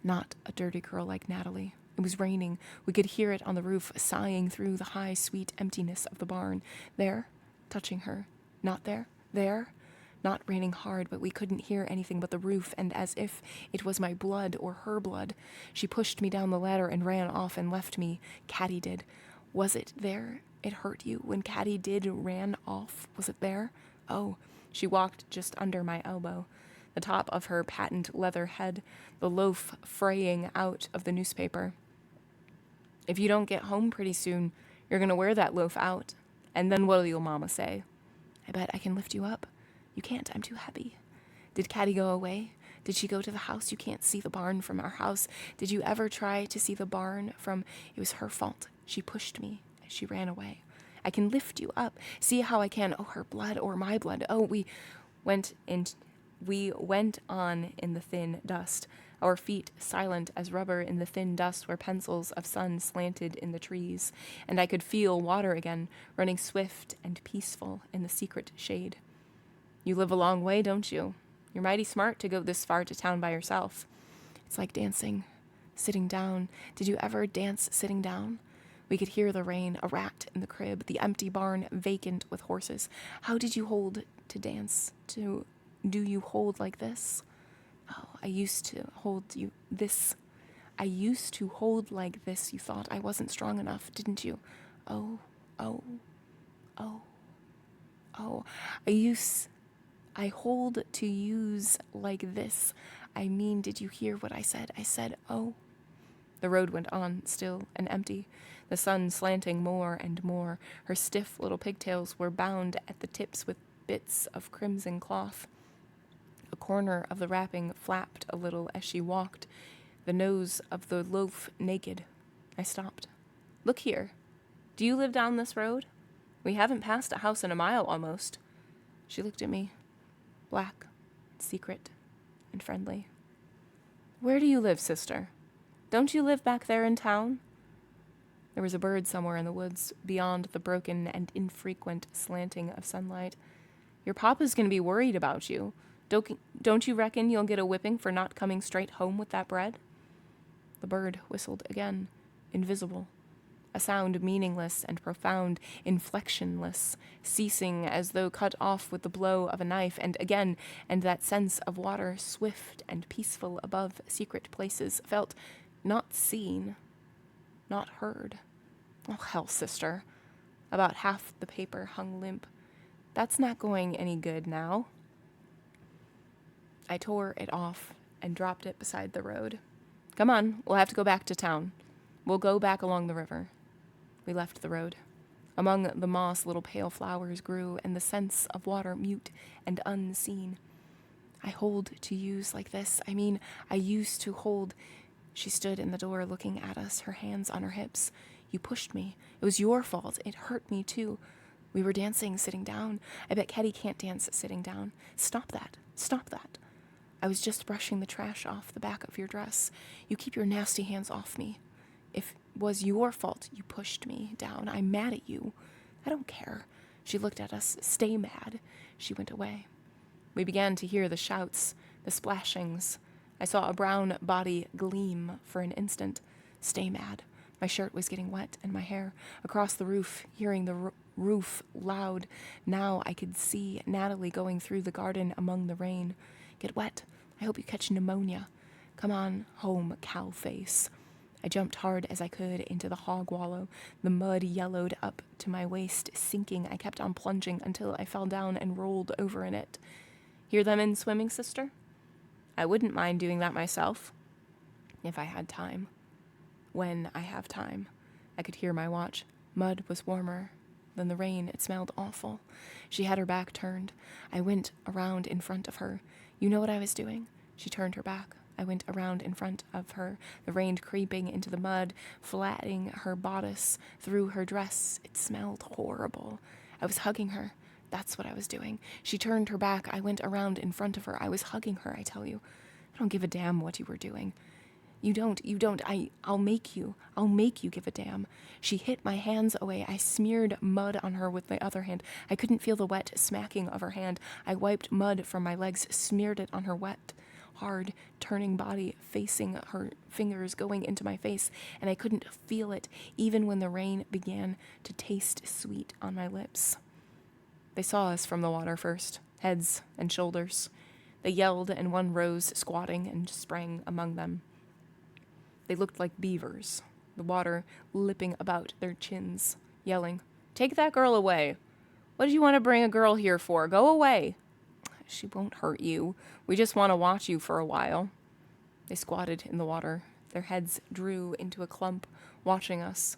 S1: Not a dirty girl like Natalie. It was raining. We could hear it on the roof, sighing through the high, sweet emptiness of the barn. There, touching her. Not there. There. Not raining hard, but we couldn't hear anything but the roof, and as if it was my blood or her blood, she pushed me down the ladder and ran off and left me. Caddy did. Was it there? It hurt you when Caddy ran off. Was it there? Oh, she walked just under my elbow. The top of her patent leather head, the loaf fraying out of the newspaper. If you don't get home pretty soon, you're going to wear that loaf out. And then what'll your mama say? I bet I can lift you up. You can't, I'm too heavy. Did Caddy go away? Did she go to the house? You can't see the barn from our house. Did you ever try to see the barn from... It was her fault. She pushed me. She ran away. I can lift you up. See how I can. Oh, her blood or my blood. Oh, we went on in the thin dust, our feet silent as rubber in the thin dust where pencils of sun slanted in the trees, and I could feel water again, running swift and peaceful in the secret shade. You live a long way, don't you? You're mighty smart to go this far to town by yourself. It's like dancing, sitting down. Did you ever dance sitting down? We could hear the rain, a rat in the crib, the empty barn vacant with horses. How did you hold to dance? Do you hold like this? Oh, I used to hold you this. I used to hold like this. You thought I wasn't strong enough, didn't you? Oh. I hold to use like this. I mean, did you hear what I said? I said, oh. The road went on, still and empty, the sun slanting more and more. Her stiff little pigtails were bound at the tips with bits of crimson cloth. A corner of the wrapping flapped a little as she walked, the nose of the loaf naked. I stopped. Look here. Do you live down this road? We haven't passed a house in a mile almost. She looked at me, black, secret, and friendly. Where do you live, sister? Don't you live back there in town? There was a bird somewhere in the woods, beyond the broken and infrequent slanting of sunlight. Your papa's going to be worried about you. Don't you reckon you'll get a whipping for not coming straight home with that bread? The bird whistled again, invisible, a sound meaningless and profound, inflectionless, ceasing as though cut off with the blow of a knife, and again, and that sense of water swift and peaceful above secret places, felt not seen, not heard. Oh, hell, sister. About half the paper hung limp. That's not going any good now. I tore it off and dropped it beside the road. Come on, we'll have to go back to town. We'll go back along the river. We left the road. Among the moss, little pale flowers grew, and the scents of water mute and unseen. I hold to use like this. I mean, I used to hold. She stood in the door looking at us, her hands on her hips. You pushed me. It was your fault. It hurt me, too. We were dancing sitting down. I bet Ketty can't dance sitting down. Stop that. Stop that. I was just brushing the trash off the back of your dress. You keep your nasty hands off me. If it was your fault you pushed me down, I'm mad at you. I don't care. She looked at us. Stay mad. She went away. We began to hear the shouts, the splashings. I saw a brown body gleam for an instant. Stay mad. My shirt was getting wet, and my hair. Across the roof, hearing the roof loud. Now I could see Natalie going through the garden among the rain. Get wet. I hope you catch pneumonia. Come on home, cow face. I jumped hard as I could into the hog wallow. The mud yellowed up to my waist, sinking. I kept on plunging until I fell down and rolled over in it. Hear them in swimming, sister? I wouldn't mind doing that myself. If I had time. When I have time. I could hear my watch. Mud was warmer than the rain. It smelled awful. She had her back turned. I went around in front of her. You know what I was doing? She turned her back. I went around in front of her, the rain creeping into the mud, flattening her bodice through her dress. It smelled horrible. I was hugging her. That's what I was doing. She turned her back. I went around in front of her. I was hugging her, I tell you. I don't give a damn what you were doing. You don't. I'll make you give a damn. She hit my hands away. I smeared mud on her with my other hand. I couldn't feel the wet smacking of her hand. I wiped mud from my legs, smeared it on her wet, hard, turning body, facing her fingers going into my face, and I couldn't feel it, even when the rain began to taste sweet on my lips. They saw us from the water first, heads and shoulders. They yelled, and one rose, squatting, and sprang among them. They looked like beavers, the water lipping about their chins, yelling, "Take that girl away. What did you want to bring a girl here for? Go away." "She won't hurt you. We just want to watch you for a while." They squatted in the water. Their heads drew into a clump, watching us.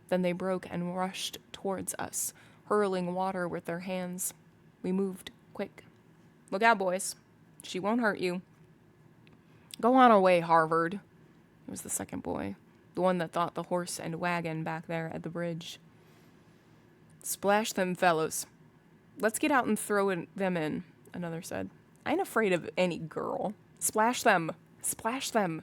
S1: Then they broke and rushed towards us, hurling water with their hands. We moved quick. "Look out, boys. She won't hurt you." "Go on away, Harvard." It was the second boy, the one that thought the horse and wagon back there at the bridge. "Splash them fellows. Let's get out and throw them in," another said. "I ain't afraid of any girl. Splash them. Splash them."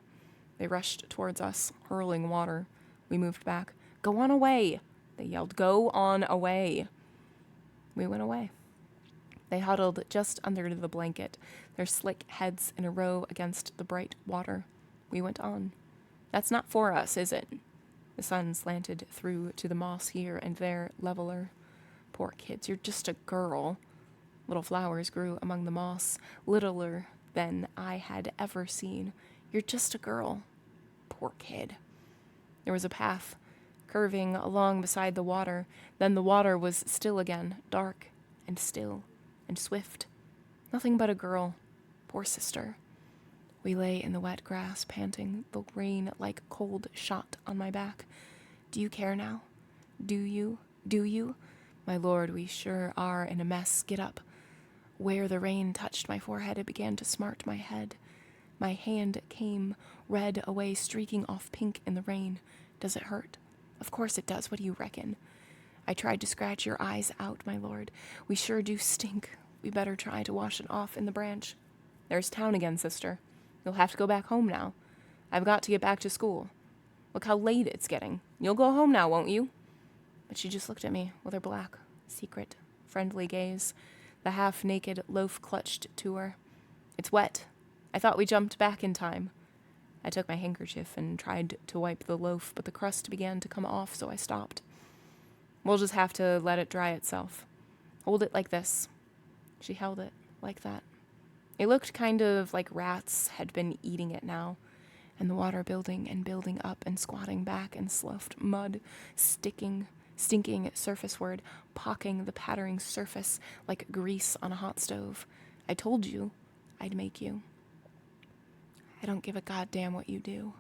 S1: They rushed towards us, hurling water. We moved back. "Go on away," they yelled. "Go on away." We went away. They huddled just under the blanket, their slick heads in a row against the bright water. We went on. "That's not for us, is it?" The sun slanted through to the moss here and there, leveler. "Poor kids, you're just a girl." Little flowers grew among the moss, littler than I had ever seen. "You're just a girl." Poor kid. There was a path curving along beside the water. Then the water was still again, dark and still and swift. Nothing but a girl. Poor sister. We lay in the wet grass, panting, the rain like cold shot on my back. "Do you care now? Do you? Do you? My lord, we sure are in a mess. Get up." Where the rain touched my forehead, it began to smart my head. My hand came red away, streaking off pink in the rain. "Does it hurt?" "Of course it does. What do you reckon?" "I tried to scratch your eyes out, my lord. We sure do stink. We better try to wash it off in the branch." "There's town again, sister. You'll have to go back home now. I've got to get back to school. Look how late it's getting. You'll go home now, won't you?" But she just looked at me with her black, secret, friendly gaze, the half-naked loaf clutched to her. "It's wet. I thought we jumped back in time." I took my handkerchief and tried to wipe the loaf, but the crust began to come off, so I stopped. "We'll just have to let it dry itself. Hold it like this." She held it like that. It looked kind of like rats had been eating it now, and the water building and building up and squatting back and sloughed mud, stinking surfaceward, pocking the pattering surface like grease on a hot stove. "I told you I'd make you." "I don't give a goddamn what you do."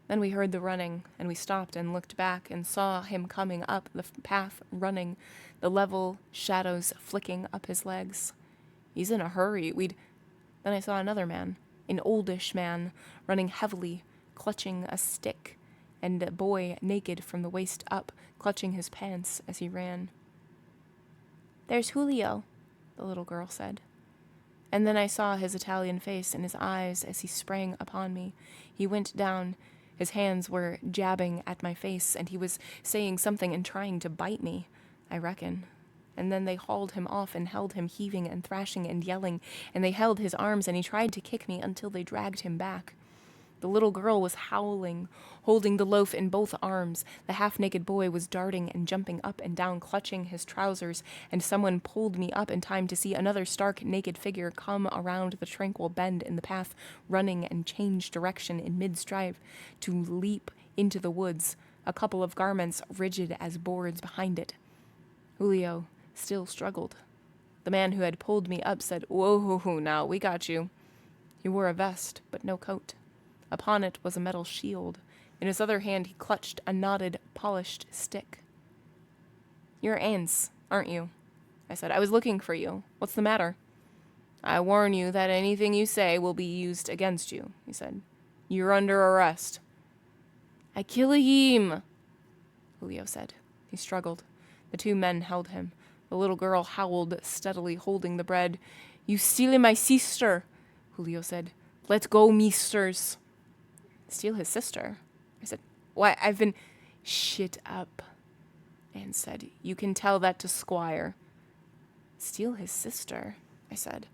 S1: Then we heard the running, and we stopped and looked back and saw him coming up the path running, the level shadows flicking up his legs. He's in a hurry. Then I saw another man, an oldish man, running heavily, clutching a stick, and a boy naked from the waist up, clutching his pants as he ran. "There's Julio," the little girl said. And then I saw his Italian face and his eyes as he sprang upon me. He went down. His hands were jabbing at my face, and he was saying something and trying to bite me, I reckon. And then they hauled him off and held him heaving and thrashing and yelling, and they held his arms, and he tried to kick me until they dragged him back. The little girl was howling, holding the loaf in both arms. The half-naked boy was darting and jumping up and down, clutching his trousers, and someone pulled me up in time to see another stark, naked figure come around the tranquil bend in the path, running and change direction in mid-stride to leap into the woods, a couple of garments rigid as boards behind it. Julio still struggled. The man who had pulled me up said, "Whoa, now, we got you." He wore a vest, but no coat. Upon it was a metal shield. In his other hand he clutched a knotted, polished stick. "You're Ains, aren't you?" I said. "I was looking for you. What's the matter?" "I warn you that anything you say will be used against you," he said. "You're under arrest." "I kill him," Julio said. He struggled. The two men held him. The little girl howled, steadily holding the bread. "You stealing my sister," Julio said. "Let go, meesters." "Steal his sister?" I said. "Why, I've been—" "Shit up," Anne said. "You can tell that to Squire." "Steal his sister," I said.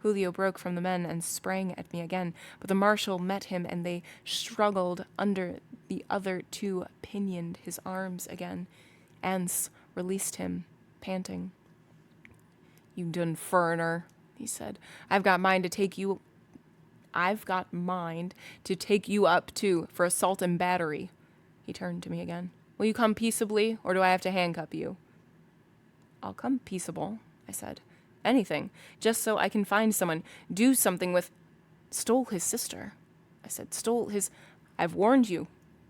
S1: Julio broke from the men and sprang at me again, but the marshal met him and they struggled under the other two, pinioned his arms again. Anse released him, panting. "You done furriner," he said. I've got mind to take you up, too, for assault and battery." He turned to me again. "Will you come peaceably, or do I have to handcuff you?" "I'll come peaceable," I said. "Anything, just so I can find someone, do something with—" "Stole his sister," I said. "Stole his—" "I've warned you,"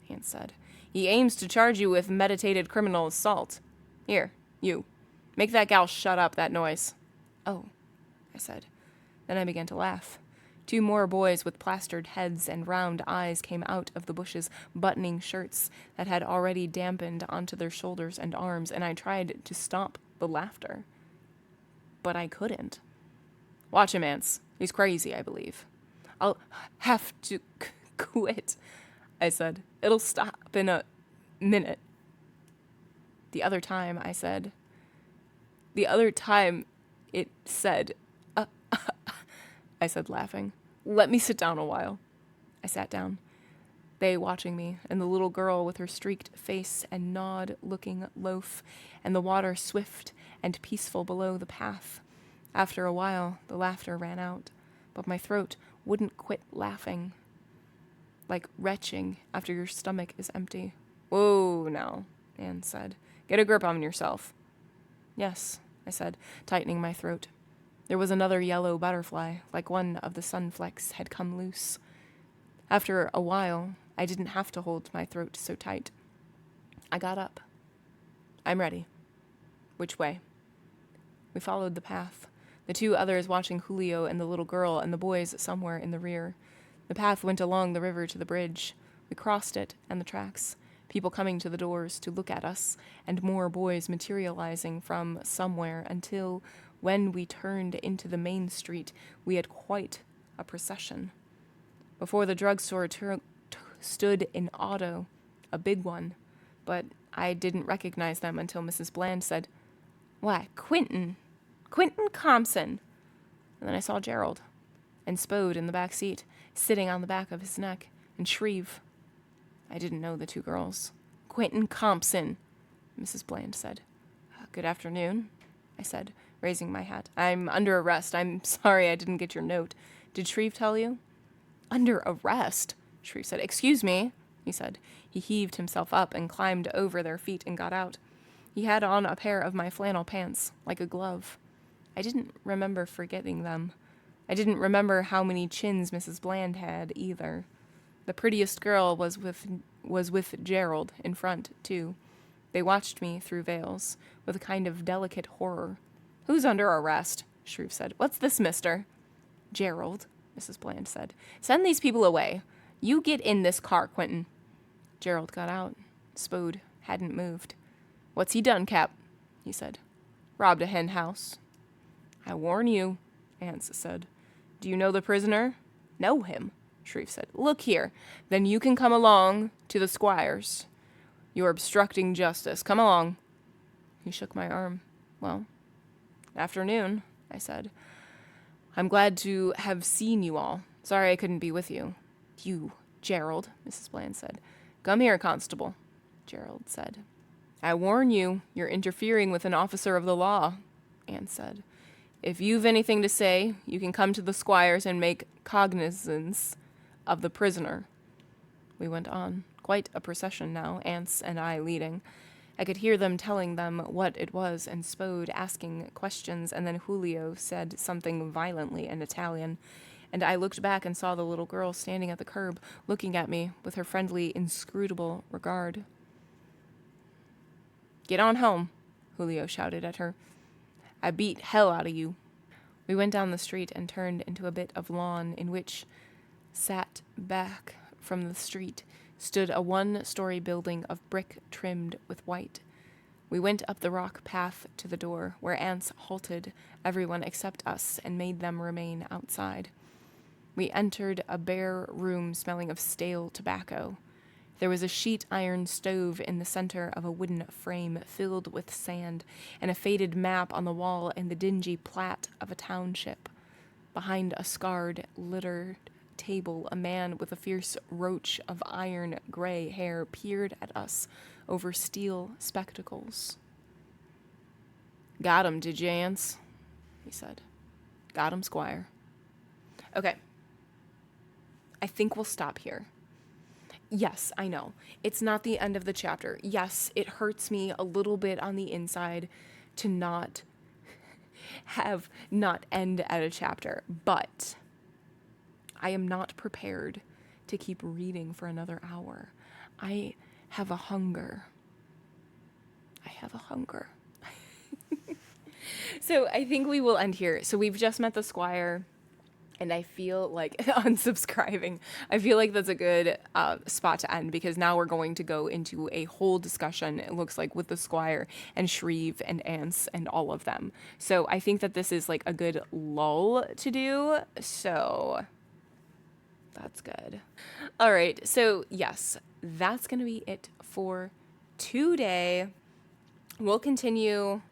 S1: Hans said. "He aims to charge you with meditated criminal assault. Here, you. Make that gal shut up that noise." "Oh," I said. Then I began to laugh. Two more boys with plastered heads and round eyes came out of the bushes, buttoning shirts that had already dampened onto their shoulders and arms, and I tried to stop the laughter. But I couldn't. "Watch him, Ants. He's crazy, I believe." "I'll have to quit," I said. "It'll stop in a minute." The other time it said, I said, laughing. "Let me sit down a while." I sat down, they watching me, and the little girl with her streaked face and gnawed-looking loaf, and the water swift and peaceful below the path. After a while, the laughter ran out, but my throat wouldn't quit laughing, like retching after your stomach is empty. "Whoa, now," Anne said. "Get a grip on yourself." "Yes," I said, tightening my throat. There was another yellow butterfly, like one of the sunflecks had come loose. After a while, I didn't have to hold my throat so tight. I got up. "I'm ready." "Which way?" We followed the path, the two others watching Julio and the little girl and the boys somewhere in the rear. The path went along the river to the bridge. We crossed it and the tracks, people coming to the doors to look at us, and more boys materializing from somewhere until, when we turned into the main street, we had quite a procession. Before the drugstore stood an auto, a big one, but I didn't recognize them until Mrs. Bland said, "Why, Quentin Compson." And then I saw Gerald, and Spode in the back seat, sitting on the back of his neck, and Shreve. I didn't know the two girls. "Quentin Compson," Mrs. Bland said. "Good afternoon," I said, raising my hat. "I'm under arrest. I'm sorry I didn't get your note. Did Shreve tell you?" "Under arrest?" Shreve said. "Excuse me," he said. He heaved himself up and climbed over their feet and got out. He had on a pair of my flannel pants, like a glove. I didn't remember forgetting them. I didn't remember how many chins Mrs. Bland had, either. The prettiest girl was with Gerald in front, too. They watched me through veils, with a kind of delicate horror. "Who's under arrest?" Shreve said. "What's this, mister?" "Gerald," Mrs. Bland said. "Send these people away. You get in this car, Quentin." Gerald got out. Spode hadn't moved. "What's he done, Cap?" he said. "Robbed a hen house." "I warn you," Ance said. "Do you know the prisoner?" "Know him," Shreve said. "Look here. Then you can come along to the squire's. You're obstructing justice. Come along." He shook my arm. "Well, afternoon," I said. "I'm glad to have seen you all. Sorry I couldn't be with you." "You, Gerald," Mrs. Bland said. "Come here, constable," Gerald said. "I warn you, you're interfering with an officer of the law," Anne said. "If you've anything to say, you can come to the squire's and make cognizance of the prisoner." We went on. Quite a procession now, Ance and I leading. I could hear them telling them what it was, and Spode asking questions, and then Julio said something violently in Italian, and I looked back and saw the little girl standing at the curb, looking at me with her friendly, inscrutable regard. "Get on home," Julio shouted at her. "I beat hell out of you." We went down the street and turned into a bit of lawn in which, sat back from the street, stood a one-story building of brick trimmed with white. We went up the rock path to the door, where Ance halted everyone except us and made them remain outside. We entered a bare room smelling of stale tobacco. There was a sheet iron stove in the center of a wooden frame filled with sand, and a faded map on the wall and the dingy plat of a township. Behind a scarred, littered table, a man with a fierce roach of iron gray hair peered at us over steel spectacles. "Got him, did you, Ance?" he said. "Got him, Squire." Okay. I think we'll stop here. Yes, I know. It's not the end of the chapter. Yes, it hurts me a little bit on the inside to not end at a chapter, but I am not prepared to keep reading for another hour. I have a hunger. So I think we will end here. So we've just met the squire, and I feel like unsubscribing. I feel like that's a good spot to end, because now we're going to go into a whole discussion, it looks like, with the squire and Shreve and Ance and all of them. So I think that this is like a good lull to do. So that's good. All right. So yes, that's going to be it for today. We'll continue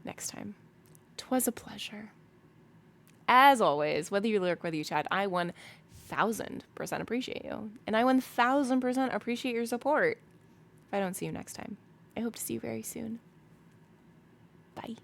S1: next time. 'Twas a pleasure. As always, whether you lyric, whether you chat, I 1000% appreciate you. And I 1000% appreciate your support. If I don't see you next time, I hope to see you very soon. Bye.